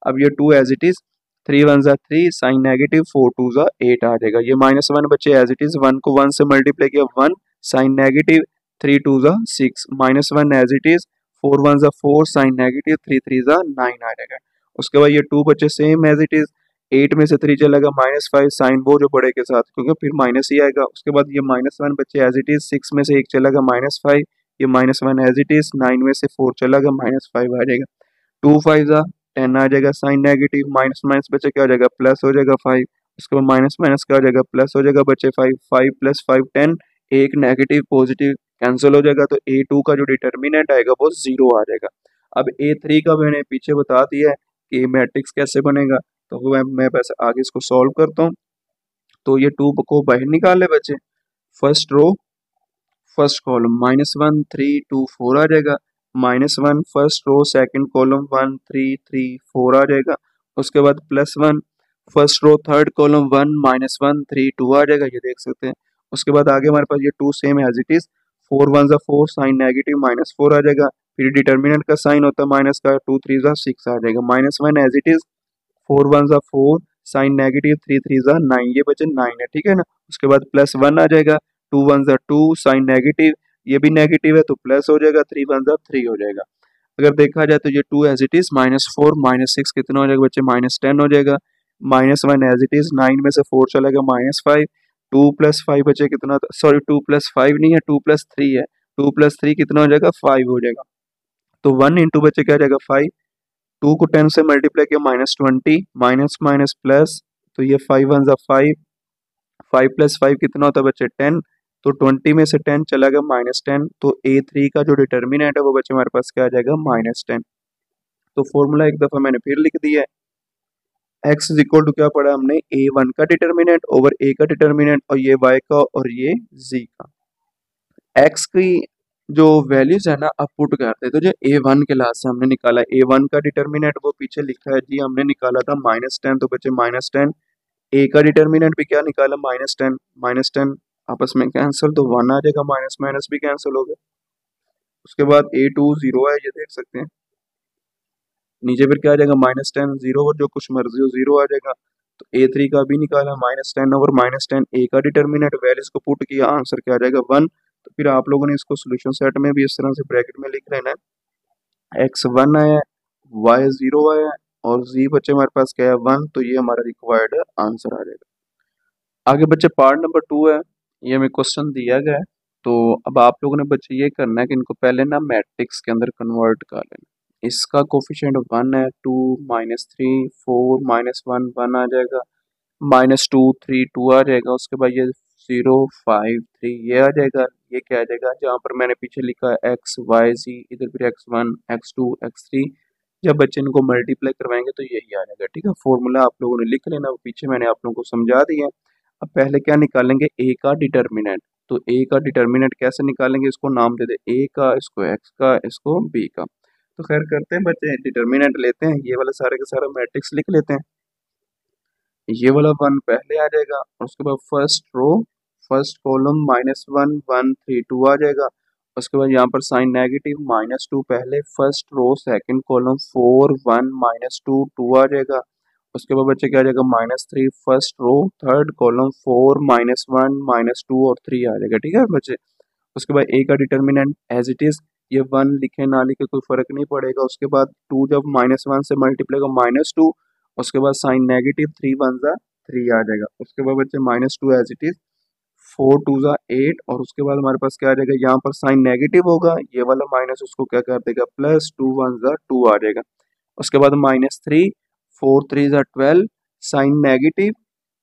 अब ये two as it is, three one ज़ा three, sign negative, four two ज़ा एट आ जाएगा। ये माइनस वन बच्चे एज इट इज, वन को वन से मल्टीप्लाई किया, one sign negative, three two ज़ा six, minus one as it is, four one ज़ा four, sign negative, three three ज़ा नाइन आ जाएगा। उसके बाद ये 2 बचे सेम एज इट इज। 8 में से 3 चलेगा -5 साइन वो जो बड़े के साथ, क्योंकि फिर माइनस ही आएगा। उसके बाद ये -1 बचे एज इट इज। 6 में से 1 चलेगा -5, ये -1 एज इट इज। 9 में से 4 चलेगा -5 आ जाएगा। 2 5 जा 10 आ जाएगा, साइन नेगेटिव। माइनस माइनस बचे क्या हो जाएगा, प्लस हो जाएगा 5। उसके बाद माइनस माइनस क्या हो जाएगा, प्लस हो जाएगा, बचे 5। 5 + 5 10, एक नेगेटिव पॉजिटिव कैंसिल हो जाएगा, तो A2 का जो डिटर्मिनेंट आएगा वो 0 आ जाएगा। अब A3 का मैंने पीछे बता दिया है कि मैट्रिक्स कैसे बनेगा, तो मैं बस आगे इसको सॉल्व करता हूँ। तो ये 2 को बाहर निकाले बच्चे, फर्स्ट रो फर्स्ट कॉलम -1 3 2 4 आ जाएगा। -1 फर्स्ट रो सेकंड कॉलम 1 3 3 4 आ जाएगा। उसके बाद +1 फर्स्ट रो थर्ड कॉलम 1 -1 3 2 आ जाएगा, ये देख सकते हैं। उसके बाद आगे हमारे पास ये 2 same as it is. 4 1 4 sign negative -4 आ जाएगा। फिर डिटर्मिनेंट का साइन होता है माइनस का, 2 3 6 आ जाएगा। -1 as it is. 4 1 4 sign negative, 3 3 9, ये बचे 9 है, ठीक है ना। उसके बाद +1 आ जाएगा। 2 1 2 साइन नेगेटिव, ये भी नेगेटिव है तो प्लस हो जाएगा। 3 1 3 हो जाएगा। अगर देखा जाए तो ये 2 एज इट इज। -4 -6 कितना हो जाएगा बच्चे, -10 हो जाएगा। -1 एज इट इज। 9 में से 4 चलेगा -5। 2 + 5 बचे कितना, सॉरी 2 + 5 नहीं है, 2 + 3 है। 2 + 3 कितना हो जाएगा, 5 हो जाएगा। तो 1 इंटू बच्चे क्या जाएगा 5। 2 को 10 से मल्टीप्लाई किया -20, माइनस माइनस प्लस, तो ये 5 1 5। 5 + 5 कितना होता है बच्चे 10, तो 20 में से 10 चला गया -10, तो A3 का जो डिटर्मिनेंट है वो बच्चे हमारे पास क्या आ जाएगा, -10। तो फॉर्मूला एक दफा मैंने फिर लिख दिया है। x इज इक्वल टू क्या पढ़ा हमने, A1 का डिटर्मिनेंट ओवर A का डिटर्मिनेंट, और ये y का और ये z का। x की जो वैल्यूज है ना अब पुट करते हैं, तो जो A1 के लास्ट से हमने निकाला A1 का डिटर्मिनेंट वो पीछे लिखा है जी, हमने निकाला था -10, तो बच्चे -10। A का डिटर्मिनेंट भी क्या निकाला, -10। -10 आपस में कैंसिल, तो 1 आ जाएगा, माइनस माइनस भी कैंसिल हो गया। उसके बाद A2 0 है, ये देख सकते हैं। नीचे फिर क्या आ जाएगा, -10 0 और जो कुछ मर्जी हो 0 आ जाएगा। तो A3 का भी निकाला -10 ओवर -10। A का डिटर्मिनेंट वैल्यूज को पुट किया, आंसर क्या आ जाएगा 1। तो फिर आप लोगों ने इसको सोल्यूशन सेट में भी इस तरह से ब्रैकेट में लिख लेना है। x 1 आया है, y 0 आया है, और z बच्चे हमारे पास क्या है 1, तो ये हमारा रिक्वायर्ड आंसर आ जाएगा। आगे बच्चे पार्ट नंबर 2 है, ये हमें क्वेश्चन दिया गया है। तो अब आप लोगों ने बच्चे ये करना है कि इनको पहले ना मैट्रिक्स के अंदर कन्वर्ट कर लेना। इसका कोफिशिएंट 1 है, 2 -3 4 -1 1 आ जाएगा। -2 3 2 आ जाएगा। उसके बाद ये 0 5 3 ये आ जाएगा। ये क्या आ जाएगा, जहाँ पर मैंने पीछे लिखा है x y z, इधर फिर x1 x2 x3। जब बच्चे इनको मल्टीप्लाई करवाएंगे तो यही आ जाएगा, ठीक है। फॉर्मूला आप लोगों ने लिख लेना, वो पीछे मैंने आप लोगों को समझा दिया है। अब पहले क्या निकालेंगे, a का डिटर्मिनेंट। तो a का डिटर्मिनेंट कैसे निकालेंगे, इसको नाम दे दे a का, इसको x का, इसको b का। तो खैर करते हैं बच्चे, डिटर्मिनेंट लेते हैं, ये वाला सारे का सारा मैट्रिक्स लिख लेते हैं। ये वाला 1 पहले आ जाएगा, और उसके बाद फर्स्ट रो फर्स्ट कॉलम -1 1 3 2 आ जाएगा। उसके बाद यहाँ पर साइन नेगेटिव -2 पहले फर्स्ट रो सेकंड कॉलम 4 1 -2 2 आ जाएगा। उसके बाद बच्चे क्या आ जाएगा -3 फर्स्ट रो थर्ड कॉलम 4 -1 -2 और 3 आ जाएगा, ठीक है बच्चे। उसके बाद a का डिटर्मिनेंट एज इट इज, ये 1 लिखे ना लिखे कोई फर्क नहीं पड़ेगा। उसके बाद 2 जब -1 से मल्टीप्लाई का -2, उसके बाद साइन नेगेटिव 3 1 3 आ जाएगा। उसके बाद बच्चे -2 एज इट इज। 4 2 8, और उसके बाद हमारे पास क्या आ जाएगा, यहाँ पर साइन नेगेटिव होगा, ये वाला माइनस उसको क्या कर देगा प्लस, 2 1 2 आ जाएगा। उसके बाद -3 4 3 12 साइन नेगेटिव,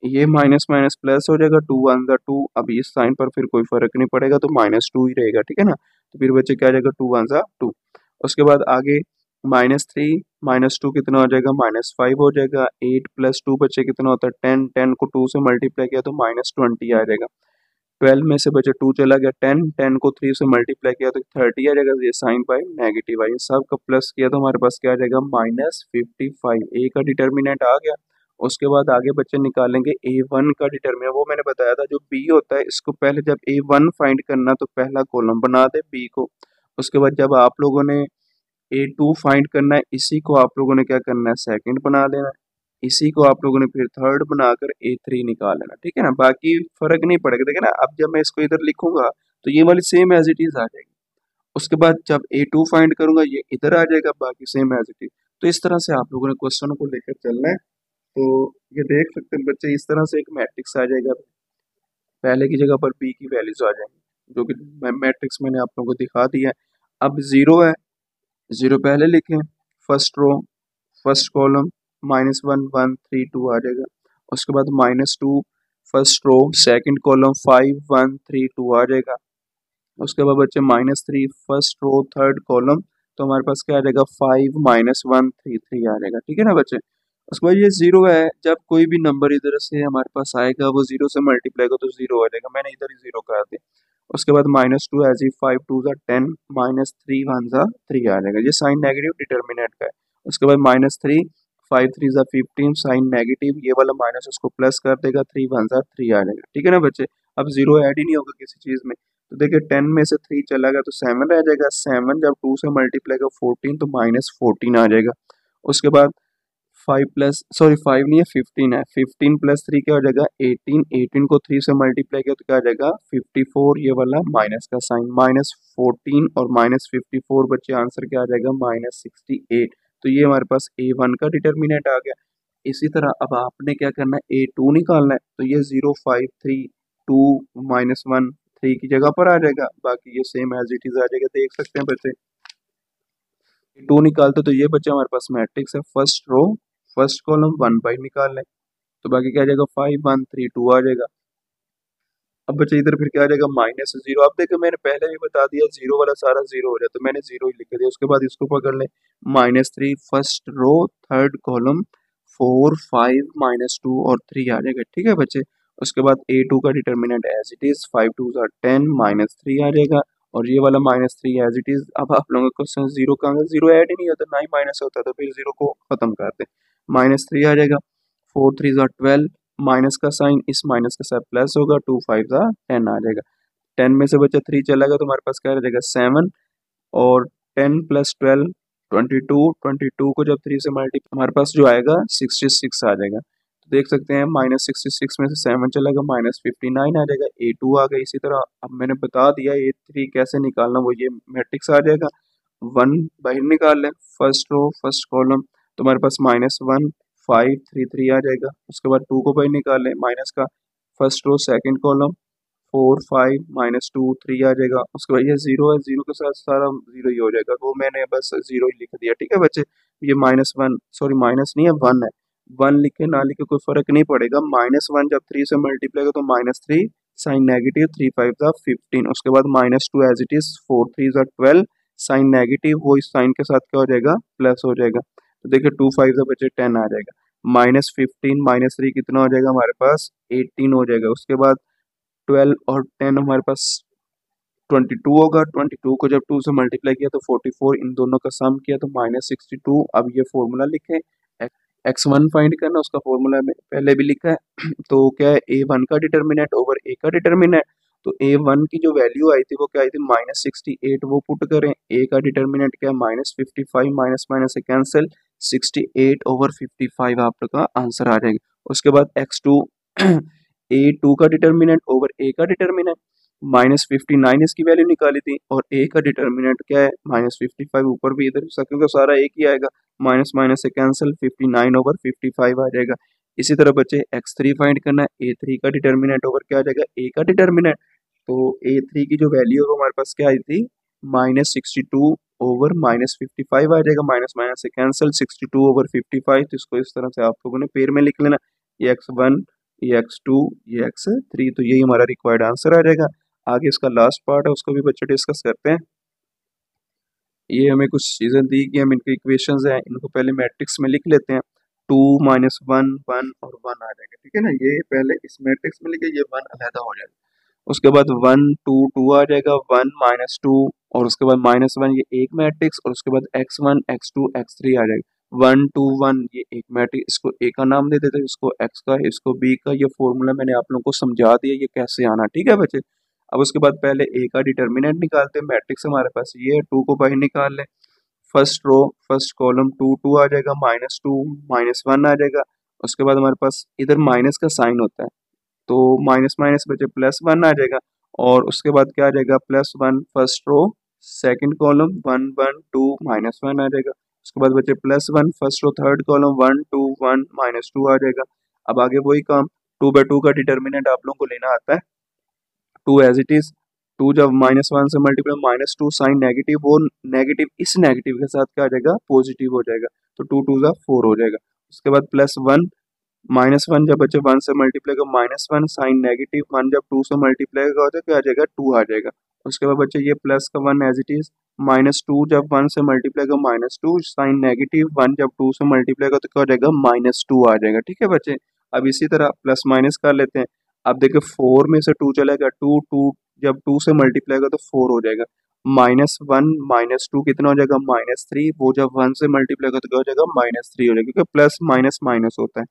ये माइनस माइनस प्लस हो जाएगा, 2 1 2। अब इस साइन पर फिर कोई फर्क नहीं पड़ेगा, तो -2 ही रहेगा, ठीक है ना। तो फिर बच्चे क्या आ जाएगा 2 1 2। उसके बाद आगे -3 -2 कितना हो जाएगा, -5 हो जाएगा। 8 + 2 बच्चे कितना होता है 10, 10 को 2 से मल्टीप्लाई किया तो -20 आ जाएगा। 12 में से बचे 2 चला गया 10, 10 को 3 से मल्टीप्लाई किया तो 30 आ जाएगा। ये साइन बाय नेगेटिव आई, सब का प्लस किया तो हमारे पास क्या आ जाएगा -55। ए का डिटर्मिनेंट आ गया। उसके बाद आगे बच्चे निकालेंगे A1 का डिटर्मिनेंट, वो मैंने बताया था जो B होता है, इसको पहले जब A1 फाइंड करना तो पहला कॉलम बना दे B को। उसके बाद जब आप लोगों ने A2 फाइंड करना है, इसी को आप लोगों ने क्या करना है, सेकंड बना लेना है। इसी को आप लोगों ने फिर थर्ड बनाकर A3 निकाल लेना, ठीक है ना। बाकी फर्क नहीं पड़ेगा, देखिए ना। अब जब मैं इसको इधर लिखूंगा तो ये वाली सेम एज इट इज आ जाएगी। उसके बाद जब A2 फाइंड करूंगा ये इधर आ जाएगा, बाकी सेम एज इट इज। तो इस तरह से आप लोगों ने क्वेश्चनों को लेकर चलना है। तो ये देख सकते हैं बच्चे, इस तरह से एक मैट्रिक्स आ जाएगा, पहले की जगह पर बी की वैल्यूज आ जाएंगी, जो कि मैट्रिक्स मैंने आप लोगों को दिखा दिया है। अब जीरो है, जीरो पहले लिखें, फर्स्ट रो फर्स्ट कॉलम -1 1 3 2 आ जाएगा। उसके बाद -2 फर्स्ट रो सेकंड कॉलम 5 1 3 2 आ जाएगा। उसके बाद बच्चे -3 फर्स्ट रो थर्ड कॉलम, तो हमारे पास क्या आ जाएगा 5 -1 3 3 आ जाएगा, ठीक है ना बच्चे। उसके बाद ये जीरो है, जब कोई भी नंबर इधर से हमारे पास आएगा वो जीरो से मल्टीप्लाई होगा तो जीरो आ जाएगा, मैंने इधर ही जीरो कर दिया। उसके बाद -2 एज ई 5 2 10 -3 1 3 आ जाएगा, ये साइन नेगेटिव डिटर्मिनेंट का है। उसके बाद -3 5 3 15 साइन नेगेटिव, ये वाला माइनस उसको प्लस कर देगा, 3 1 3 आ जाएगा, ठीक है ना बच्चे। अब जीरो ऐड ही नहीं होगा किसी चीज में, तो देखिए 10 में से 3 चला गया तो 7 रह जाएगा, 7 जब 2 से मल्टीप्लाई का 14 तो -14 आ जाएगा। उसके बाद 5 नहीं है 15 है, 15 + 3 क्या हो जाएगा 18, 18 को 3 से मल्टीप्लाई किया तो क्या आ जाएगा 54, ये वाला माइनस का साइन, -14 और -54 बच्चे आंसर क्या आ जाएगा -68। तो ये हमारे पास A1 का डिटर्मिनेंट आ गया। इसी तरह अब आपने क्या करना है A2 निकालना है, तो ये 0 5 3 2 -1 3 की जगह पर आ जाएगा, बाकी ये सेम एज इट इज आ जाएगा, देख सकते हैं बच्चे। A2 निकालते तो ये बच्चा हमारे पास मैट्रिक्स है, फर्स्ट रो फर्स्ट कॉलम 1/, निकाल लें तो बाकी क्या आ जाएगा 5 1 3 2 आ जाएगा। अब बच्चे इधर फिर क्या आ जाएगा -0। अब देखो मैंने पहले भी बता दिया जीरो वाला सारा जीरो हो जाए, तो मैंने जीरो ही लिख दिया। उसके बाद इसको पकड़ लें -3 फर्स्ट रो थर्ड कॉलम 4 5 -2 और 3 आ जाएगा, ठीक है बच्चे। उसके बाद A2 का डिटर्मिनेंट एज इट इज 5 2 10 -3 आ जाएगा, और ये वाला -3 एज इट इज। अब आप लोगों का क्वेश्चन जीरो कहाँ गया, जीरो ऐड ही नहीं होता, ना ही माइनस होता, तो फिर जीरो को खत्म कर दें, -3 आ जाएगा। 4 3 12, माइनस का साइन इस माइनस के साथ प्लस होगा, 2 5 10 आ जाएगा। 10 में से बच्चा 3 चला गया तो हमारे पास क्या रह जाएगा 7, और 10 + 12 22, 22 को जब 3 से मल्टीप्लाई हमारे पास जो आएगा 66 आ जाएगा। तो देख सकते हैं -66 में से 7 चला गया -59 आ जाएगा, A2 आ गया। इसी तरह अब मैंने बता दिया A3 कैसे निकालना, वो ये मैट्रिक्स आ जाएगा। 1 बाहर निकाल लें, फर्स्ट रो फर्स्ट कॉलम, तो हमारे पास -1 5 3 3 आ जाएगा। उसके बाद 2 को बाहर निकाल लें, माइनस का फर्स्ट रो सेकंड कॉलम 4 5 -2 3 आ जाएगा। उसके बाद ये जीरो है, जीरो के साथ सारा जीरो ही हो जाएगा, वो मैंने बस जीरो ही लिख दिया, ठीक है बच्चे। ये -1 सॉरी माइनस नहीं है 1 है, 1 लिखे ना लिखे कोई फर्क नहीं पड़ेगा। -1 जब 3 से मल्टीप्लाई होगा तो -3 साइन नेगेटिव, 3 5 15। उसके बाद -2 as it is, 4 3 12 sign negative, वो इस साइन के साथ क्या हो जाएगा प्लस हो जाएगा। तो देखिए 2 5 बच्चे 10 आ जाएगा, -15 -3 कितना हो जाएगा हमारे पास 18 हो जाएगा। उसके बाद 12 और 10 हमारे पास 22 होगा, 22 को जब 2 से मल्टीप्लाई किया तो 44, इन दोनों का सम किया तो -62। अब ये फॉर्मूला लिखें, x1 फाइंड करना, उसका फॉर्मूला में पहले भी लिखा है तो क्या है A1 का डिटर्मिनेंट ओवर A का डिटर्मिनेंट। तो A1 की जो वैल्यू आई थी वो क्या आई थी -68, वो पुट करें। A का डिटर्मिनेंट क्या है -55, माइनस माइनस से कैंसिल, 68/55 आप लोग का आंसर आ जाएगा। उसके बाद x2 A2 का डिटर्मिनेंट ओवर A का डिटर्मिनेंट, -59 इसकी वैल्यू निकाली थी, और A का डिटर्मिनेंट क्या है -55, ऊपर भी इधर क्योंकि सारा एक ही आएगा, माइनस माइनस से कैंसिल, 59/55 आ जाएगा। इसी तरह बच्चे x3 फाइंड करना है, A3 का डिटर्मिनेंट ओवर क्या आ जाएगा A का डिटर्मिनेंट। तो A3 की जो वैल्यू है वो हमारे पास क्या आई थी -62/-55 आ जाएगा, माइनस माइनस से कैंसिल, 62/55। तो इसको इस तरह से आप लोगों ने पेयर में लिख लेना, ये x1 ये x2 ये x3, तो यही हमारा रिक्वायर्ड आंसर आ जाएगा। आगे इसका लास्ट पार्ट है, उसको भी बच्चे डिस्कस करते हैं। ये हमें कुछ चीज़ें दी कि हम इनके इक्वेशंस हैं, इनको पहले मैट्रिक्स में लिख लेते हैं। 2 -1 1 और 1 आ जाएगा, ठीक है ना। ये पहले इस मैट्रिक्स में लिखे, ये 1 अलहदा हो जाएगा। उसके बाद 1 2 2 आ जाएगा, 1 -2, और उसके बाद -1 ये एक मैट्रिक्स, और उसके बाद x1 x2 x3 आ जाएगा। 1 2 1 ये एक मैट्रिक्स, इसको A का नाम दे देते हैं, इसको x का, इसको B का। ये फॉर्मूला मैंने आप लोगों को समझा दिया ये कैसे आना, ठीक है बच्चे। अब उसके बाद पहले A का डिटर्मिनेंट निकालते हैं, मैट्रिक्स हमारे पास ये है, 2 को बाहर निकाल लें। फर्स्ट रो फर्स्ट कॉलम 2 2 आ जाएगा, -2 -1 आ जाएगा। उसके बाद हमारे पास इधर माइनस का साइन होता है, तो माइनस माइनस बचे +1 आ जाएगा, और उसके बाद क्या आ जाएगा +1 फर्स्ट रो सेकंड कॉलम 1 1 2 -1 आ जाएगा। उसके बाद बचे +1 फर्स्ट रो थर्ड कॉलम 1 2 1 -2 आ जाएगा। अब आगे वही काम 2/2 का डिटर्मिनेंट आप लोगों को लेना आता है 2 एज इट इज। 2 जब -1 से मल्टीप्लाई -2 साइन नेगेटिव, वो नेगेटिव इस नेगेटिव के साथ क्या आ जाएगा पॉजिटिव हो जाएगा, तो 2 2 जा 4 हो जाएगा। उसके बाद +1 -1 जब बच्चे 1 से मल्टीप्लाई का -1 साइन नेगेटिव 1 जब 2 से मल्टीप्लाई का होता है क्या आ जाएगा 2 आ जाएगा। उसके बाद बच्चे ये प्लस का 1 एज इट इज -2 जब 1 से मल्टीप्लाई का -2 साइन नेगेटिव 1 जब 2 से मल्टीप्लाई का तो क्या हो जाएगा -2 आ जाएगा। ठीक है बच्चे, अब इसी तरह प्लस माइनस कर लेते हैं। अब देखिए 4 में से 2 चलेगा 2 2 जब 2 से मल्टीप्लाई का तो 4 हो जाएगा। -1 -2 कितना हो जाएगा -3, वो जब 1 से मल्टीप्लाई का तो क्या हो जाएगा -3 हो जाएगा, क्योंकि प्लस माइनस माइनस होता है।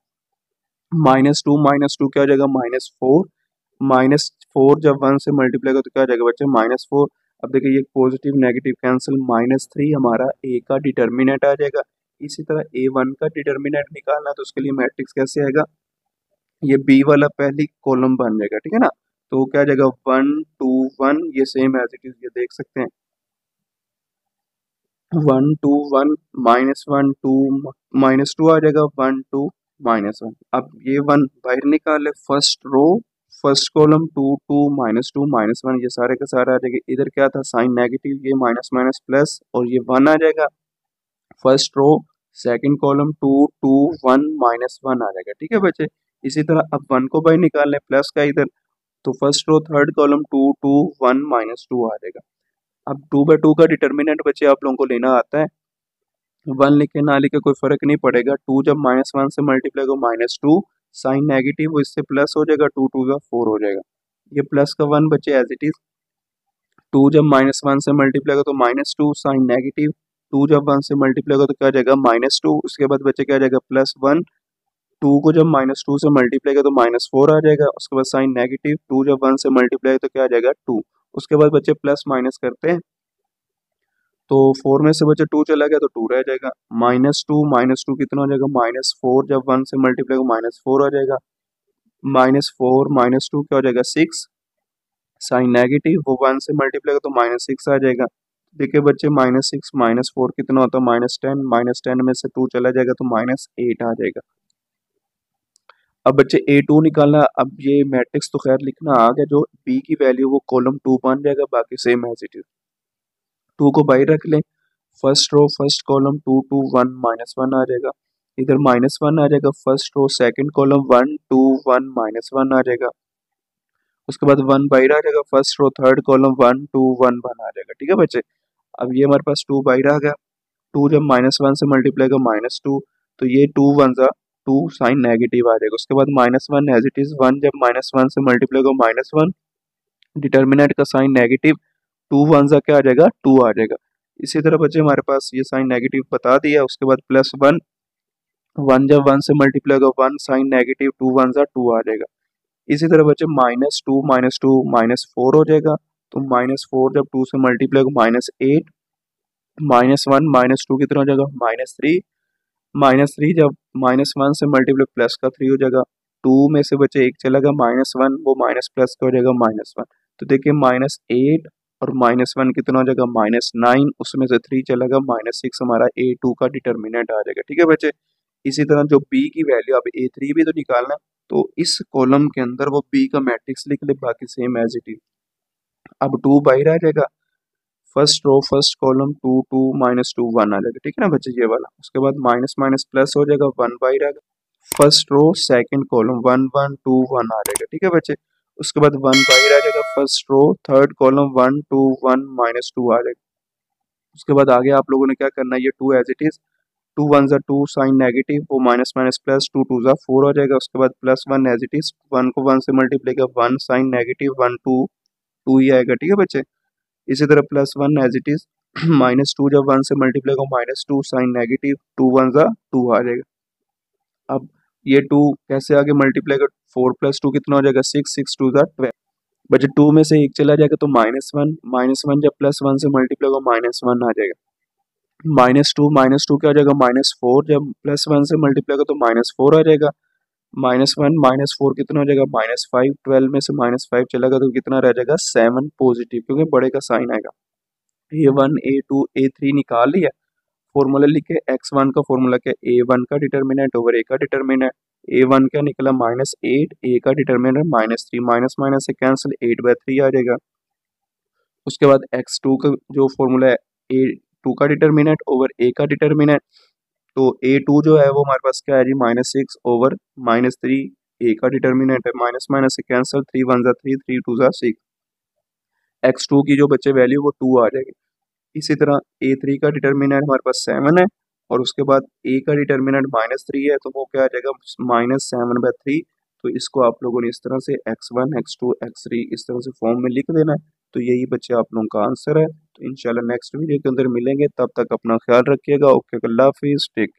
-2 क्या हो जाएगा -4, -4 जब 1 से मल्टीप्लाई का तो क्या हो जाएगा बच्चे -4। अब देखिए ये पॉजिटिव नेगेटिव कैंसिल, -3 हमारा ए का डिटर्मिनेंट आ जाएगा। इसी तरह A1 का डिटर्मिनेंट निकालना तो उसके लिए मैट्रिक्स कैसे आएगा, ये बी वाला पहली कॉलम बन जाएगा। ठीक है ना, तो क्या आ जाएगा 1 2 1, ये सेम एज इट इज ये देख सकते हैं 1 2 1 -1 2 -2 आ जाएगा 1 2 -1। अब ये 1 बाहर निकाले फर्स्ट रो फर्स्ट कॉलम 2 2 -2 -1, ये सारे का सारा आ जाएगा। इधर क्या था साइन नेगेटिव, ये माइनस माइनस प्लस और ये 1 आ जाएगा। फर्स्ट रो सेकंड कॉलम 2 2 1 -1 आ जाएगा। ठीक है बच्चे, इसी तरह अब 1 को बाहर निकाल लें प्लस का इधर, तो फर्स्ट रो थर्ड कॉलम 2 2 1 -2 आ जाएगा। अब 2/2 का डिटर्मिनेंट बच्चे आप लोगों को लेना आता है, 1 लिखे ना लिखे कोई फर्क नहीं पड़ेगा। 2 जब -1 से मल्टीप्लाई को -2 साइन नेगेटिव, वो इससे प्लस हो जाएगा 2 2 का 4 हो जाएगा। ये प्लस का 1 बचे एज इट इज। 2 जब -1 से मल्टीप्लाई का तो -2 साइन नेगेटिव, 2 जब 1 से मल्टीप्लाई का तो क्या जाएगा -2। उसके बाद बच्चे क्या जाएगा +1, 2 को जब -2 से मल्टीप्लाई का तो -4 आ जाएगा। उसके बाद साइन नेगेटिव 2 जब 1 से मल्टीप्लाई तो क्या आ जाएगा 2। उसके बाद बच्चे प्लस माइनस करते हैं, तो 4 में से बच्चे 2 चला गया तो 2 रह जाएगा। -2 कितना हो जाएगा -4 जब 1 से मल्टीप्लाई को -4 आ जाएगा। -4 -2 क्या हो जाएगा 6 साइन नेगेटिव, वो 1 से मल्टीप्लाई का तो -6 आ जाएगा। देखिए बच्चे -6 -4 कितना होता है -10, -10 में से 2 चला जाएगा तो -8 आ जाएगा। अब बच्चे A2 निकालना, अब ये मैट्रिक्स तो खैर लिखना आ गया, जो B की वैल्यू वो कॉलम 2 बन जाएगा, बाकी सेम एज इट इज। 2 को बाहर रख लें, फर्स्ट रो फर्स्ट कॉलम 2 2 1 -1 आ जाएगा। इधर -1 आ जाएगा, फर्स्ट रो सेकंड कॉलम 1 2 1 -1 आ जाएगा। उसके बाद 1 बाहर आ जाएगा, फर्स्ट रो थर्ड कॉलम 1 2 1 1 आ जाएगा। ठीक है बच्चे, अब ये हमारे पास 2 बाहर आ गया। 2 जब -1 से मल्टीप्लाई का -2, तो ये 2 1 जा 2 साइन नेगेटिव आ जाएगा। उसके बाद -1 एज इट इज, 1 जब -1 से मल्टीप्लाई का -1 डिटर्मिनेंट का साइन नेगेटिव, 2 1 जा क्या आ जाएगा 2 आ जाएगा। इसी तरह बच्चे हमारे पास ये साइन नेगेटिव बता दिया। उसके बाद +1, 1 जब 1 से मल्टीप्लाई का 1 साइन नेगेटिव 2 1 जा 2 आ जाएगा। इसी तरह बच्चे -2 -2 -4 हो जाएगा, तो -4 जब 2 से मल्टीप्लाई को -8, -1 -2 कितना हो जाएगा -3, -3 जब -1 से मल्टीप्लाई प्लस का 3 हो जाएगा। 2 में से बचे एक चला गया -1, वो माइनस प्लस का हो जाएगा -1। तो देखिए -8 और -1 कितना हो जाएगा -9, उसमें से 3 चला गया -6, हमारा A2 का डिटर्मिनेंट आ जाएगा। ठीक है बच्चे, इसी तरह जो B की वैल्यू अब A3 भी तो निकालना, तो इस कॉलम के अंदर वो B का मैट्रिक्स लिख ले, बाकी सेम एज इट इज। अब 2 बाहर आ जाएगा, फर्स्ट रो फर्स्ट कॉलम 2 2 -2 1 आ जाएगा। ठीक है ना बच्चे, ये वाला। उसके बाद माइनस माइनस प्लस हो जाएगा, 1 बाहर आएगा, फर्स्ट रो सेकंड कॉलम 1 1 2 1 आ जाएगा। ठीक है बच्चे, उसके बाद 1 बाहर आ जाएगा, फर्स्ट रो थर्ड कॉलम 1 2 1 -2 आ जाएगा। उसके बाद आगे आप लोगों ने क्या करना है, ये 2 एज इट इज, 2 1 जा 2 साइन नेगेटिव, वो माइनस माइनस प्लस 2 2 जा 4 हो जाएगा। उसके बाद +1 एज इट इज, 1 को 1 से मल्टीप्लाई किया 1 साइन नेगेटिव 1 2 2 ही आएगा। ठीक है बच्चे, इसी तरह +1 एज इट इज, -2 जब 1 से मल्टीप्लाई को -2 साइन नेगेटिव 2 1 जा 2 आ जाएगा। अब ये 2 कैसे आगे मल्टीप्लाई कर, 4 + 2 कितना हो जाएगा 6 6 2 जा 12। बच्चे 2 में से एक चला जाएगा तो -1 जब +1 से मल्टीप्लाई को -1 आ जाएगा। -2 क्या हो जाएगा -4 जब +1 से मल्टीप्लाई को तो -4 आ जाएगा। -1 -4 कितना हो जाएगा -5, 12 में से -5 चलेगा तो कितना रह जाएगा 7 पॉजिटिव, क्योंकि बड़े का साइन आएगा। A1 A2 A3 निकाल लिया। फॉर्मूला लिखे, x1 का फॉर्मूला क्या, a1 का डिटर्मिनेंट ओवर a का डिटर्मिनेंट। a1 क्या निकला -8, a का डिटर्मिनेंट -3, माइनस माइनस से कैंसिल, 8/3 आ जाएगा। उसके बाद x2 का जो फॉर्मूला है, a2 का डिटर्मिनेंट ओवर a का डिटर्मिनेंट, तो a2 जो है वो हमारे पास क्या है जी, -6 ओवर -3, a का डिटर्मिनेंट है, माइनस माइनस से कैंसिल, 3 1 3, 3 2 6। x2 की जो बच्चे वैल्यू वो 2 आ जाएगी। इसी तरह a3 का डिटर्मिनेंट हमारे पास 7 है, और उसके बाद a का डिटर्मिनेंट -3 है, तो वो क्या आ जाएगा, -7/3। तो इसको आप लोगों ने इस तरह से x1 x2 x3 इस तरह से फॉर्म में लिख देना है। तो यही बच्चे आप लोगों का आंसर है। तो इंशाल्लाह नेक्स्ट वीडियो के अंदर मिलेंगे, तब तक अपना ख्याल रखिएगा। ओके, अल्लाह हाफिज़, टेक केयर।